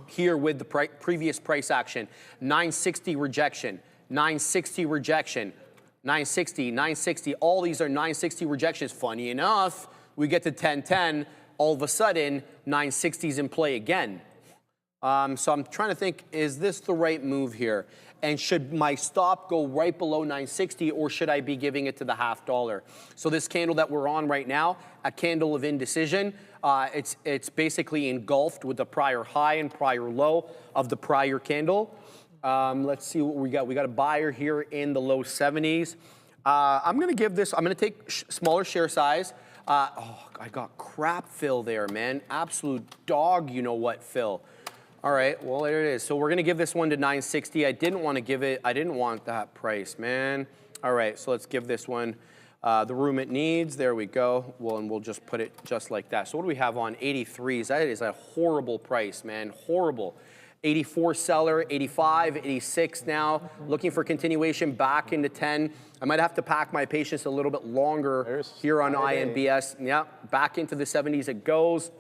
here with the previous price action. 960 rejection, 960 rejection, 960, 960. All these are 960 rejections. Funny enough, we get to 1010, all of a sudden, 960's in play again. So I'm trying to think, is this the right move here? And should my stop go right below 960, or should I be giving it to the $0.50? So this candle that we're on right now, a candle of indecision, it's basically engulfed with the prior high and prior low of the prior candle. Let's see what we got. We got a buyer here in the low 70s. I'm going to give this, I'm going to take smaller share size. Oh, I got crap fill there, man. Absolute dog, you know what, fill. All right, well, there it is. So we're going to give this one to 960. I didn't want to give it, I didn't want that price, man. All right, so let's give this one the room it needs. There we go. Well, and we'll just put it just like that. So what do we have on 83s? That is a horrible price, man, horrible. 84 seller, 85, 86 now. Looking for continuation back into 10. I might have to pack my patience a little bit longer here on INBS. Yeah, back into the 70s it goes.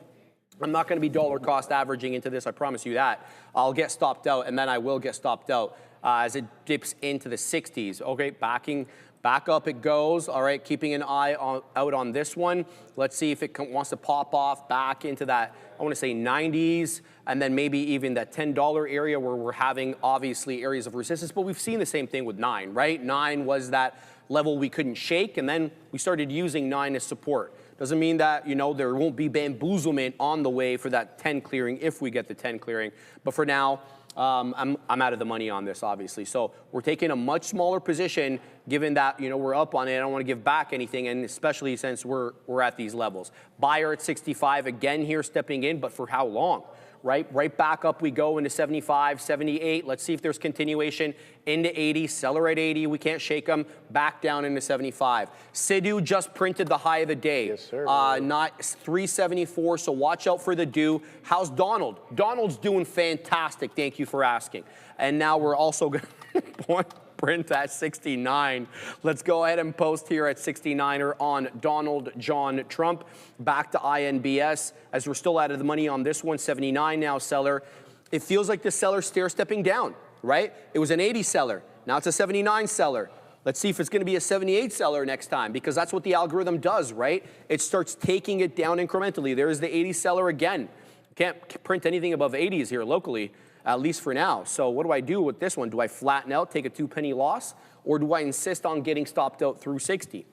I'm not going to be dollar cost averaging into this, I promise you that. I'll get stopped out, and then I will get stopped out as it dips into the 60s. Okay, back up it goes. All right, keeping an eye out on this one. Let's see if it wants to pop off back into that, I want to say 90s, and then maybe even that $10 area where we're having obviously areas of resistance. But we've seen the same thing with 9, right? 9 was that level we couldn't shake, and then we started using 9 as support. Doesn't mean that, you know, there won't be bamboozlement on the way for that 10 clearing if we get the 10 clearing. But for now, I'm out of the money on this, obviously. So we're taking a much smaller position, given that, you know, we're up on it. I don't want to give back anything, and especially since we're at these levels. Buyer at 65 again here, stepping in, but for how long? Right back up we go into 75, 78. Let's see if there's continuation into 80. Seller at 80. We can't shake them. Back down into 75. SIDU just printed the high of the day. Yes, sir. Not 374. So watch out for the do. How's Donald? Donald's doing fantastic. Thank you for asking. And now we're also going to print at 69. Let's go ahead and post here at 69er on Donald John Trump. Back to INBS as we're still out of the money on this one. 79 now, seller. It feels like the seller stair stepping down, right? It was an 80 seller. Now it's a 79 seller. Let's see if it's going to be a 78 seller next time, because that's what the algorithm does, right? It starts taking it down incrementally. There's the 80 seller again. Can't print anything above 80s here locally, at least for now. So what do I do with this one? Do I flatten out, take a 2-penny loss, or do I insist on getting stopped out through 60?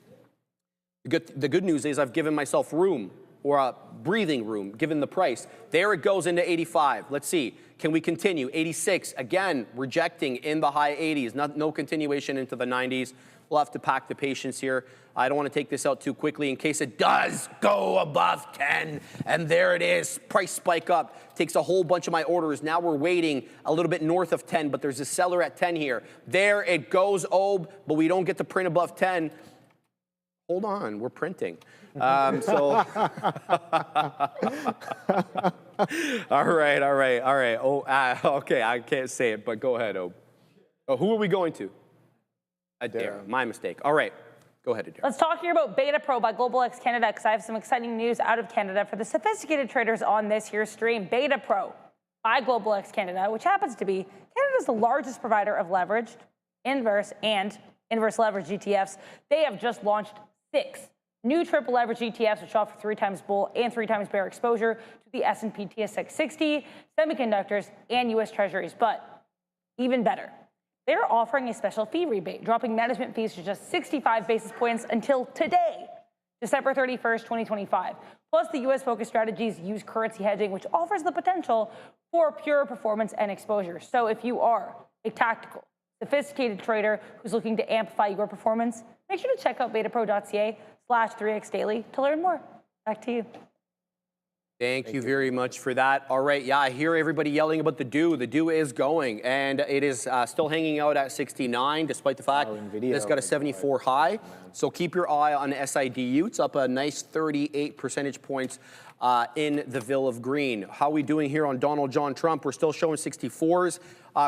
The good news is I've given myself room, or a breathing room, given the price. There it goes into 85. Let's see. Can we continue? 86, again, rejecting in the high 80s. No continuation into the 90s. We'll have to pack the patience here. I don't want to take this out too quickly in case it does go above 10. And there it is. Price spike up. Takes a whole bunch of my orders. Now we're waiting a little bit north of 10, but there's a seller at 10 here. There it goes, but we don't get to print above 10. Hold on, we're printing. All right. Okay, I can't say it, but go ahead, Obe. Oh, who are we going to? Adair. My mistake. All right, go ahead, Adair. Let's talk here about Beta Pro by Global X Canada, because I have some exciting news out of Canada for the sophisticated traders on this here stream. Beta Pro by Global X Canada, which happens to be Canada's the largest provider of leveraged, inverse, and inverse leverage ETFs. They have just launched 6 new triple leverage ETFs, which offer 3 times bull and 3 times bear exposure to the S&P TSX 60, semiconductors, and U.S. Treasuries. But even better, they're offering a special fee rebate, dropping management fees to just 65 basis points until today, December 31st, 2025. Plus, the U.S.-focused strategies use currency hedging, which offers the potential for pure performance and exposure. So if you are a tactical, sophisticated trader who's looking to amplify your performance, make sure to check out betapro.ca/3xdaily to learn more. Back to you. Thank you very much for that. All right, yeah, I hear everybody yelling about the DEW. The DEW is going, and it is still hanging out at 69, despite the fact it's got a 74 high. So keep your eye on SIDU. It's up a nice 38 percentage points in the Ville of Green. How are we doing here on Donald John Trump? We're still showing 64s.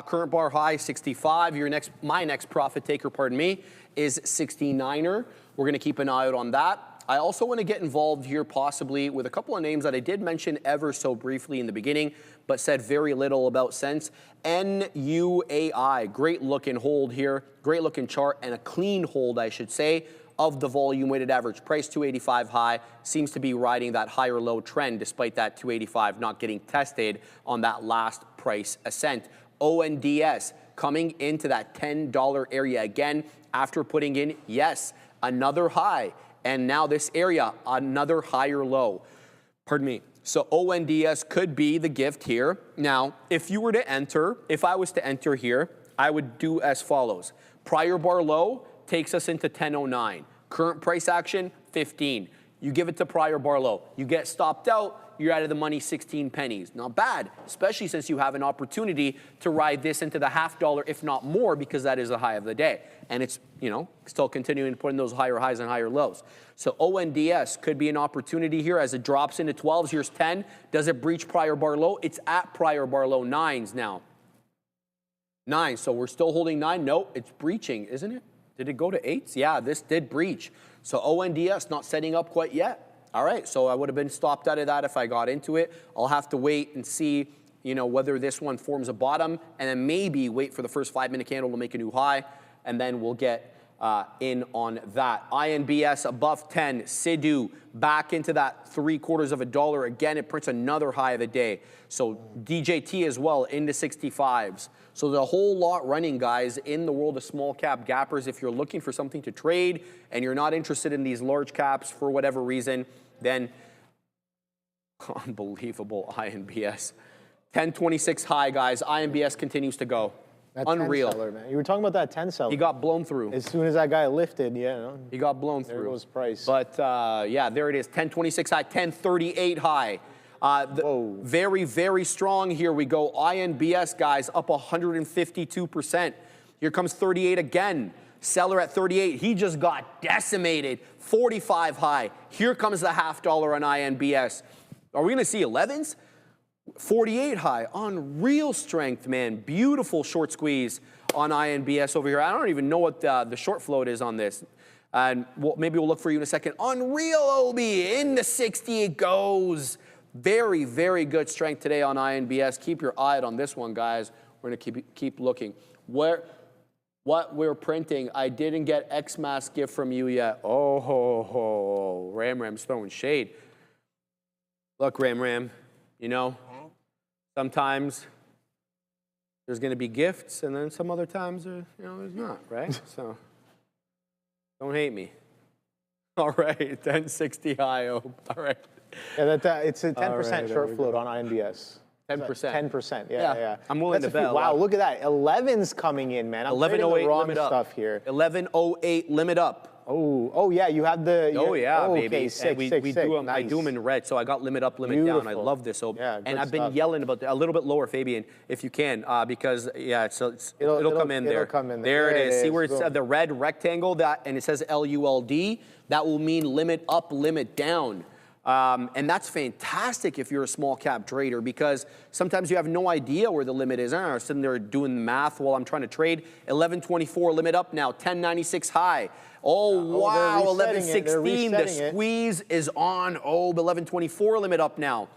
Current bar high, 65. My next profit taker, pardon me, is 69er. We're going to keep an eye out on that. I also want to get involved here possibly with a couple of names that I did mention ever so briefly in the beginning, but said very little about since. NUAI, great looking hold here, great looking chart, and a clean hold, I should say, of the volume weighted average price, 285 high, seems to be riding that higher low trend despite that 285 not getting tested on that last price ascent. ONDS coming into that $10 area again after putting in, yes, another high. And now this area, another higher low. Pardon me. So ONDS could be the gift here. Now, if I was to enter here, I would do as follows. Prior bar low takes us into 10.09. Current price action, 15. You give it to prior bar low. You get stopped out, you're out of the money 16 pennies. Not bad, especially since you have an opportunity to ride this into the $0.50, if not more, because that is the high of the day. And it's, still continuing to put in those higher highs and higher lows. So ONDS could be an opportunity here as it drops into 12s. Here's 10. Does it breach prior bar low? It's at prior bar low 9s now. 9, so we're still holding 9. No, it's breaching, isn't it? Did it go to 8s? Yeah, this did breach. So ONDS not setting up quite yet. All right, so I would have been stopped out of that if I got into it. I'll have to wait and see, whether this one forms a bottom, and then maybe wait for the first 5-minute candle to make a new high, and then we'll get in on that. INBS above 10, SIDU back into that $0.75. Again, it prints another high of the day. So DJT as well into 65s. So there's a whole lot running, guys, in the world of small cap gappers. If you're looking for something to trade and you're not interested in these large caps for whatever reason, then unbelievable INBS. 1026 high, guys. INBS continues to go. That Unreal. 10 seller, man. You were talking about that 10 seller. He got blown through. As soon as that guy lifted, He got blown through. There goes price. But yeah, there it is. 1026 high, 1038 high. Very, very strong. Here we go. INBS, guys, up 152%. Here comes 38 again. Seller at 38. He just got decimated. 45 high. Here comes the $0.50 on INBS. Are we going to see 11s? 48 high. Unreal strength, man. Beautiful short squeeze on INBS over here. I don't even know what the short float is on this. And maybe we'll look for you in a second. Unreal OB. In the 60 it goes. Very, very good strength today on INBS. Keep your eye on this one, guys. We're going to keep looking. What we're printing, I didn't get XMAS gift from you yet. Oh, ho, ho. Ram's throwing shade. Look, Ram, sometimes there's going to be gifts, and then some other times, there's not, right? So don't hate me. All right, 1060 high. All right. Yeah, it's a 10% short float on INBS. 10%. 10%. Yeah. Yeah. I'm willing That's to a bet few. a lot. Wow, look at that. 11's coming in, man. I'm trading the 1108 wrong limit up. stuff here. 1108 limit up. Oh yeah, you have the. Oh yeah, okay, baby. Sick, And we sick, do sick. them. I Nice. do them in red, so I got limit up, limit down. I Beautiful. love this. So, Yeah, and good I've been stuff. yelling about a little bit lower, Fabian, if you can, because yeah, it'll come in there. It'll come in There it is. See where it's Boom. the red rectangle and it says LULD. That will mean limit up, limit down. And that's fantastic if you're a small cap trader, because sometimes you have no idea where the limit is. I'm sitting there doing the math while I'm trying to trade. 1124 limit up now, 1096 high. Oh, wow, 1116. The squeeze is on. Oh, 1124 limit up now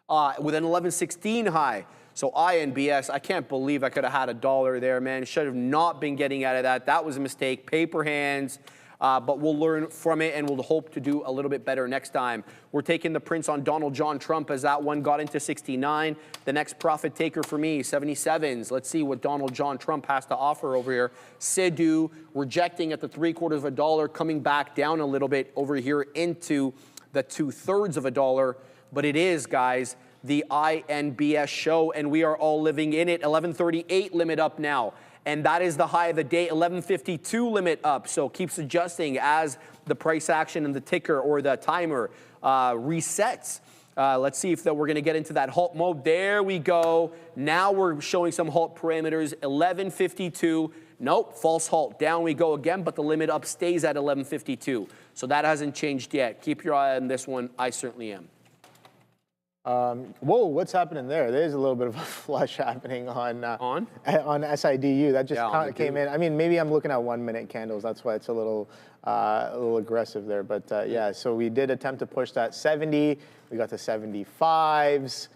with an 1116 high. So INBS, I can't believe I could have had $1 there, man. Should have not been getting out of that. That was a mistake. Paper hands. But we'll learn from it, and we'll hope to do a little bit better next time. We're taking the prints on Donald John Trump as that one got into 69. The next profit taker for me, 77s. Let's see what Donald John Trump has to offer over here. SIDU rejecting at the $0.75, coming back down a little bit over here into the $0.02. But it is, guys, the INBS show, and we are all living in it. 1138 limit up now. And that is the high of the day, 1152 limit up. So keeps adjusting as the price action and the ticker or the timer resets. Let's see if we're going to get into that halt mode. There we go. Now we're showing some halt parameters, 1152. Nope, false halt. Down we go again, but the limit up stays at 1152. So that hasn't changed yet. Keep your eye on this one. I certainly am. Whoa, what's happening there? There's a little bit of a flush happening on SIDU. That just came in. I mean, maybe I'm looking at 1 minute candles. That's why it's a little aggressive there. But yeah, so we did attempt to push that 70. We got to 75s.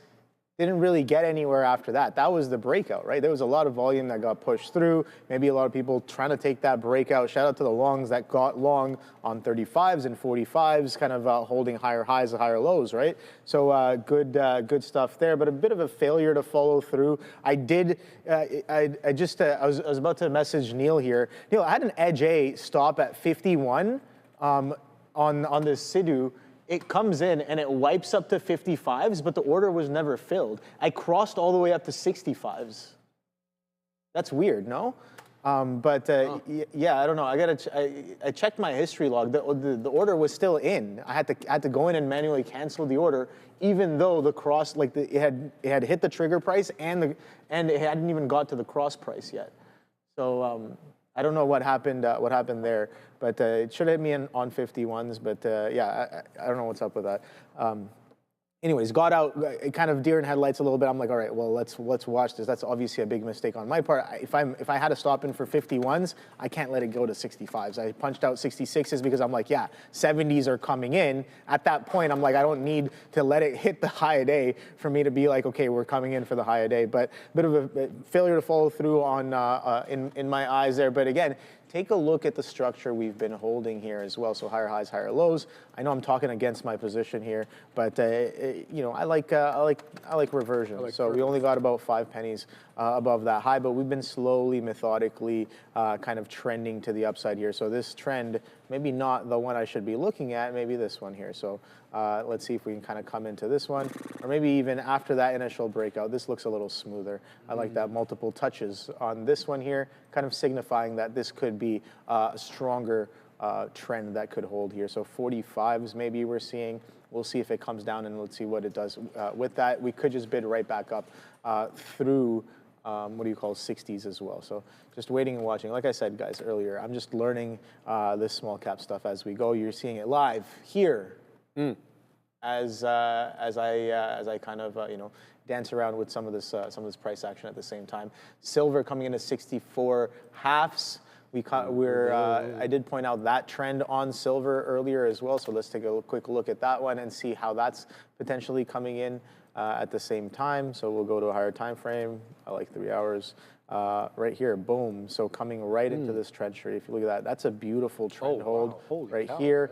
Didn't really get anywhere after that. That was the breakout, right? There was a lot of volume that got pushed through. Maybe a lot of people trying to take that breakout. Shout out to the longs that got long on 35s and 45s, kind of holding higher highs and higher lows, right? So good stuff there, but a bit of a failure to follow through. I was about to message Neil here. Neil, I had an Edge A stop at 51 on this SIDU. It comes in and it wipes up to 55s, but the order was never filled. I crossed all the way up to 65s. That's weird, no? Yeah, I don't know. I checked my history log. The order was still in. I had to go in and manually cancel the order, even though the cross, like it had hit the trigger price and it hadn't even got to the cross price yet. So I don't know what happened there, but it should have hit me on 51s. But yeah, I don't know what's up with that. Anyways, got out, kind of deer in headlights a little bit. I'm like, all right, well, let's watch this. That's obviously a big mistake on my part. If I had to stop in for 51s, I can't let it go to 65s. I punched out 66s because I'm like, yeah, 70s are coming in. At that point, I'm like, I don't need to let it hit the high a day for me to be like, okay, we're coming in for the high a day. But a bit of a failure to follow through on in my eyes there. But again, take a look at the structure we've been holding here as well. So higher highs, higher lows. I know I'm talking against my position here, but you know, I like reversion. So we only got about 5 pennies above that high, but we've been slowly, methodically, kind of trending to the upside here. So this trend, maybe not the one I should be looking at, maybe this one here. So let's see if we can kind of come into this one, or maybe even after that initial breakout. This looks a little smoother. I like that multiple touches on this one here, kind of signifying that this could be a stronger trend that could hold here. So 45s maybe we're seeing. We'll see if it comes down, and let's see what it does with that. We could just bid right back up through, 60s as well. So just waiting and watching. Like I said, guys, earlier, I'm just learning this small cap stuff as we go. You're seeing it live here as I kind of, dance around with some of this price action at the same time. Silver coming into 64 halves. I did point out that trend on silver earlier as well, so let's take a quick look at that one and see how that's potentially coming in at the same time. So we'll go to a higher time frame. I like 3 hours. Right here, boom. So coming right into this trend tree. If you look at that, that's a beautiful trend hold right here.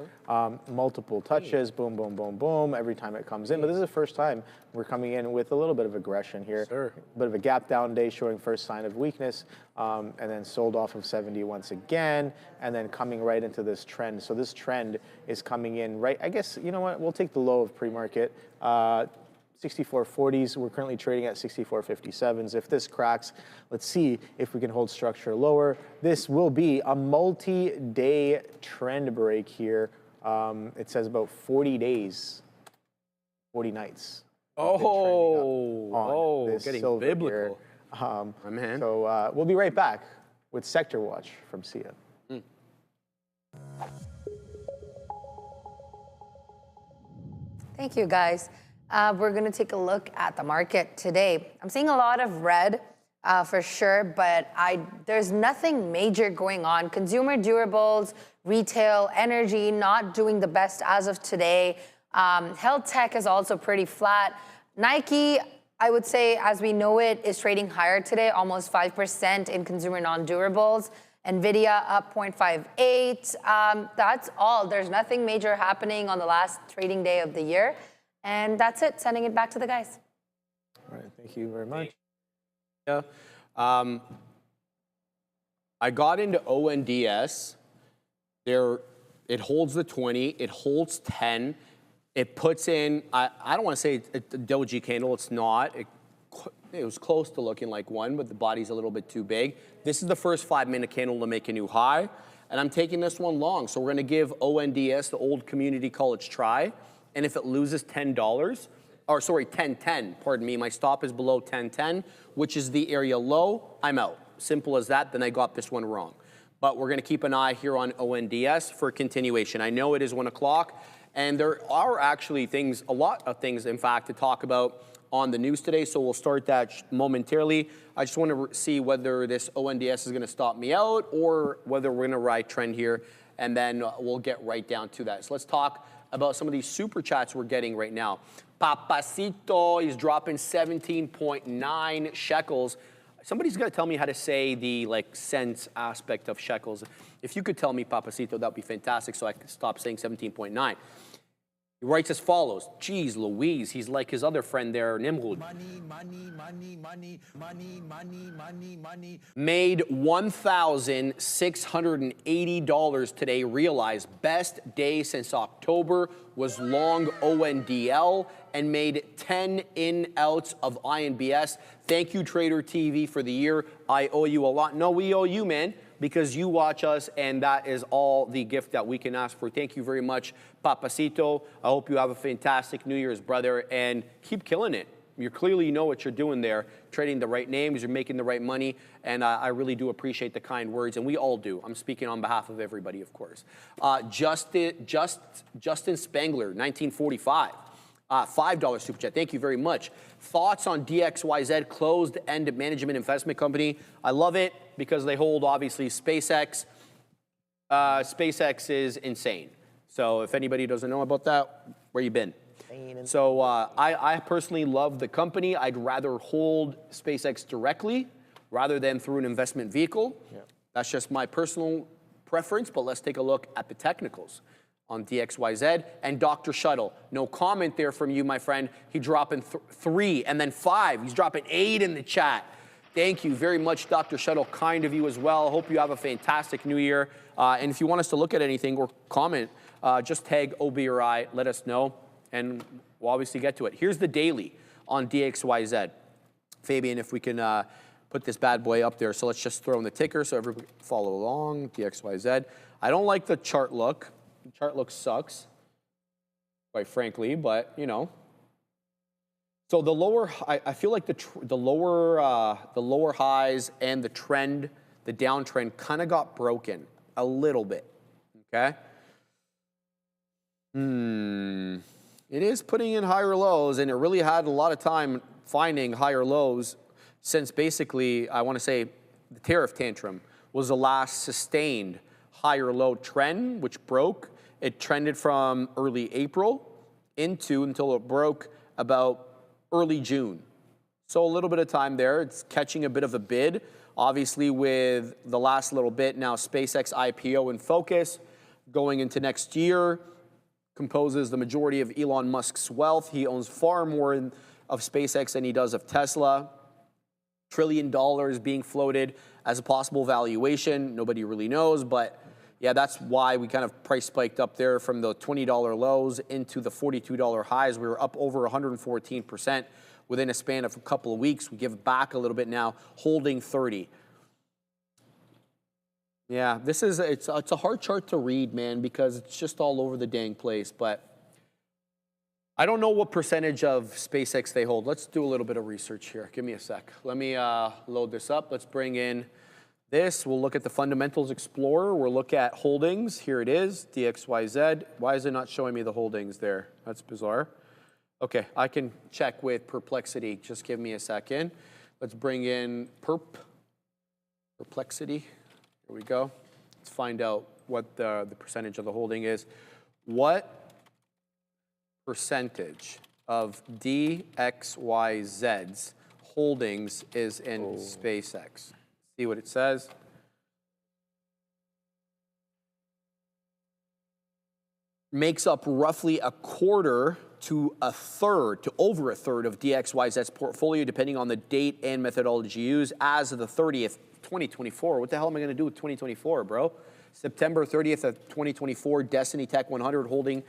Multiple touches, boom, boom, boom, boom, every time it comes in. But this is the first time we're coming in with a little bit of aggression here. Sure. A bit of a gap down day showing first sign of weakness, and then sold off of 70 once again, and then coming right into this trend. So this trend is coming in right, I guess, you know what, we'll take the low of pre-market. 64.40s. We're currently trading at 64.57s. If this cracks, let's see if we can hold structure lower. This will be a multi-day trend break here. It says about 40 days, 40 nights. Getting biblical. So we'll be right back with Sector Watch from SIA. Thank you, guys. We're going to take a look at the market today. I'm seeing a lot of red for sure, but there's nothing major going on. Consumer durables, retail, energy not doing the best as of today. Health tech is also pretty flat. Nike, I would say, as we know it, is trading higher today, almost 5% in consumer non-durables. NVDA up 0.58. That's all. There's nothing major happening on the last trading day of the year. And that's it. Sending it back to the guys. All right. Thank you very much. Yeah. I got into ONDS. It holds the 20. It holds 10. It puts in, I don't want to say it's a doji candle. It's not. It was close to looking like one, but the body's a little bit too big. This is the first 5-minute candle to make a new high, and I'm taking this one long. So we're going to give ONDS the old community college try, and if it loses $10, or sorry, 10.10, pardon me, my stop is below 10.10, which is the area low, I'm out. Simple as that, then I got this one wrong. But we're going to keep an eye here on ONDS for continuation. I know it is 1 o'clock, and there are actually things, a lot of things, in fact, to talk about on the news today, so we'll start that momentarily. I just want to see whether this ONDS is going to stop me out or whether we're going to ride trend here, and then we'll get right down to that. So let's talk about some of these super chats we're getting right now. Papacito is dropping 17.9 shekels. Somebody's got to tell me how to say the cents aspect of shekels. If you could tell me, Papacito, that would be fantastic, so I could stop saying 17.9. He writes as follows. Geez, Louise, he's like his other friend there, Nimrud. Money, money, money, money, money, money, money, money. Made $1,680 today. Realized best day since October was long ONDL and made 10 in-outs of INBS. Thank you, Trader TV, for the year. I owe you a lot. No, we owe you, man, because you watch us, and that is all the gift that we can ask for. Thank you very much, Papacito. I hope you have a fantastic New Year's, brother, and keep killing it. You clearly know what you're doing there, trading the right names, you're making the right money, and I really do appreciate the kind words, and we all do. I'm speaking on behalf of everybody, of course. Justin Spangler, 1945. $5 super chat. Thank you very much. Thoughts on DXYZ, closed-end management investment company. I love it because they hold, obviously, SpaceX. SpaceX is insane. So if anybody doesn't know about that, where you been? So I personally love the company. I'd rather hold SpaceX directly rather than through an investment vehicle. Yeah. That's just my personal preference, but let's take a look at the technicals on DXYZ. And Dr. Shuttle, no comment there from you, my friend. He dropping 3 and then 5. He's dropping 8 in the chat. Thank you very much, Dr. Shuttle. Kind of you as well. Hope you have a fantastic new year. And if you want us to look at anything or comment, just tag OB or I, let us know, and we'll obviously get to it. Here's the daily on DXYZ. Fabian, if we can put this bad boy up there. So let's just throw in the ticker so everybody follow along, DXYZ. I don't like the chart look. The chart look sucks, quite frankly, but you know. So the lower, I feel like the lower highs and the trend, the downtrend kind of got broken a little bit, okay? It is putting in higher lows, and it really had a lot of time finding higher lows since basically, I want to say, the tariff tantrum was the last sustained higher low trend, which broke. It trended from early April until it broke about early June. So a little bit of time there. It's catching a bit of a bid. Obviously, with the last little bit now, SpaceX IPO in focus going into next year, composes the majority of Elon Musk's wealth. He owns far more of SpaceX than he does of Tesla. $1 trillion being floated as a possible valuation. Nobody really knows, but Yeah, that's why we kind of price spiked up there from the $20 lows into the $42 highs. We were up over 114% within a span of a couple of weeks. We give back a little bit now, holding 30. Yeah, it's a hard chart to read, man, because it's just all over the dang place. But I don't know what percentage of SpaceX they hold. Let's do a little bit of research here. Give me a sec. Let me load this up. Let's bring in this. We'll look at the Fundamentals Explorer. We'll look at holdings. Here it is, DXYZ. Why is it not showing me the holdings there? That's bizarre. Okay, I can check with Perplexity. Just give me a second. Let's bring in Perplexity. Here we go. Let's find out what the percentage of the holding is. What percentage of DXYZ's holdings is in SpaceX? See what it says. Makes up roughly a quarter to a third, to over a third of DXYZ's portfolio, depending on the date and methodology used as of the 30th, 2024. What the hell am I going to do with 2024, bro? September 30th of 2024, Destiny Tech 100 holding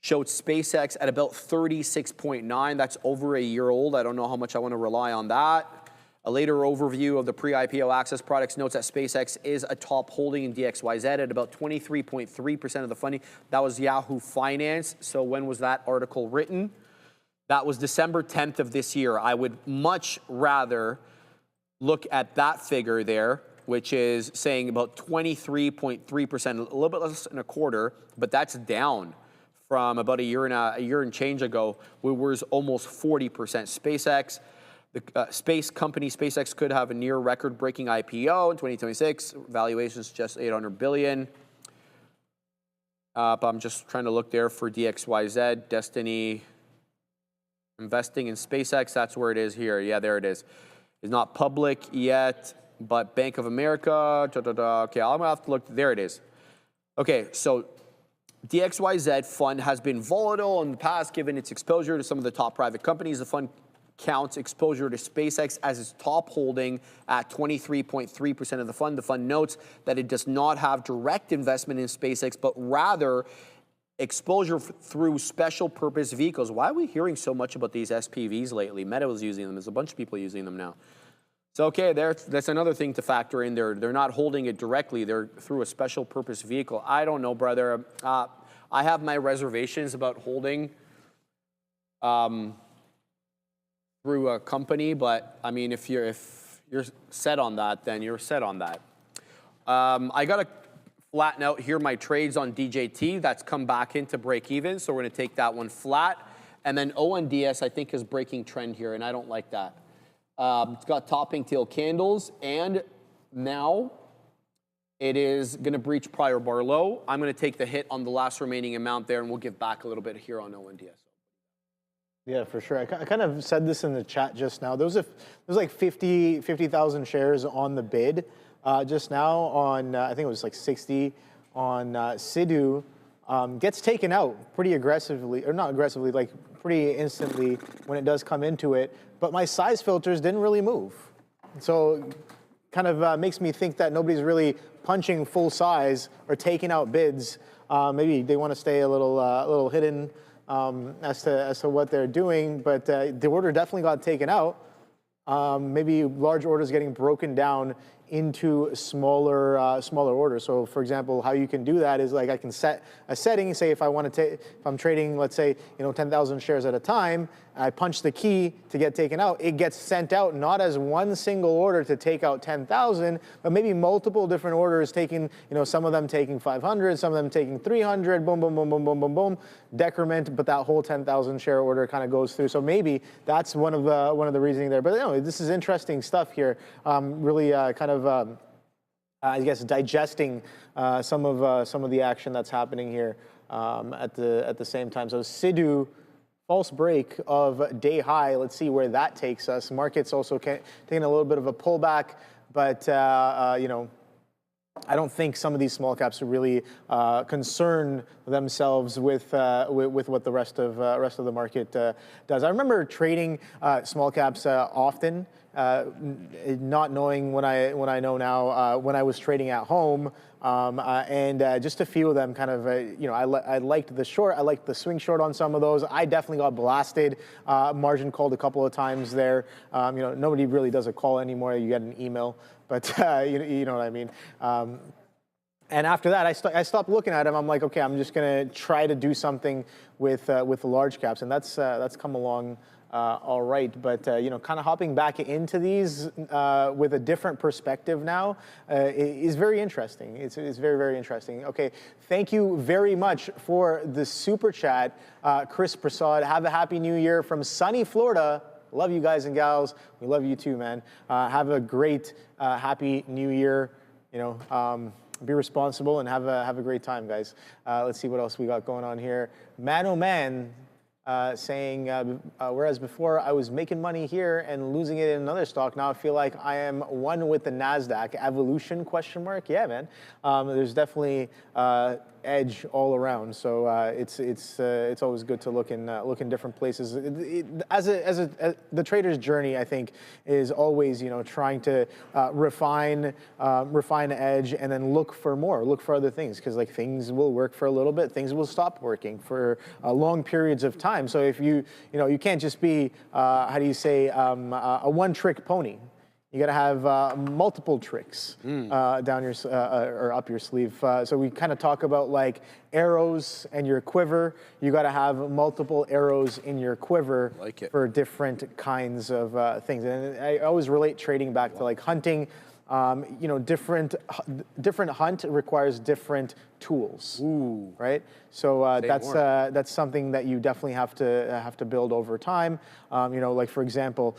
showed SpaceX at about 36.9. That's over a year old. I don't know how much I want to rely on that. A later overview of the pre-IPO access products notes that SpaceX is a top holding in DXYZ at about 23.3% of the funding. That was Yahoo Finance. So when was that article written? That was December 10th of this year. I would much rather look at that figure there, which is saying about 23.3%, a little bit less than a quarter, but that's down from about a year and change ago, where it was almost 40%. SpaceX, the space company SpaceX could have a near record-breaking IPO in 2026. Valuation's just $800 billion. But I'm just trying to look there for DXYZ, Destiny, investing in SpaceX. That's where it is here. Yeah, there it is. It's not public yet, but Bank of America. Okay, I'm gonna have to look. There it is. Okay, so DXYZ fund has been volatile in the past, given its exposure to some of the top private companies. The fund counts exposure to SpaceX as its top holding at 23.3% of the fund. The fund notes that it does not have direct investment in SpaceX, but rather exposure through special purpose vehicles. Why are we hearing so much about these SPVs lately? Meta was using them. There's a bunch of people using them now. So, okay, that's another thing to factor in there. They're not holding it directly. They're through a special purpose vehicle. I don't know, brother. I have my reservations about holding through a company, but I mean, if you're set on that, then you're set on that. I got to flatten out here my trades on DJT. That's come back into break even, so we're going to take that one flat. And then ONDS, I think, is breaking trend here, and I don't like that. It's got topping tail candles, and now it is going to breach prior bar low. I'm going to take the hit on the last remaining amount there, and we'll give back a little bit here on ONDS. Yeah, for sure. I kind of said this in the chat just now. There was like 50,000 shares on the bid just now on, I think it was like 60 on SIDU. Gets taken out pretty aggressively, or not aggressively, like pretty instantly when it does come into it. But my size filters didn't really move. So kind of makes me think that nobody's really punching full size or taking out bids. Maybe they want to stay a little hidden as to what they're doing, but the order definitely got taken out. Maybe large orders getting broken down into smaller orders. So for example, how you can do that is like I can set a setting, say if I want to if I'm trading, let's say, 10,000 shares at a time, I punch the key to get taken out, it gets sent out not as one single order to take out 10,000, but maybe multiple different orders taking, some of them taking 500, some of them taking 300, boom, boom, boom, boom, boom, boom, boom, decrement, but that whole 10,000 share order kind of goes through. So maybe that's one of the reasoning there. But this is interesting stuff here. Really kind of I guess digesting some of the action that's happening here at the same time. So SIDU, false break of day high. Let's see where that takes us. Markets also taking a little bit of a pullback, but I don't think some of these small caps really concern themselves with what the rest of the market does. I remember trading small caps often, not knowing what I know now when I was trading at home, and just a few of them kind of I liked the short, I liked the swing short on some of those. I definitely got blasted, margin called a couple of times there. Nobody really does a call anymore. You get an email. But you know what I mean. And after that, I stopped looking at them. I'm like, okay, I'm just gonna try to do something with the large caps, and that's come along all right. But kind of hopping back into these with a different perspective now is very interesting. It's very, very interesting. Okay, thank you very much for the super chat, Chris Prasad. Have a happy New Year from sunny Florida. Love you guys and gals. We love you too, man. Have a great, happy New Year. Be responsible and have a great time, guys. Let's see what else we got going on here. Man, oh man, saying, whereas before I was making money here and losing it in another stock, now I feel like I am one with the Nasdaq. Evolution, question mark? Yeah, man. There's definitely edge all around. So it's always good to look in different places. The trader's journey, I think, is always trying to refine edge and then look for more, look for other things, because things will work for a little bit, things will stop working for long periods of time. So if you can't just be how do you say a one-trick pony. You got to have multiple tricks down your or up your sleeve. So we kind of talk about arrows and your quiver. You got to have multiple arrows in your quiver for different kinds of things. And I always relate trading back to hunting. Different hunt requires different tools. Ooh. Right? So that's something that you definitely have to build over time. For example,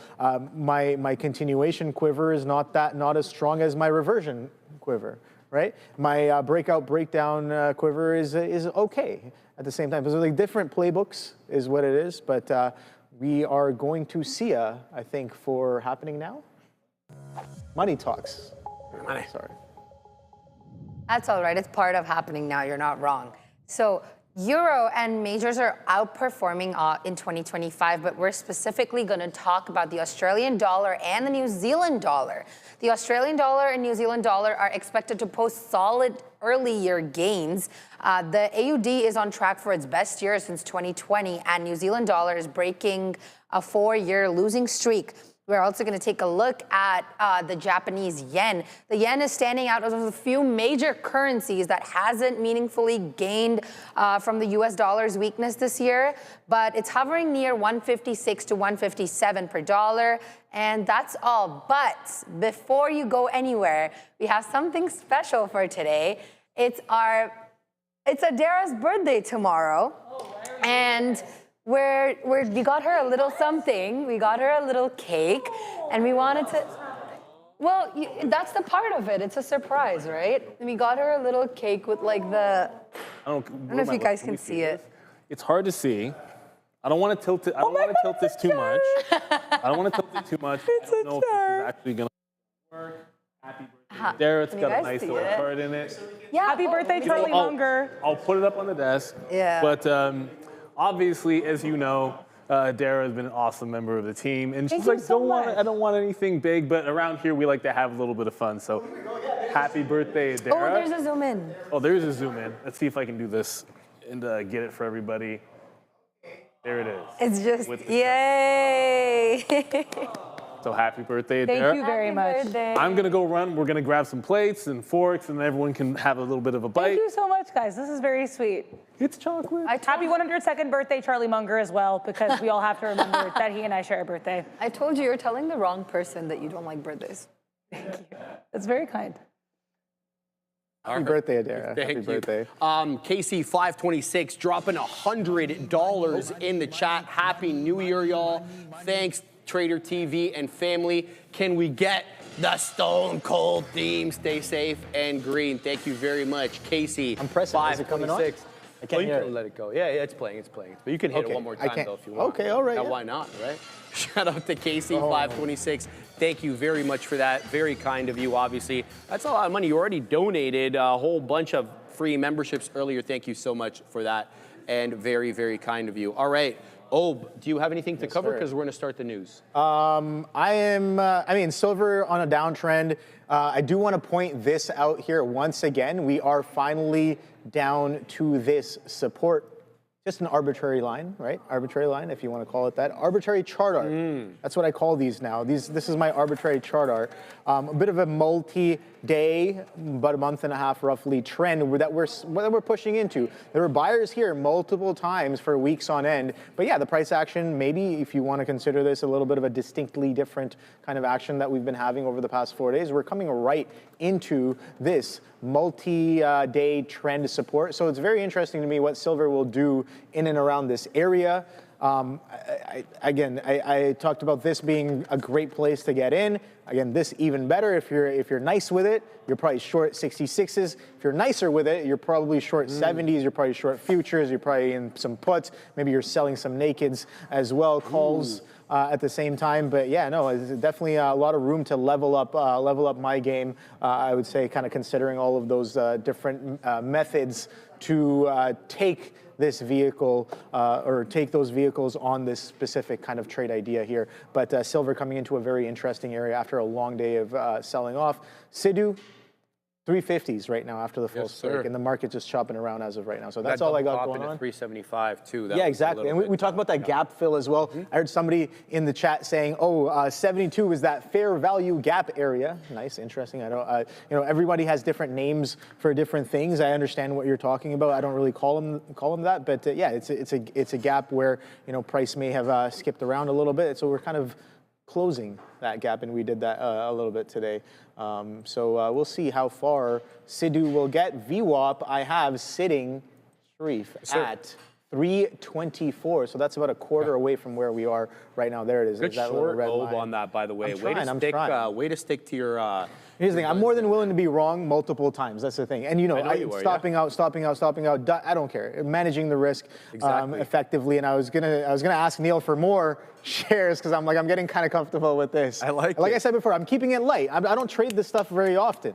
my continuation quiver is not as strong as my reversion quiver. Right? My breakout breakdown quiver is okay at the same time. So different playbooks is what it is. But we are going to see I think for happening now. Money talks. Money. Sorry. That's all right. It's part of happening now. You're not wrong. So Euro and majors are outperforming in 2025, but we're specifically going to talk about the Australian dollar and the New Zealand dollar. The Australian dollar and New Zealand dollar are expected to post solid early year gains. The AUD is on track for its best year since 2020, and New Zealand dollar is breaking a 4-year losing streak. We're also going to take a look at the Japanese yen. The yen is standing out as one of the few major currencies that hasn't meaningfully gained from the US dollar's weakness this year, but it's hovering near 156 to 157 per dollar, and that's all. But before you go anywhere, we have something special for today. It's Adara's birthday tomorrow, and we got her a little something. We got her a little cake, and we wanted to. Well, that's the part of it. It's a surprise, right? And we got her a little cake with I don't know if you guys can see it. It's hard to see. I don't want to tilt it. I don't want to tilt this too much. I don't want to tilt it too much. It's I don't know if this is actually gonna work. Happy birthday, Dara. It's got a nice little card in it. Yeah. Happy birthday, Charlie Munger. I'll put it up on the desk. Yeah. But obviously, as you know, Dara has been an awesome member of the team, and she's like, I don't want anything big, but around here we like to have a little bit of fun. So, happy birthday, Dara! Oh, there's a zoom in. Oh, there's a zoom in. Let's see if I can do this and get it for everybody. There it is. It's just yay! So happy birthday, Dara! Thank you very much. Birthday. I'm gonna go run. We're gonna grab some plates and forks, and everyone can have a little bit of a bite. Thank you so much, guys. This is very sweet. It's chocolate. Happy 102nd birthday, Charlie Munger, as well, because we all have to remember that he and I share a birthday. I told you, you're telling the wrong person that you don't like birthdays. Thank you. That's very kind. Happy birthday, Adara. Thank Happy you. birthday. KC526 dropping $100 in the chat. Happy New Year, y'all. Thanks, Trader TV and family. Can we get the Stone Cold theme? Stay safe and green. Thank you very much, Casey. I'm pressing. Is it coming on? I can't you hear can it. let it go. Yeah, it's playing. But you can hit it one more I time, can't. though, if you want. Okay, all right. Now, Yeah. why not, right? Shout out to KC526. Thank you very much for that. Very kind of you, obviously. That's a lot of money. You already donated a whole bunch of free memberships earlier. Thank you so much for that. And very, very kind of you. All right. Oh, do you have anything to cover? Because we're going to start the news. I mean, silver on a downtrend. I do want to point this out here once again. We are finally down to this support. Just an arbitrary line, right? Arbitrary line, if you want to call it that. Arbitrary chart art. That's what I call these now. This is my arbitrary chart art. A bit of a multi-day, about a month and a half roughly, trend that we're pushing into. There were buyers here multiple times for weeks on end. But yeah, the price action, maybe if you want to consider this a little bit of a distinctly different kind of action that we've been having over the past 4 days, we're coming right into this multi-day trend support. So it's very interesting to me what silver will do in and around this area. I talked about this being a great place to get in. Again, this even better if you're nice with it. You're probably short 66s. If you're nicer with it, you're probably short 70s. You're probably short futures. You're probably in some puts. Maybe you're selling some nakeds as well, calls at the same time. But yeah, no, it's definitely a lot of room to level up my game. I would say, kind of considering all of those different methods to take this vehicle or take those vehicles on this specific kind of trade idea here. But silver coming into a very interesting area after a long day of selling off. SIDU, 350s right now after the full spike, and the market just chopping around as of right now. So that's all I got going on. 375 too. Yeah, exactly. And we talked about that gap fill as well. I heard somebody in the chat saying, "Oh, 72 is that fair value gap area." Nice, interesting. I know, everybody has different names for different things. I understand what you're talking about. I don't really call them that, but yeah, it's a gap where price may have skipped around a little bit. So we're kind of closing that gap, and we did that a little bit today. So we'll see how far SIDU will get. VWAP I have sitting, Sharif, at 324. So that's about a quarter away from where we are right now. There it is. Good that short red move line. on that, by the way. I'm trying. Way to stick to your. Here's the thing. I'm more than willing to be wrong multiple times. That's the thing. And stopping out. I don't care. Managing the risk effectively. And I was gonna ask Neil for more shares because I'm getting kind of comfortable with this. Like I said before, I'm keeping it light. I don't trade this stuff very often.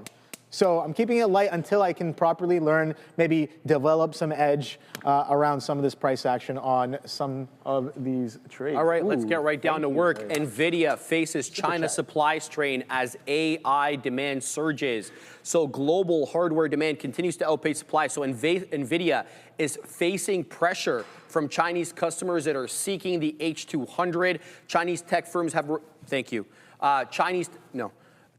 So I'm keeping it light until I can properly learn, maybe develop some edge around some of this price action on some of these trades. All right, let's get right down to work. NVIDIA faces China supply strain as AI demand surges. So global hardware demand continues to outpace supply. So NVIDIA is facing pressure from Chinese customers that are seeking the H200. Chinese tech firms have,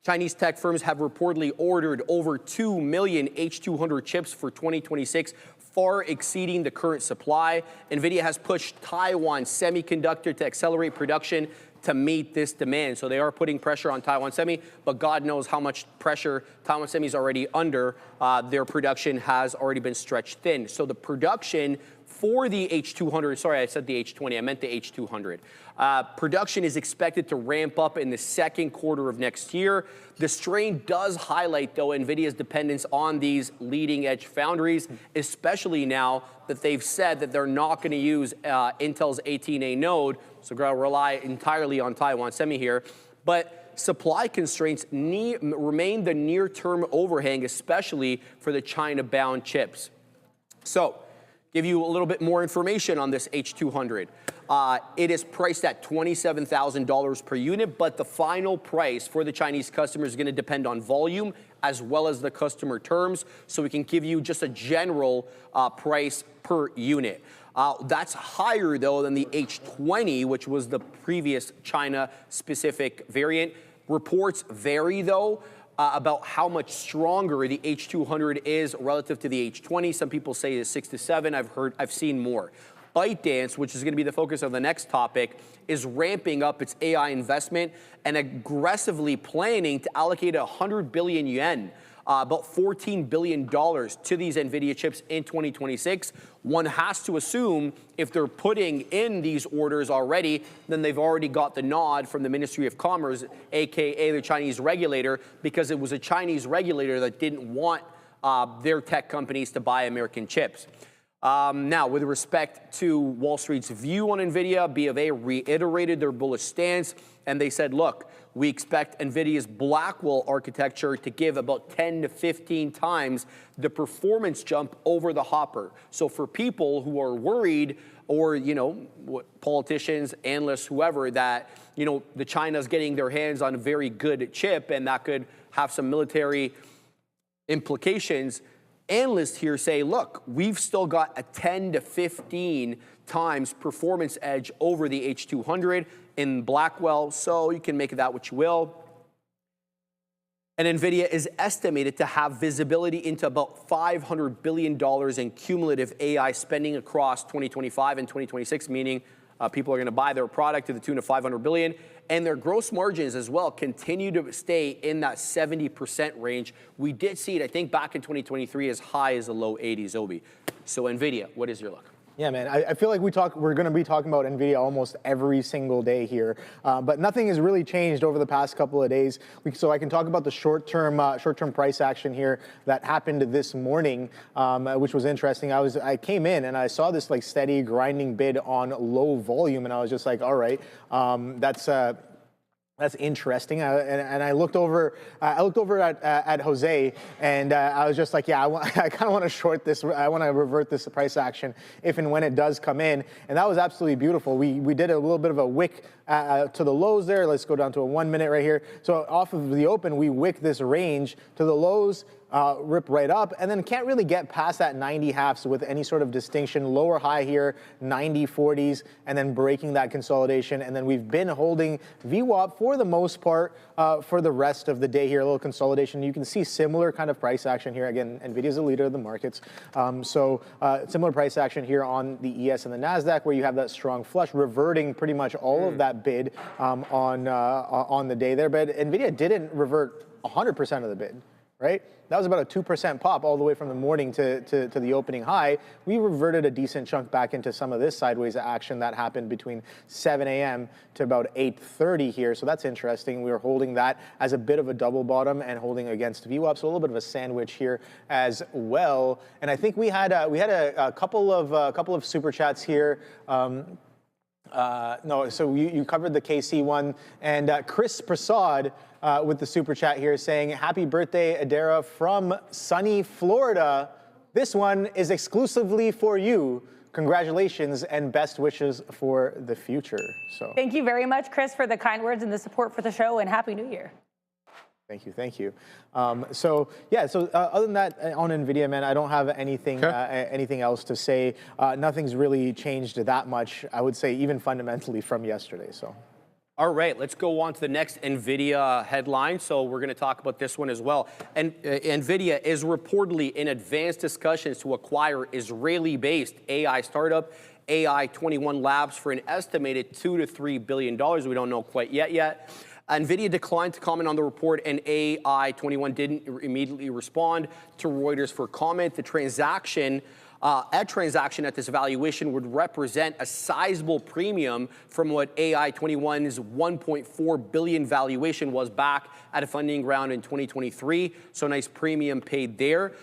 Chinese tech firms have reportedly ordered over 2 million H200 chips for 2026, far exceeding the current supply. NVIDIA has pushed Taiwan Semiconductor to accelerate production to meet this demand. So they are putting pressure on Taiwan Semi, but God knows how much pressure Taiwan Semi is already under. Their production has already been stretched thin. So the production for the H200, sorry, I said the H20, I meant the H200. Production is expected to ramp up in the second quarter of next year. The strain does highlight, though, NVIDIA's dependence on these leading-edge foundries, especially now that they've said that they're not going to use Intel's 18A node, so going to rely entirely on Taiwan Semi here. But supply constraints remain the near-term overhang, especially for the China-bound chips. So, give you a little bit more information on this H200. It is priced at $27,000 per unit, but the final price for the Chinese customer is going to depend on volume as well as the customer terms. So we can give you just a general price per unit. That's higher, though, than the H20, which was the previous China-specific variant. Reports vary, though, about how much stronger the H200 is relative to the H20. Some people say it's 6 to 7. I've seen more. ByteDance, which is going to be the focus of the next topic, is ramping up its AI investment and aggressively planning to allocate 100 billion yuan, about $14 billion to these NVIDIA chips in 2026. One has to assume if they're putting in these orders already, then they've already got the nod from the Ministry of Commerce, aka the Chinese regulator, because it was a Chinese regulator that didn't want their tech companies to buy American chips. Now, with respect to Wall Street's view on NVIDIA, BofA reiterated their bullish stance, and they said, look, we expect NVIDIA's Blackwell architecture to give about 10 to 15 times the performance jump over the Hopper. So for people who are worried, or, politicians, analysts, whoever, that, the China's getting their hands on a very good chip and that could have some military implications, analysts here say, look, we've still got a 10 to 15 times performance edge over the H200 in Blackwell, so you can make of that what you will. And NVIDIA is estimated to have visibility into about $500 billion in cumulative AI spending across 2025 and 2026, meaning people are going to buy their product to the tune of $500 billion. And their gross margins as well continue to stay in that 70% range. We did see it, I think, back in 2023 as high as the low 80s, Obi. So NVIDIA, what is your look? Yeah, man, I feel like we're going to be talking about NVIDIA almost every single day here, but nothing has really changed over the past couple of days. So I can talk about the short-term price action here that happened this morning, which was interesting. I came in and I saw this like steady grinding bid on low volume, and I was just like, all right, that's interesting. And I looked over at Jose, and I was just like, yeah, I kind of want to short this. I want to revert this price action if and when it does come in. And that was absolutely beautiful. We did a little bit of a wick to the lows there. Let's go down to a 1 minute right here. So off of the open, we wick this range to the lows, rip right up, and then can't really get past that 90 halves with any sort of distinction. Lower high here, 90 40s, and then breaking that consolidation. And then we've been holding VWAP for the most part for the rest of the day here. A little consolidation. You can see similar kind of price action here. Again, NVIDIA is the leader of the markets. Similar price action here on the ES and the Nasdaq, where you have that strong flush reverting pretty much all of that bid on the day there. But NVIDIA didn't revert 100% of the bid, right? That was about a 2% pop all the way from the morning to the opening high. We reverted a decent chunk back into some of this sideways action that happened between 7 a.m. to about 8:30 here. So that's interesting. We were holding that as a bit of a double bottom and holding against VWAP. So a little bit of a sandwich here as well. And I think we had a couple of super chats here. So you covered the KC one, and Chris Prasad with the super chat here saying, happy birthday, Adara, from sunny Florida. This one is exclusively for you. Congratulations and best wishes for the future. So thank you very much, Chris, for the kind words and the support for the show, and Happy New Year. Thank you. So other than that, on NVIDIA, man, I don't have anything else to say. Nothing's really changed that much, I would say, even fundamentally from yesterday. So. All right, let's go on to the next NVIDIA headline. So we're going to talk about this one as well. And NVIDIA is reportedly in advanced discussions to acquire Israeli-based AI startup AI21 Labs for an estimated $2 to $3 billion. We don't know quite yet. NVIDIA declined to comment on the report, and AI21 didn't immediately respond to Reuters for comment. The transaction, at this valuation would represent a sizable premium from what AI21's $1.4 billion valuation was back at a funding round in 2023. So nice premium paid there.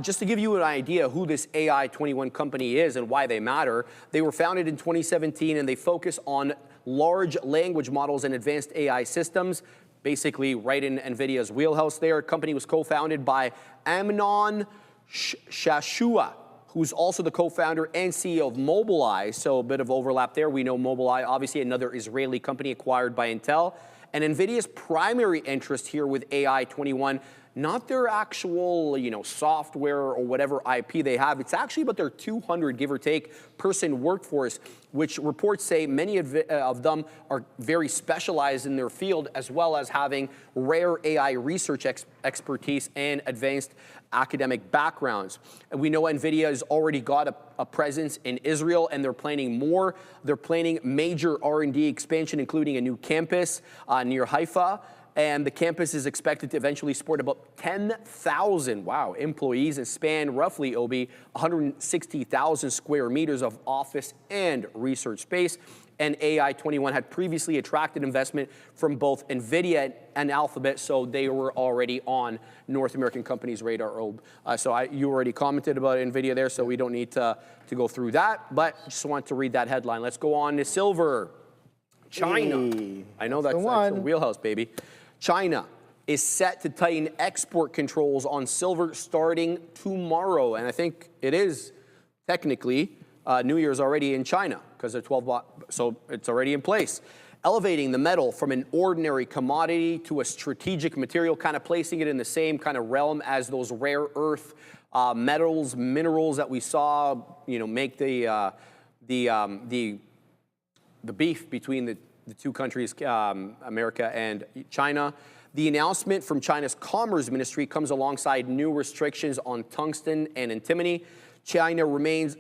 Just to give you an idea who this AI21 company is and why they matter, they were founded in 2017, and they focus on large language models and advanced AI systems, basically right in NVIDIA's wheelhouse there. Company was co-founded by Amnon Shashua, who's also the co-founder and CEO of Mobileye, so a bit of overlap there. We know Mobileye, obviously another Israeli company acquired by Intel. And NVIDIA's primary interest here with AI21, not their actual, software or whatever IP they have. It's actually about their 200, give or take, person workforce, which reports say many of them are very specialized in their field, as well as having rare AI research expertise and advanced academic backgrounds. And we know NVIDIA has already got a presence in Israel, and they're planning more. They're planning major R&D expansion, including a new campus near Haifa. And the campus is expected to eventually support about 10,000, employees and span roughly, Obi, 160,000 square meters of office and research space. And AI21 had previously attracted investment from both NVIDIA and Alphabet, so they were already on North American companies' radar. You already commented about NVIDIA there, so we don't need to go through that, but just want to read that headline. Let's go on to silver. China. Hey, I know that's your wheelhouse, baby. China is set to tighten export controls on silver starting tomorrow, and I think it is technically New Year's already in China because they're 12 block, so it's already in place. Elevating the metal from an ordinary commodity to a strategic material, kind of placing it in the same kind of realm as those rare earth metals, minerals that we saw, make the beef between the two countries, America and China. The announcement from China's Commerce Ministry comes alongside new restrictions on tungsten and antimony. China remains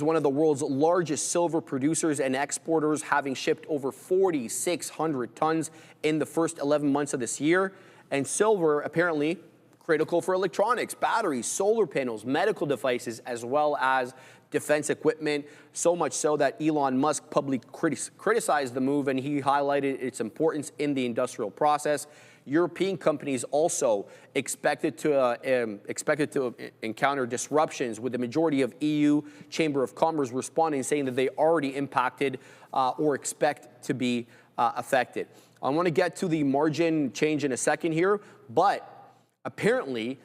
one of the world's largest silver producers and exporters, having shipped over 4,600 tons in the first 11 months of this year. And silver, apparently, critical for electronics, batteries, solar panels, medical devices, as well as defense equipment, so much so that Elon Musk publicly criticized the move, and he highlighted its importance in the industrial process. European companies also expected to encounter disruptions, with the majority of EU Chamber of Commerce responding, saying that they already impacted or expect to be affected. I want to get to the margin change in a second here, but apparently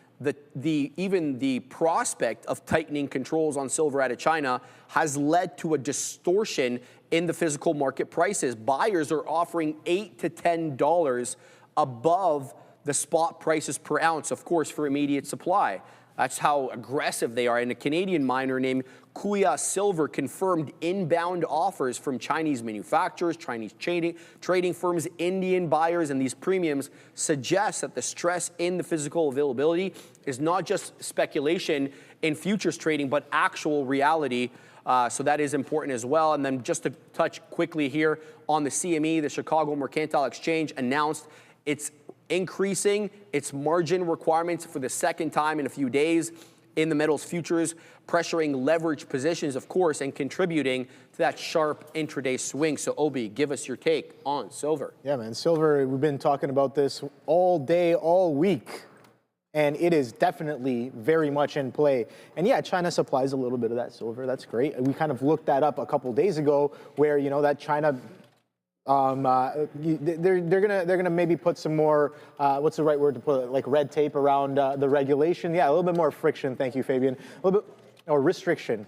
even the prospect of tightening controls on silver out of China has led to a distortion in the physical market prices. Buyers are offering $8 to $10 above the spot prices per ounce, of course, for immediate supply. That's how aggressive they are. And a Canadian miner named Kuya Silver confirmed inbound offers from Chinese manufacturers, Chinese trading firms, Indian buyers, and these premiums suggest that the stress in the physical availability is not just speculation in futures trading, but actual reality. So that is important as well. And then just to touch quickly here on the CME, the Chicago Mercantile Exchange announced it's increasing its margin requirements for the second time in a few days in the metals futures, pressuring leverage positions, of course, and contributing to that sharp intraday swing. So, Obi, give us your take on silver. Yeah, man, silver, we've been talking about this all day, all week, and it is definitely very much in play. And yeah, China supplies a little bit of that silver. That's great. We kind of looked that up a couple days ago, where, that China, they're gonna maybe put some more, what's the right word to put it, like red tape around the regulation. Yeah, a little bit more friction. Thank you, Fabian. A little bit, or restriction,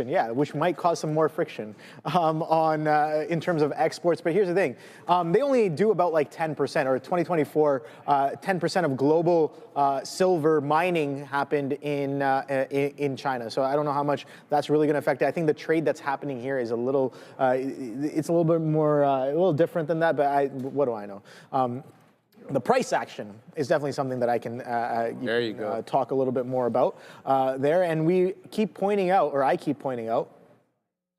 yeah, which might cause some more friction in terms of exports. But here's the thing, they only do about like 10%, or 2024, 10% of global silver mining happened in China. So I don't know how much that's really going to affect it. I think the trade that's happening here is a little, it's a little bit more, a little different than that. But what do I know? The price action is definitely something that I can talk a little bit more about there. And we keep pointing out, or I keep pointing out,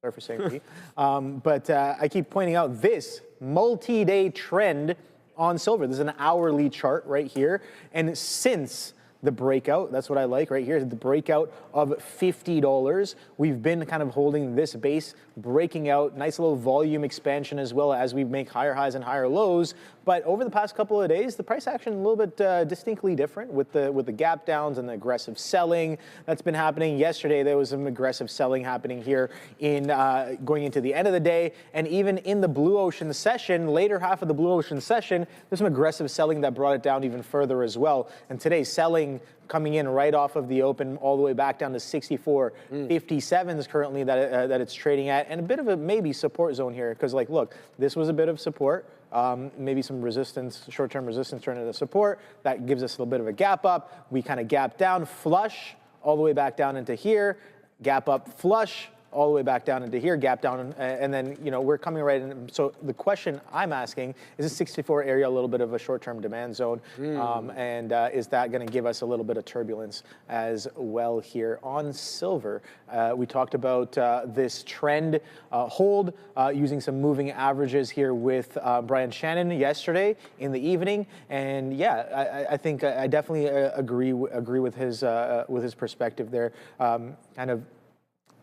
sorry for saying we, but I keep pointing out this multi-day trend on silver. This is an hourly chart right here. And since the breakout, that's what I like right here, the breakout of $50. We've been kind of holding this base, breaking out, nice little volume expansion as well as we make higher highs and higher lows. But over the past couple of days, the price action a little bit distinctly different with the gap downs and the aggressive selling that's been happening. Yesterday, there was some aggressive selling happening here in going into the end of the day. And even in the Blue Ocean session, later half of the Blue Ocean session, there's some aggressive selling that brought it down even further as well. And today's selling coming in right off of the open all the way back down to 64.57 is currently that it's trading at, and a bit of a maybe support zone here, because like, look, this was a bit of support, maybe some resistance, short-term resistance turned into support. That gives us a little bit of a gap up. We kind of gap down, flush all the way back down into here, gap up, flush all the way back down into here, gap down, and then, you know, we're coming right in. So the question I'm asking, is this 64 area a little bit of a short-term demand zone? And is that going to give us a little bit of turbulence as well here on silver? We talked about this trend hold using some moving averages here with Brian Shannon yesterday in the evening. And yeah, I think I definitely agree with his perspective there. Kind of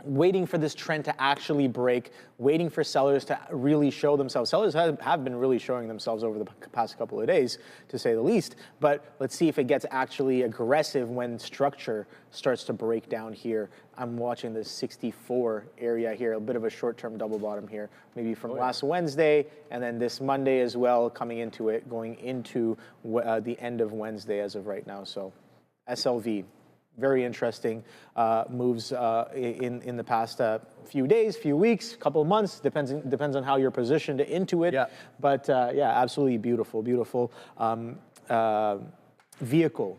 waiting for this trend to actually break, waiting for sellers to really show themselves. Sellers have been really showing themselves over the past couple of days, to say the least. But let's see if it gets actually aggressive when structure starts to break down here. I'm watching this 64 area here, a bit of a short-term double bottom here, maybe from last Wednesday, and then this Monday as well, coming into it, going into the end of Wednesday as of right now. So SLV. Very interesting moves in the past few days, few weeks, couple of months, depends on how you're positioned into it. Yeah. But yeah, absolutely beautiful vehicle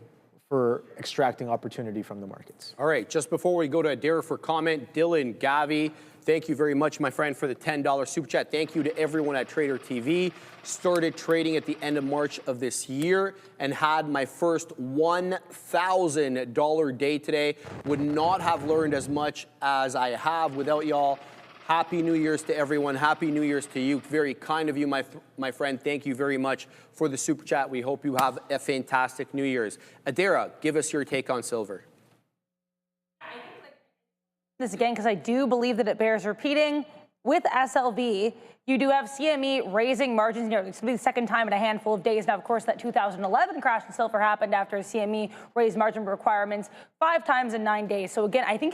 for extracting opportunity from the markets. All right, just before we go to Adair for comment, Dylan, Gavi, thank you very much, my friend, for the $10 super chat. Thank you to everyone at Trader TV. Started trading at the end of March of this year and had my first $1,000 day today. Would not have learned as much as I have without y'all. Happy New Year's to everyone. Happy New Year's to you. Very kind of you, my friend. Thank you very much for the super chat. We hope you have a fantastic New Year's. Adira, give us your take on silver. This again, because I do believe that it bears repeating. With SLV, you do have CME raising margins. You know, it's going to be the second time in a handful of days. Now, of course, that 2011 crash in silver happened after CME raised margin requirements 5 times in 9 days. So again, I think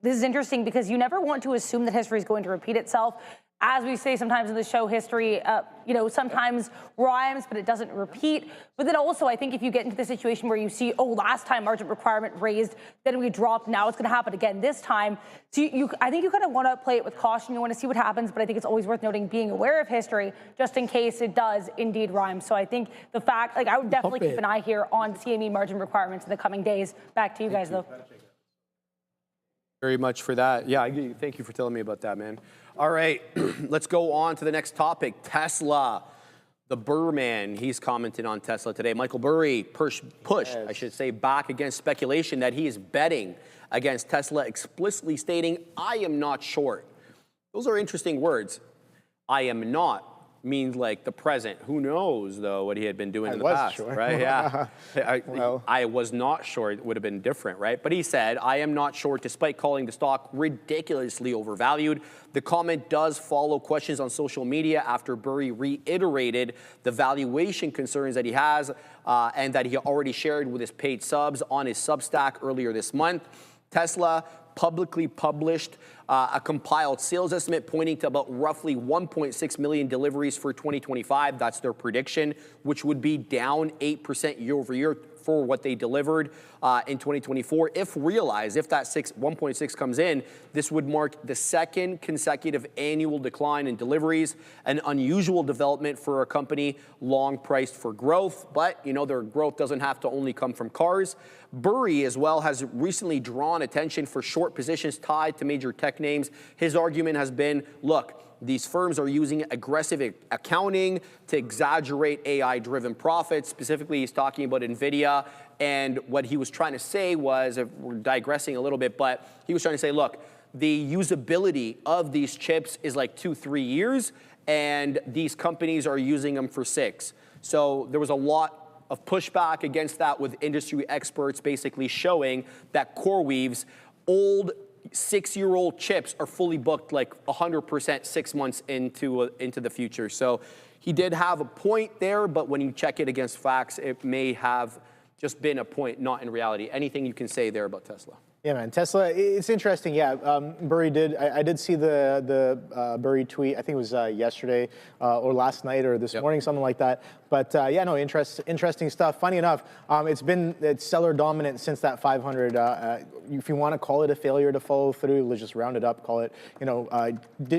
this is interesting because you never want to assume that history is going to repeat itself. As we say sometimes in the show, history, you know, sometimes rhymes, but it doesn't repeat. But then also, I think if you get into the situation where you see, oh, last time margin requirement raised, then we dropped, now it's going to happen again this time. So I think you kind of want to play it with caution. You want to see what happens, but I think it's always worth noting being aware of history just in case it does indeed rhyme. So I think the fact, like, I would definitely keep an eye here on CME margin requirements in the coming days. Back to you guys, though. Very much for that. Yeah, thank you for telling me about that, man. All right, let's go on to the next topic. Tesla, the Burman, he's commented on Tesla today. Michael Burry pushed, I should say, back against speculation that he is betting against Tesla, explicitly stating, I am not short. Those are interesting words. I am not means like the present. Who knows, though, what he had been doing in the past, sure. right? Yeah. I was not short. It would have been different, right? But he said, I am not short, despite calling the stock ridiculously overvalued. The comment does follow questions on social media after Burry reiterated the valuation concerns that he has and that he already shared with his paid subs on his Substack earlier this month. Tesla publicly published a compiled sales estimate pointing to about roughly 1.6 million deliveries for 2025. That's their prediction, which would be down 8% year over year for what they delivered in 2024. If realized, if that 1.6 comes in, this would mark the second consecutive annual decline in deliveries, an unusual development for a company long priced for growth. But, you know, their growth doesn't have to only come from cars. Burry, as well, has recently drawn attention for short positions tied to major tech names. His argument has been, look, these firms are using aggressive accounting to exaggerate AI-driven profits. Specifically, he's talking about NVIDIA. And what he was trying to say was, we're digressing a little bit, but he was trying to say, look, the usability of these chips is like 2-3 years, and these companies are using them for 6. So there was a lot of pushback against that, with industry experts basically showing that CoreWeave's old 6-year-old chips are fully booked like 100% 6 months into the future. So he did have a point there, but when you check it against facts, it may have just been a point, not in reality. Anything you can say there about Tesla? Yeah, man, Tesla, it's interesting. Yeah, Burry did, I did see the Burry tweet, I think it was yesterday or last night or this morning, something like that. But yeah, no, interesting stuff. Funny enough, it's seller dominant since that 500. If you want to call it a failure to follow through, let's just round it up, call it, you know,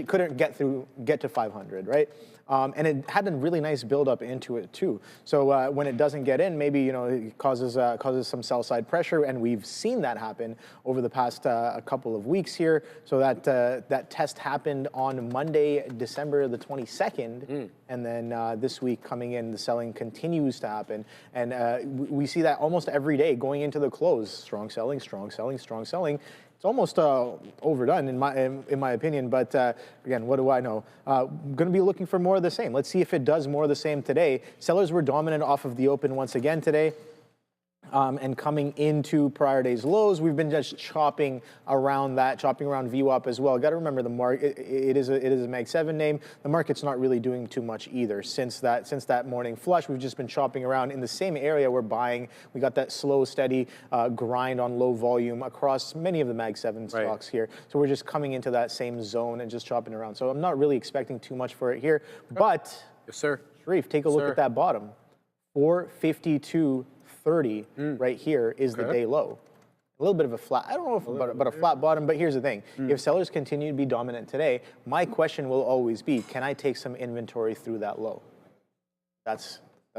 couldn't get to 500, right? And it had a really nice build up into it too. So when it doesn't get in, maybe, you know, it causes some sell side pressure, and we've seen that happen over the past a couple of weeks here. So that test happened on Monday, December the 22nd, and then this week coming in, the selling continues to happen, and we see that almost every day going into the close. Strong selling, strong selling, strong selling. It's almost overdone in my opinion, but again, what do I know? Going to be looking for more of the same. Let's see if it does more of the same today. Sellers were dominant off of the open once again today. And coming into prior day's lows, we've been just chopping around VWAP as well. Got to remember the market. It is a Mag 7 name. The market's not really doing too much either since that morning flush. We've just been chopping around in the same area we're buying. We got that slow, steady grind on low volume across many of the Mag 7 stocks here. So we're just coming into that same zone and just chopping around. So I'm not really expecting too much for it here. But yes, sir. Sharif, take a look at that bottom. 452.30 right here is the day low. A little bit of a flat, I don't know if about a flat bottom, but here's the thing. If sellers continue to be dominant today, my question will always be, can I take some inventory through that low? That's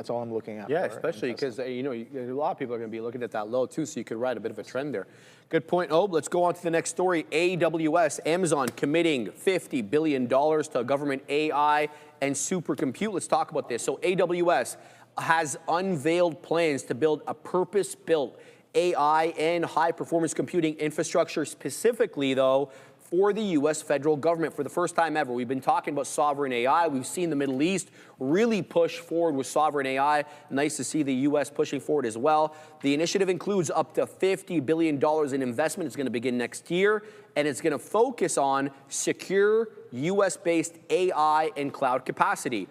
all I'm looking at. Yeah, especially because, you know, a lot of people are going to be looking at that low too, so you could ride a bit of a trend there. Good point, Ob. Let's go on to the next story. AWS, Amazon committing $50 billion to government AI and supercompute. Let's talk about this. So AWS has unveiled plans to build a purpose-built AI and high-performance computing infrastructure, specifically, though, for the U.S. federal government for the first time ever. We've been talking about sovereign AI. We've seen the Middle East really push forward with sovereign AI. Nice to see the U.S. pushing forward as well. The initiative includes up to $50 billion in investment. It's going to begin next year, and it's going to focus on secure U.S.-based AI and cloud capacity.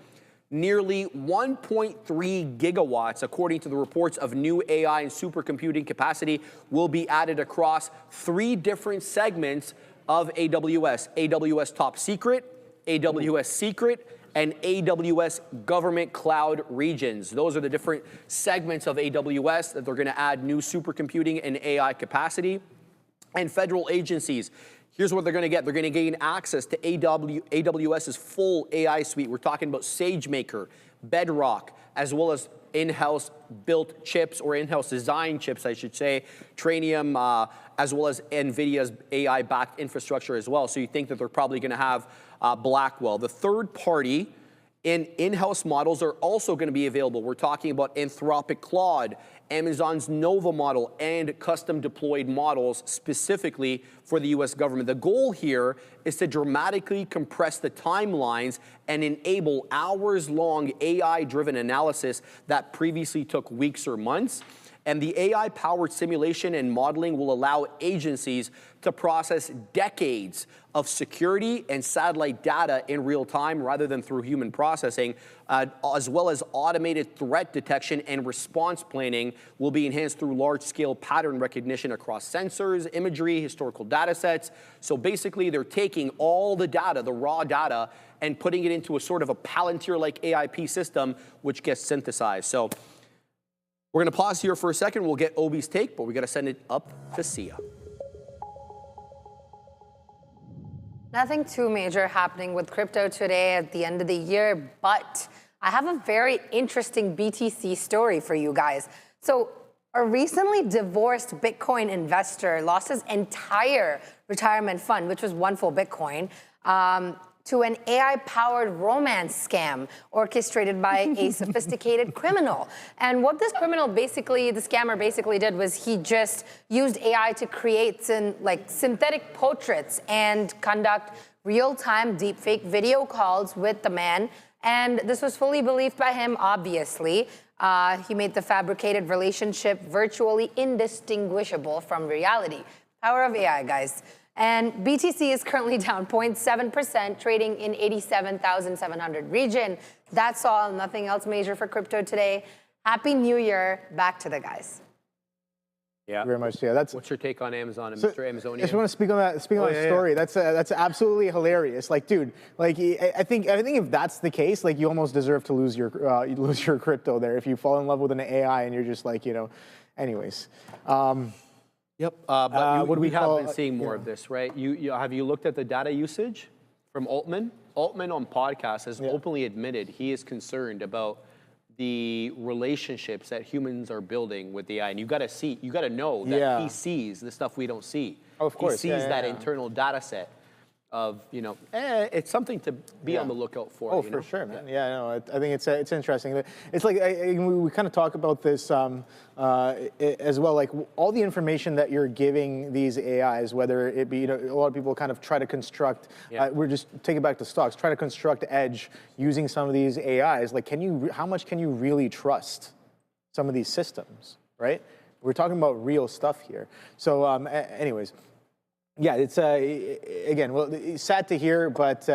Nearly 1.3 gigawatts, according to the reports, of new AI and supercomputing capacity will be added across 3 different segments of AWS. AWS Top Secret, AWS Secret, and AWS Government Cloud Regions. Those are the different segments of AWS that they're going to add new supercomputing and AI capacity. And federal agencies, here's what they're going to get. They're going to gain access to AWS's full AI suite. We're talking about SageMaker, Bedrock, as well as in-house built chips, or in-house design chips, I should say, Trainium, as well as NVIDIA's AI-backed infrastructure as well. So you think that they're probably going to have Blackwell. The third party in-house models are also going to be available. We're talking about Anthropic Claude, Amazon's Nova model, and custom deployed models specifically for the US government. The goal here is to dramatically compress the timelines and enable hours-long AI-driven analysis that previously took weeks or months. And the AI-powered simulation and modeling will allow agencies to process decades of security and satellite data in real time rather than through human processing, as well as automated threat detection and response planning will be enhanced through large-scale pattern recognition across sensors, imagery, historical data sets. So basically, they're taking all the data, the raw data, and putting it into a sort of a Palantir-like AIP system, which gets synthesized. So we're going to pause here for a second. We'll get Obi's take, but we got to send it up to Sia. Nothing too major happening with crypto today at the end of the year, but I have a very interesting BTC story for you guys. So a recently divorced Bitcoin investor lost his entire retirement fund, which was one full Bitcoin, to an AI-powered romance scam orchestrated by a sophisticated criminal. And what this criminal basically, the scammer basically did was he just used AI to create synthetic portraits and conduct real-time deepfake video calls with the man. And this was fully believed by him, obviously. He made the fabricated relationship virtually indistinguishable from reality. Power of AI, guys. And BTC is currently down 0.7%, trading in 87,700 region. That's all, nothing else major for crypto today. Happy New Year. Back to the guys. Yeah. Very much. Yeah. What's your take on Amazon and Mr. Amazonian? I just want to speak on that. Story. Yeah. That's absolutely hilarious. Like, dude, like I think if that's the case, like you almost deserve to lose your crypto there if you fall in love with an AI and you're just like, you know, anyways. Yep, but what do we we have call been seeing more of this, right? Have you looked at the data usage from Altman? Altman on podcast has openly admitted he is concerned about the relationships that humans are building with AI. And you got to know that he sees the stuff we don't see. Oh, of course. He sees that internal data set of, it's something to be on the lookout for. Oh, for sure, man. Yeah, no, I think it's interesting. It's like we kind of talk about this as well, like all the information that you're giving these AIs, whether it be, a lot of people kind of try to construct, we're just taking it back to stocks, try to construct edge using some of these AIs. Like, how much can you really trust some of these systems, right? We're talking about real stuff here. So anyways. Yeah, it's again, well, it's sad to hear, but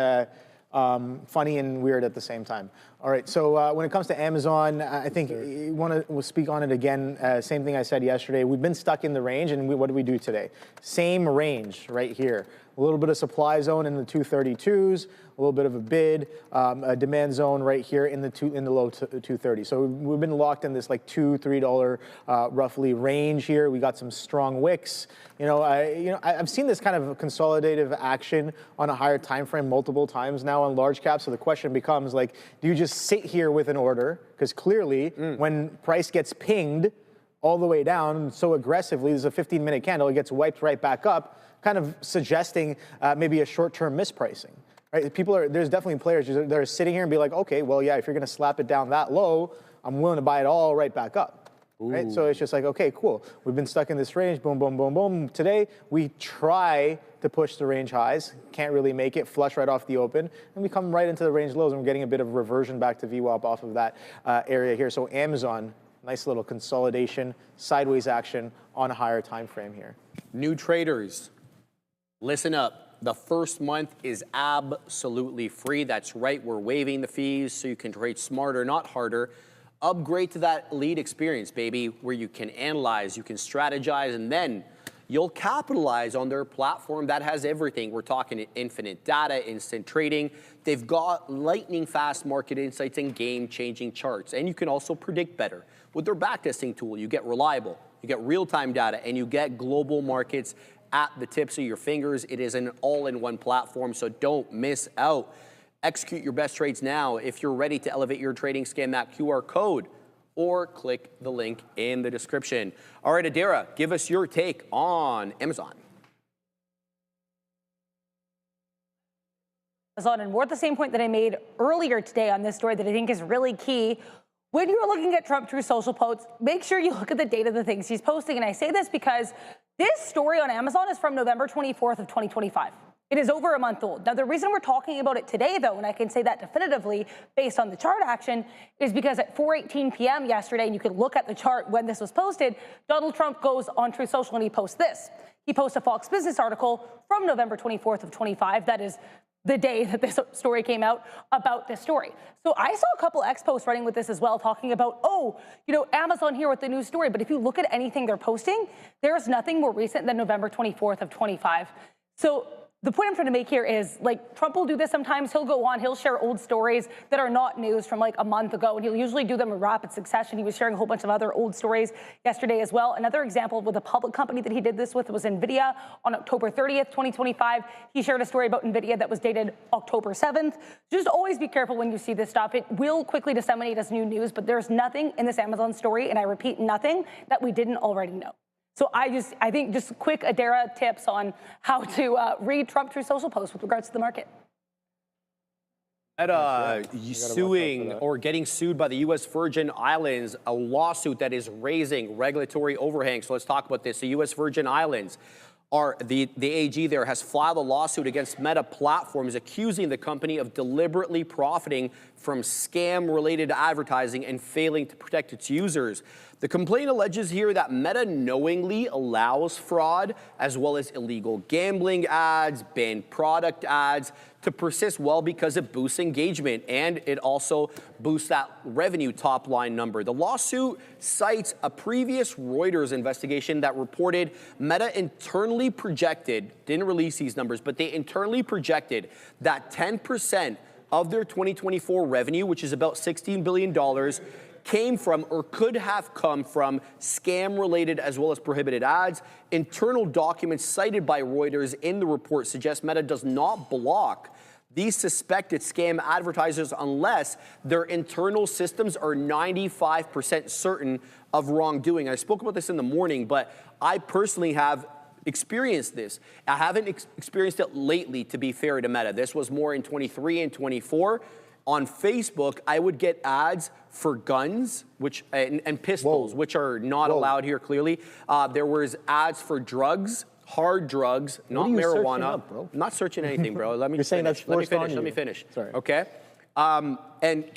funny and weird at the same time. All right, so when it comes to Amazon, I think you want to speak on it again. Same thing I said yesterday. We've been stuck in the range, and what do we do today? Same range right here. A little bit of supply zone in the 232s, a little bit of a bid, a demand zone right here in the low 230. So we've been locked in this like $2-3 roughly range here. We got some strong wicks. I've seen this kind of consolidative action on a higher time frame multiple times now on large caps. So the question becomes like, do you just sit here with an order? Because clearly, when price gets pinged all the way down so aggressively, there's a 15-minute candle, it gets wiped right back up, kind of suggesting maybe a short-term mispricing. Right? There's definitely players that are sitting here and be like, okay, well, yeah, if you're going to slap it down that low, I'm willing to buy it all right back up. Right? So it's just like, okay, cool. We've been stuck in this range, boom, boom, boom, boom. Today, we try to push the range highs, can't really make it, flush right off the open, and we come right into the range lows, and we're getting a bit of reversion back to VWAP off of that area here. So Amazon, nice little consolidation, sideways action on a higher time frame here. New traders, listen up. The first month is absolutely free. That's right, we're waiving the fees so you can trade smarter, not harder. Upgrade to that lead experience, baby, where you can analyze, you can strategize, and then you'll capitalize on their platform that has everything. We're talking infinite data, instant trading. They've got lightning fast market insights and game-changing charts. And you can also predict better. With their backtesting tool, you get reliable, you get real-time data, and you get global markets at the tips of your fingers. It is an all-in-one platform, so don't miss out. Execute your best trades now. If you're ready to elevate your trading, scan that QR code or click the link in the description. All right, Adira, give us your take on Amazon. And we're at the same point that I made earlier today on this story that I think is really key. When you're looking at Trump Truth Social posts, make sure you look at the date of the things he's posting. And I say this because this story on Amazon is from November 24th of 2025. It is over a month old. Now, the reason we're talking about it today, though, and I can say that definitively based on the chart action, is because at 4:18 p.m. yesterday, and you can look at the chart when this was posted, Donald Trump goes on Truth Social and he posts this. He posts a Fox Business article from November 24th of 25. That is the day that this story came out about this story. So I saw a couple X posts running with this as well, talking about, Amazon here with the new story. But if you look at anything they're posting, there's nothing more recent than November 24th of 25. So the point I'm trying to make here is, like, Trump will do this sometimes. He'll go on, he'll share old stories that are not news from like a month ago, and he'll usually do them in rapid succession. He was sharing a whole bunch of other old stories yesterday as well. Another example with a public company that he did this with was NVDA on October 30th, 2025. He shared a story about NVIDIA that was dated October 7th. Just always be careful when you see this stuff. It will quickly disseminate as new news, but there's nothing in this Amazon story, and I repeat, nothing that we didn't already know. So I think just quick Adira tips on how to read Trump Truth Social posts with regards to the market. Suing or getting sued by the U.S. Virgin Islands, a lawsuit that is raising regulatory overhang. So let's talk about this. The U.S. Virgin Islands the AG there has filed a lawsuit against Meta Platforms, accusing the company of deliberately profiting from scam-related advertising and failing to protect its users. The complaint alleges here that Meta knowingly allows fraud as well as illegal gambling ads, banned product ads to persist, well, because it boosts engagement and it also boosts that revenue top line number. The lawsuit cites a previous Reuters investigation that reported Meta internally projected, didn't release these numbers, but they internally projected that 10% of their 2024 revenue, which is about $16 billion, came from or could have come from scam-related as well as prohibited ads. Internal documents cited by Reuters in the report suggest Meta does not block these suspected scam advertisers unless their internal systems are 95% certain of wrongdoing. I spoke about this in the morning, but I personally have experienced this. I haven't experienced it lately, to be fair to Meta. This was more in 23 and 24. On Facebook, I would get ads for guns, which and pistols, which are not allowed here clearly. There was ads for drugs, hard drugs, not marijuana. Bro? I'm not searching anything, bro. Let me You're saying finish. that's Let me forced on finish. you. Let me finish. Sorry. Okay. And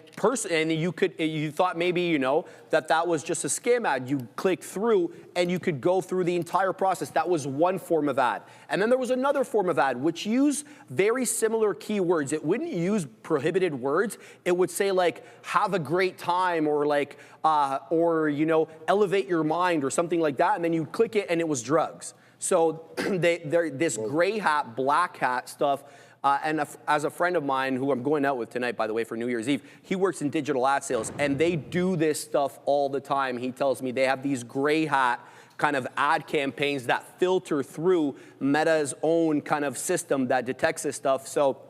you thought maybe, you know, that was just a scam ad. You click through and you could go through the entire process. That was one form of ad. And then there was another form of ad which used very similar keywords. It wouldn't use prohibited words. It would say like, have a great time, or like, or, you know, elevate your mind or something like that. And then you click it and it was drugs. So they're this gray hat, black hat stuff. As a friend of mine who I'm going out with tonight, by the way, for New Year's Eve, he works in digital ad sales, and they do this stuff all the time. He tells me they have these gray hat kind of ad campaigns that filter through Meta's own kind of system that detects this stuff. So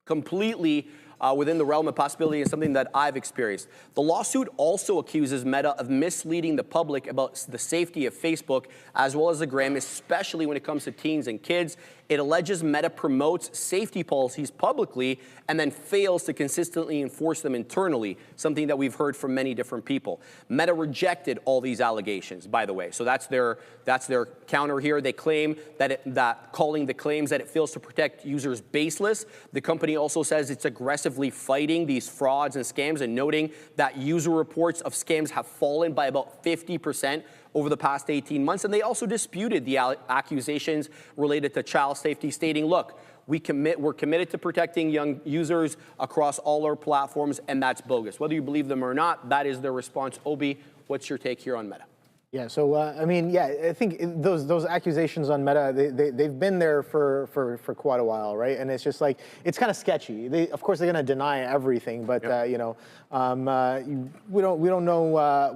completely within the realm of possibility and something that I've experienced. The lawsuit also accuses Meta of misleading the public about the safety of Facebook as well as the gram, especially when it comes to teens and kids. It alleges Meta promotes safety policies publicly and then fails to consistently enforce them internally, something that we've heard from many different people. Meta rejected all these allegations, by the way. So that's their counter here. They claim that calling the claims that it fails to protect users baseless. The company also says it's aggressively fighting these frauds and scams, and noting that user reports of scams have fallen by about 50% over the past 18 months. And they also disputed the accusations related to child safety, stating, look, we're committed to protecting young users across all our platforms, and that's bogus. Whether you believe them or not, that is their response. Obi, what's your take here on Meta? Yeah, so I mean, yeah, I think those accusations on Meta, they've been there for quite a while, right? And it's just like, it's kind of sketchy. Of course, they're going to deny everything, but you know, we don't know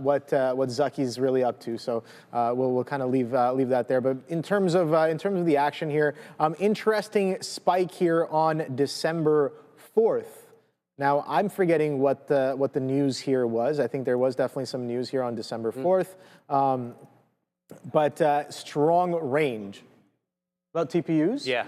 what Zucky's really up to. So we'll kind of leave that there. But in terms of the action here, interesting spike here on December 4th. Now, I'm forgetting what the news here was. I think there was definitely some news here on December 4th. But strong range. About TPUs? Yeah.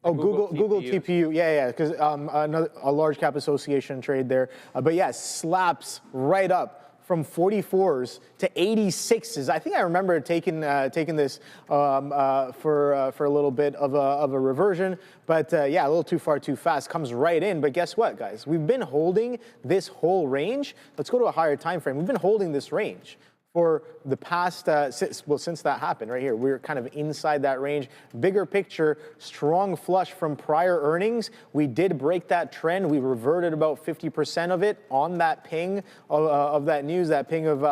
Oh, Google TPU. Yeah, because a large cap association trade there. But yeah, slaps right up from 44s to 86s. I think I remember taking this for a little bit of a reversion, but yeah, a little too far too fast. Comes right in, but guess what, guys? We've been holding this whole range. Let's go to a higher time frame. We've been holding this range for the past, since that happened right here. We're kind of inside that range. Bigger picture, strong flush from prior earnings. We did break that trend. We reverted about 50% of it on that ping of that news, that ping of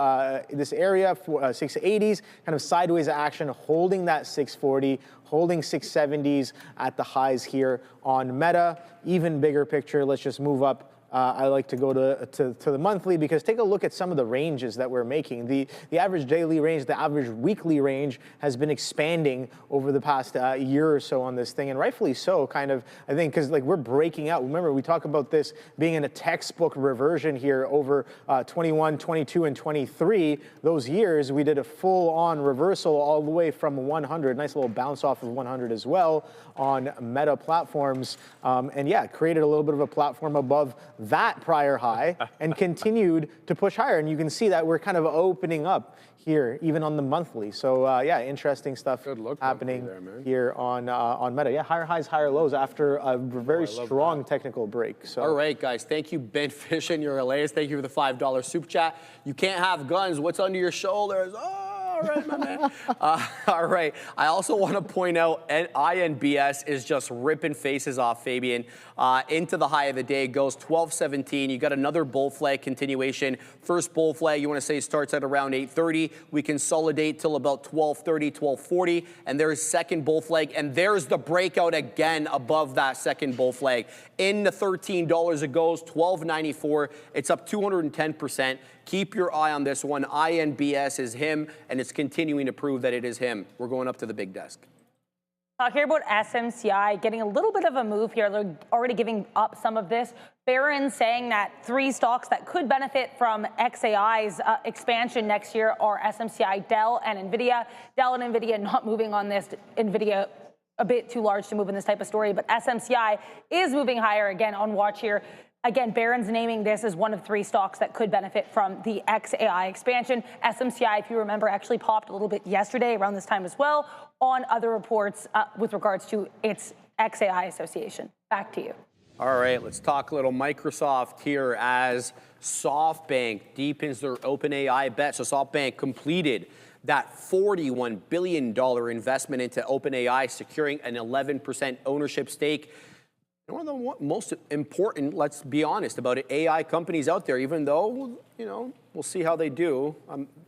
this area, 680s, kind of sideways action, holding that 640, holding 670s at the highs here on Meta. Even bigger picture, let's just move up. I like to go to the monthly, because take a look at some of the ranges that we're making. The average daily range, the average weekly range has been expanding over the past year or so on this thing, and rightfully so, kind of, I think, because like we're breaking out. Remember, we talk about this being in a textbook reversion here over 21, 22, and 23. Those years, we did a full-on reversal all the way from 100. Nice little bounce off of 100 as well on Meta platforms. And yeah, created a little bit of a platform above that prior high and continued to push higher. And you can see that we're kind of opening up here, even on the monthly. So yeah, interesting stuff happening there, here on Meta. Yeah, higher highs, higher lows after a very strong technical break. So. All right, guys. Thank you, Ben Fish, and your hilarious. Thank you for the $5 super chat. You can't have guns. What's under your shoulders? Oh. All right, my man. All right. I also want to point out INBS is just ripping faces off, Fabian. Into the high of the day goes 12.17. You got another bull flag continuation. First bull flag, you want to say, starts at around 8:30. We consolidate till about 12:30, 12:40. And there's second bull flag. And there's the breakout again above that second bull flag. In the $13 it goes, 12.94. It's up 210%. Keep your eye on this one. INBS is him, and it's continuing to prove that it is him. We're going up to the big desk. Talk here about SMCI getting a little bit of a move here. They're already giving up some of this. Barron's saying that 3 stocks that could benefit from XAI's expansion next year are SMCI, Dell, and NVIDIA. Dell and NVIDIA not moving on this. NVIDIA a bit too large to move in this type of story, but SMCI is moving higher again on watch here. Again, Barron's naming this as one of 3 stocks that could benefit from the XAI expansion. SMCI, if you remember, actually popped a little bit yesterday around this time as well on other reports with regards to its XAI association. Back to you. All right, let's talk a little Microsoft here as SoftBank deepens their OpenAI bet. So SoftBank completed that $41 billion investment into OpenAI, securing an 11% ownership stake. One of the most important, let's be honest about it, AI companies out there, even though, we'll see how they do.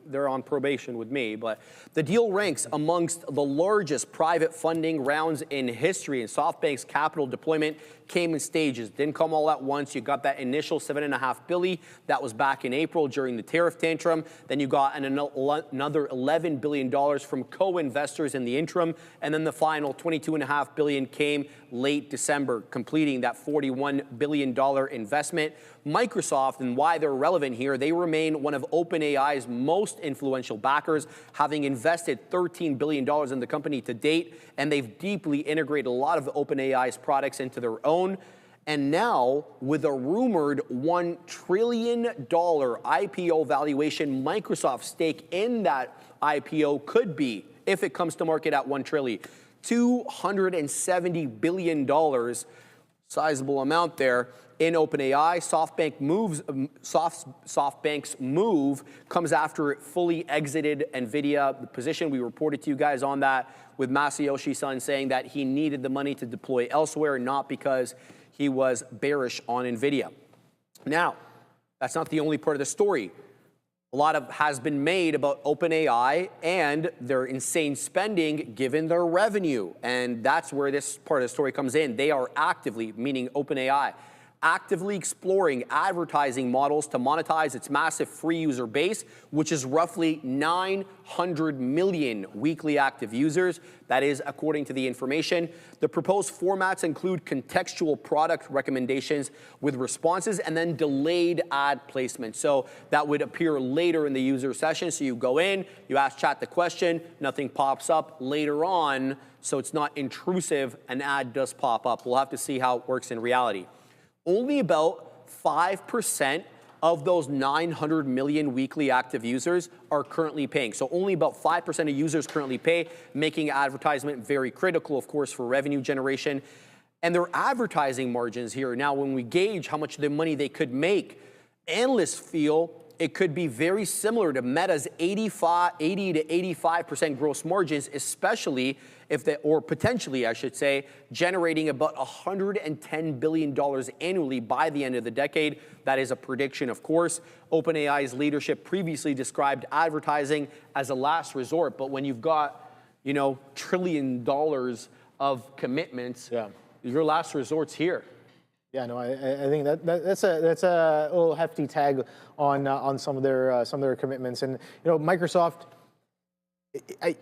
They're on probation with me, but the deal ranks amongst the largest private funding rounds in history, and SoftBank's capital deployment came in stages. Didn't come all at once. You got that initial $7.5 billion. That was back in April during the tariff tantrum. Then you got another $11 billion from co-investors in the interim, and then the final $22.5 billion came late December, completing that $41 billion investment. Microsoft, and why they're relevant here, they remain one of OpenAI's most influential backers, having invested $13 billion in the company to date, and they've deeply integrated a lot of OpenAI's products into their own. And now, with a rumored $1 trillion IPO valuation, Microsoft's stake in that IPO could be, if it comes to market at $1 trillion, $270 billion, sizable amount there. In OpenAI, SoftBank's move comes after it fully exited NVIDIA. The position, we reported to you guys on that, with Masayoshi Son saying that he needed the money to deploy elsewhere, not because he was bearish on NVIDIA. Now, that's not the only part of the story. A lot has been made about OpenAI and their insane spending given their revenue. And that's where this part of the story comes in. They are actively, meaning OpenAI, actively exploring advertising models to monetize its massive free user base, which is roughly 900 million weekly active users. That is according to the information. The proposed formats include contextual product recommendations with responses and then delayed ad placement. So that would appear later in the user session. So you go in, you ask chat the question, nothing pops up later on. So it's not intrusive, an ad does pop up. We'll have to see how it works in reality. Only about 5% of those 900 million weekly active users are currently paying. So only about 5% of users currently pay, making advertisement very critical, of course, for revenue generation. And their advertising margins here, now when we gauge how much of the money they could make, analysts feel it could be very similar to Meta's 80 to 85% gross margins, especially if they, or potentially, I should say, generating about $110 billion annually by the end of the decade. That is a prediction, of course. OpenAI's leadership previously described advertising as a last resort, but when you've got, $1 trillion of commitments, your last resort's here. Yeah, no, I think that's a little hefty tag on some of their commitments, and Microsoft. I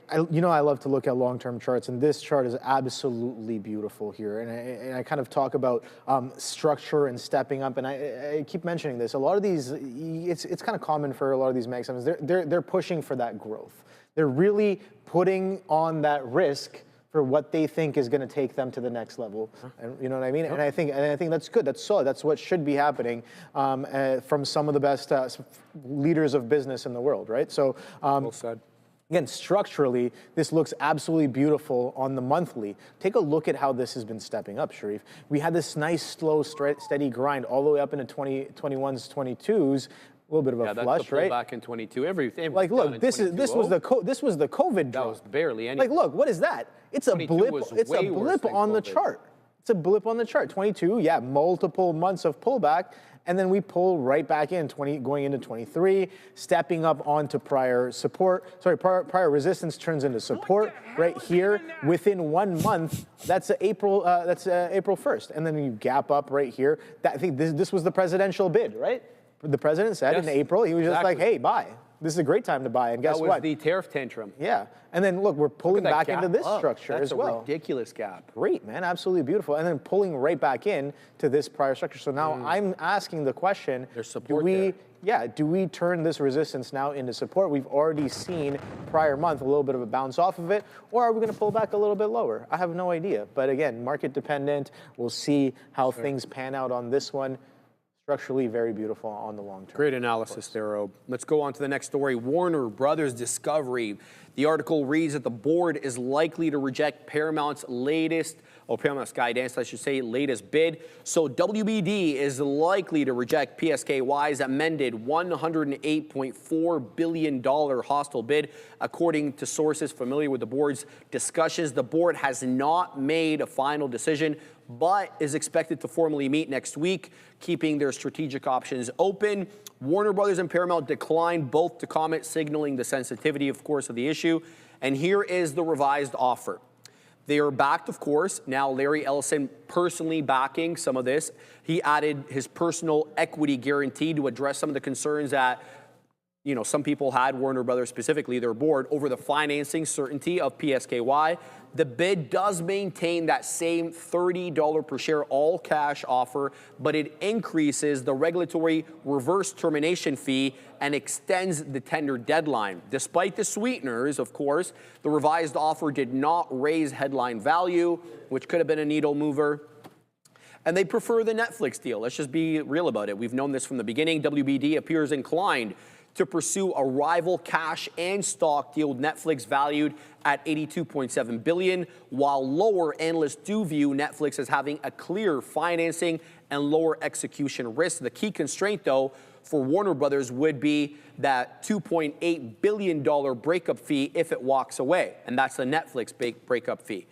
love to look at long-term charts, and this chart is absolutely beautiful here. And I kind of talk about structure and stepping up, and I keep mentioning this. A lot of these, it's kind of common for a lot of these Mag 7s. They're pushing for that growth. They're really putting on that risk for what they think is going to take them to the next level, and you know what I mean. And I think that's good. That's solid. That's what should be happening from some of the best leaders of business in the world, right? So, well said. Again, structurally, this looks absolutely beautiful on the monthly. Take a look at how this has been stepping up, Sharif. We had this nice, slow, steady grind all the way up into 2021s, 22s. A little bit of a flush, right? Back in 22, everything. Like, look, this was the COVID drop. That was barely anything. Like, look, what is that? It's a blip. It's a blip on the chart. It's a blip on the chart. 22, yeah, multiple months of pullback, and then we pull right back in, going into 23, stepping up onto prior support. Sorry, prior resistance turns into support right here within 1 month. That's April 1st, and then you gap up right here. I think this was the presidential bid, right? The president said in April, he was just like, hey, bye. this is a great time to buy. And guess That was what? the tariff tantrum. Yeah. And then look, we're pulling Look at that back into gap this up. structure That's as well. a ridiculous gap. Great, man. Absolutely beautiful. And then pulling right back in to this prior structure. So now I'm asking the question, There's support there. do we turn this resistance now into support? We've already seen prior month a little bit of a bounce off of it, or are we going to pull back a little bit lower? I have no idea. But again, market dependent. We'll see how things pan out on this one. Structurally very beautiful on the long term. Great analysis there, Obe. Let's go on to the next story. Warner Brothers Discovery. The article reads that the board is likely to reject Paramount's Paramount's Skydance, I should say, latest bid. So WBD is likely to reject PSKY's amended $108.4 billion hostile bid. According to sources familiar with the board's discussions, the board has not made a final decision, but is expected to formally meet next week, keeping their strategic options open. Warner Brothers and Paramount declined both to comment, signaling the sensitivity, of course, of the issue. And here is the revised offer. They are backed, of course. Now, Larry Ellison personally backing some of this. He added his personal equity guarantee to address some of the concerns that some people had, Warner Brothers specifically, their board, over the financing certainty of PSKY. The bid does maintain that same $30 per share all-cash offer, but it increases the regulatory reverse termination fee and extends the tender deadline. Despite the sweeteners, of course, the revised offer did not raise headline value, which could have been a needle mover. And they prefer the Netflix deal. Let's just be real about it. We've known this from the beginning. WBD appears inclined to pursue a rival cash and stock deal with Netflix valued at $82.7 billion, while lower analysts do view Netflix as having a clear financing and lower execution risk. The key constraint, though, for Warner Brothers would be that $2.8 billion breakup fee if it walks away, and that's the Netflix breakup fee.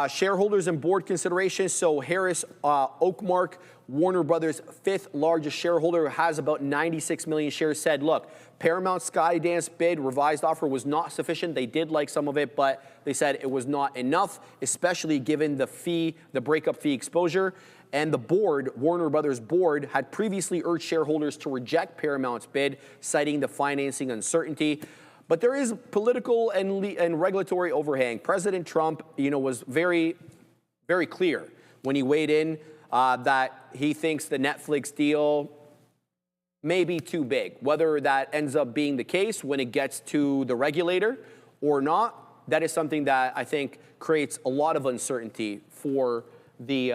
Shareholders and board considerations. So Harris Oakmark, Warner Brothers' fifth largest shareholder, has about 96 million shares, said, look, Paramount Skydance bid revised offer was not sufficient. They did like some of it, but they said it was not enough, especially given the fee, the breakup fee exposure. And the board, Warner Brothers board, had previously urged shareholders to reject Paramount's bid, citing the financing uncertainty. But there is political and regulatory overhang. President Trump, was very, very clear when he weighed in that he thinks the Netflix deal may be too big. Whether that ends up being the case when it gets to the regulator or not, that is something that I think creates a lot of uncertainty for the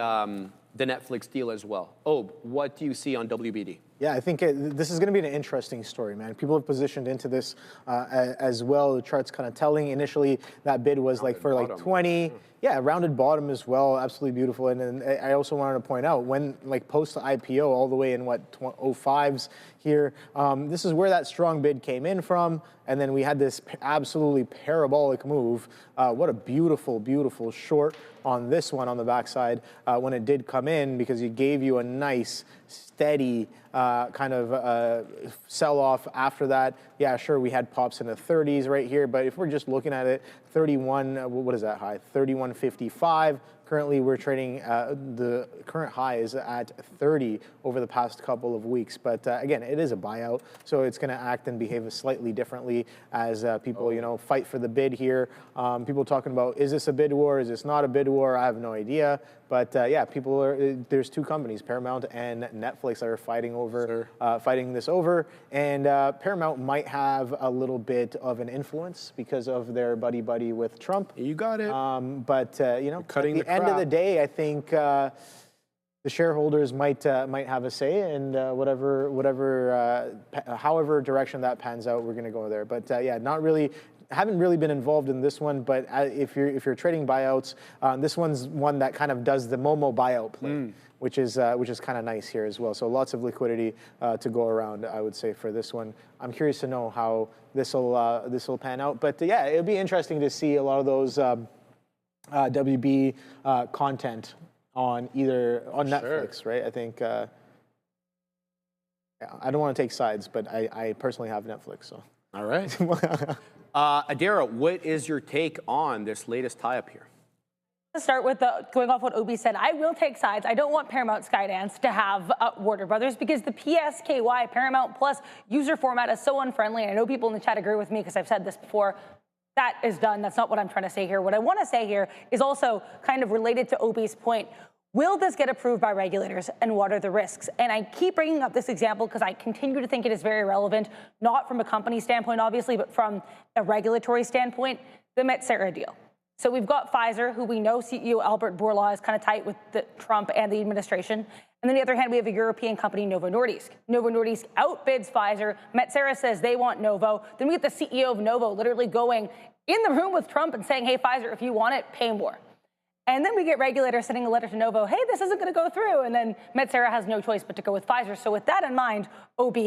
Netflix deal as well. Obe, what do you see on WBD? Yeah, I think this is going to be an interesting story, man. People have positioned into this as well. The chart's kind of telling. Initially, that bid was for 20. Yeah, rounded bottom as well. Absolutely beautiful. And then I also wanted to point out when post the IPO all the way in 05s here, this is where that strong bid came in from. And then we had this absolutely parabolic move. What a beautiful, beautiful short on this one on the backside when it did come in, because it gave you a nice steady kind of sell-off after that. Yeah, sure, we had pops in the 30s right here, but if we're just looking at it, 31, what is that high? 31.55. Currently, we're trading, the current high is at 30 over the past couple of weeks. But again, it is a buyout, so it's going to act and behave slightly differently as people, fight for the bid here. People talking about, is this a bid war? Is this not a bid war? I have no idea. But yeah, there's two companies, Paramount and Netflix, that are fighting this over. And Paramount might have a little bit of an influence because of their buddy with Trump. You got it. But cutting the end of the day, I think the shareholders might have a say, and however direction that pans out, we're going to go there. But yeah, haven't really been involved in this one. But if you're trading buyouts, this one's one that kind of does the Momo buyout play, which is kind of nice here as well. So lots of liquidity to go around, I would say, for this one. I'm curious to know how this will pan out. But yeah, it'll be interesting to see a lot of those WB content on Netflix, right? I think, yeah, I don't want to take sides, but I personally have Netflix, so. All right. Adara, what is your take on this latest tie-up here? Start with going off what Obi said. I will take sides. I don't want Paramount Skydance to have Warner Brothers because the PSKY Paramount Plus user format is so unfriendly. And I know people in the chat agree with me because I've said this before. That is done. That's not what I'm trying to say here. What I want to say here is also kind of related to Obi's point. Will this get approved by regulators, and what are the risks? And I keep bringing up this example because I continue to think it is very relevant, not from a company standpoint, obviously, but from a regulatory standpoint, the Metsera deal. So we've got Pfizer, who we know CEO Albert Bourla is kind of tight with Trump and the administration. And on the other hand, we have a European company, Novo Nordisk. Novo Nordisk outbids Pfizer. Metsera says they want Novo. Then we get the CEO of Novo literally going in the room with Trump and saying, hey, Pfizer, if you want it, pay more. And then we get regulators sending a letter to Novo, hey, this isn't going to go through. And then Metsera has no choice but to go with Pfizer. So with that in mind, OB,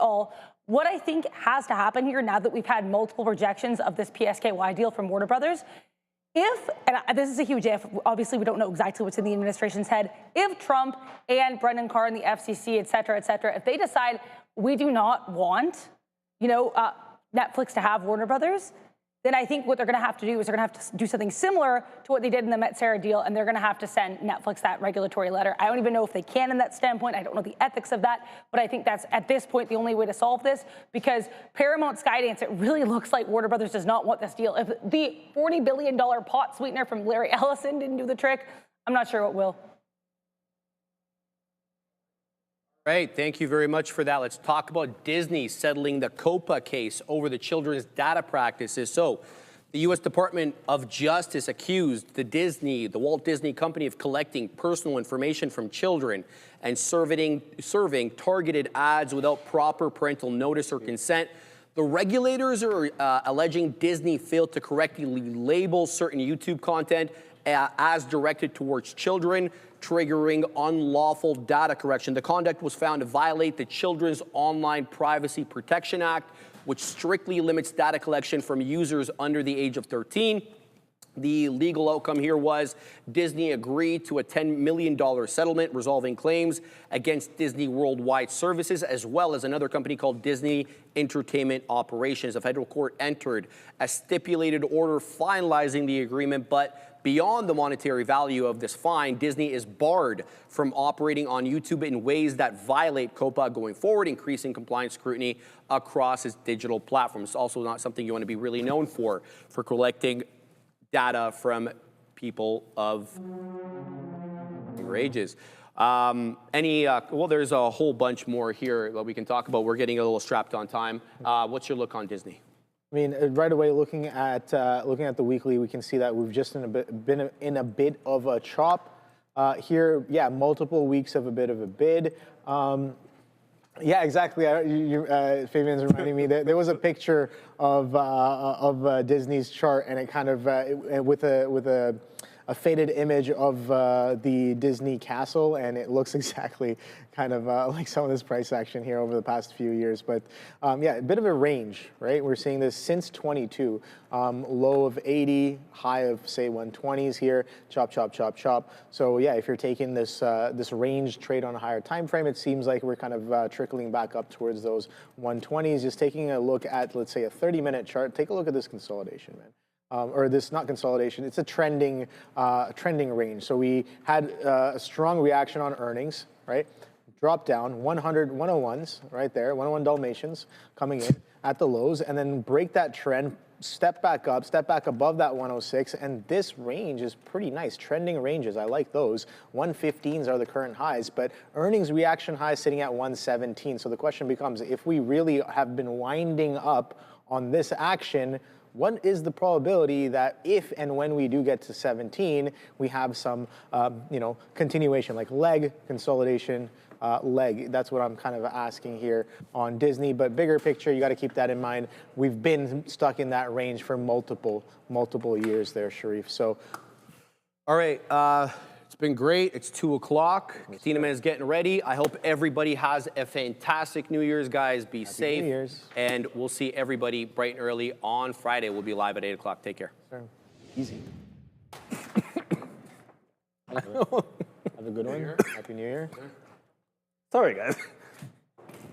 all, what I think has to happen here now that we've had multiple rejections of this PSKY deal from Warner Brothers, if, and this is a huge if, obviously we don't know exactly what's in the administration's head, if Trump and Brendan Carr and the FCC, et cetera, if they decide we do not want, Netflix to have Warner Brothers, then I think what they're going to have to do is they're going to have to do something similar to what they did in the Metsera deal, and they're going to have to send Netflix that regulatory letter. I don't even know if they can in that standpoint. I don't know the ethics of that, but I think that's, at this point, the only way to solve this, because Paramount Skydance, it really looks like Warner Brothers does not want this deal. If the $40 billion pot sweetener from Larry Ellison didn't do the trick, I'm not sure what will. Right, thank you very much for that. Let's talk about Disney settling the COPA case over the children's data practices. So, the U.S. Department of Justice accused the Walt Disney Company of collecting personal information from children and serving targeted ads without proper parental notice or consent. The regulators are alleging Disney failed to correctly label certain YouTube content as directed towards children, triggering unlawful data correction. The conduct was found to violate the Children's Online Privacy Protection Act, which strictly limits data collection from users under the age of 13. The legal outcome here was Disney agreed to a $10 million settlement resolving claims against Disney Worldwide Services, as well as another company called Disney Entertainment Operations. The federal court entered a stipulated order finalizing the agreement, but beyond the monetary value of this fine, Disney is barred from operating on YouTube in ways that violate COPA going forward, increasing compliance scrutiny across its digital platforms. It's also not something you want to be really known for collecting data from people of your ages. Well, there's a whole bunch more here that we can talk about. We're getting a little strapped on time. What's your look on Disney? I mean, right away, looking at the weekly, we can see that we've just been in a bit of a chop here. Yeah, multiple weeks of a bit of a bid. Yeah, exactly. Fabian's reminding me that there was a picture of Disney's chart, and it kind of with a faded image of the Disney castle, and it looks exactly kind of like some of this price action here over the past few years. But yeah, a bit of a range, right? We're seeing this since 22, low of 80, high of say 120s here, chop, chop, chop, chop. So yeah, if you're taking this this range trade on a higher time frame, it seems like we're kind of trickling back up towards those 120s. Just taking a look at, let's say, a 30-minute chart, take a look at this consolidation, man. Or this, not consolidation, it's a trending range. So we had a strong reaction on earnings, right? Drop down, 101s right there, 101 Dalmatians coming in at the lows, and then break that trend, step back up, step back above that 106, and this range is pretty nice. Trending ranges, I like those. 115s are the current highs, but earnings reaction highs sitting at 117. So the question becomes, if we really have been winding up on this action, what is the probability that if and when we do get to 17, we have some, continuation, like leg consolidation, leg? That's what I'm kind of asking here on Disney. But bigger picture, you got to keep that in mind. We've been stuck in that range for multiple years there, Sharif. So, all right. It's been great. It's 2 o'clock. Katina Man is getting ready. I hope everybody has a fantastic New Year's, guys. Be safe. New Year's. And we'll see everybody bright and early on Friday. We'll be live at 8 o'clock. Take care. Easy. Have a good one. Happy New Year. Sorry, guys.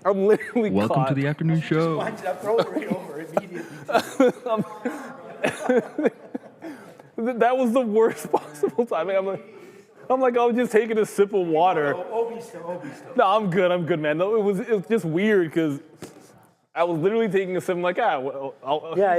I'm literally Welcome to the afternoon show. Watch that throw right over immediately. That was the worst possible timing. I'm like, I was just taking a sip of water. Obi still. No, I'm good, man. No, it was just weird because I was literally taking a sip. I'm like, well, Yeah.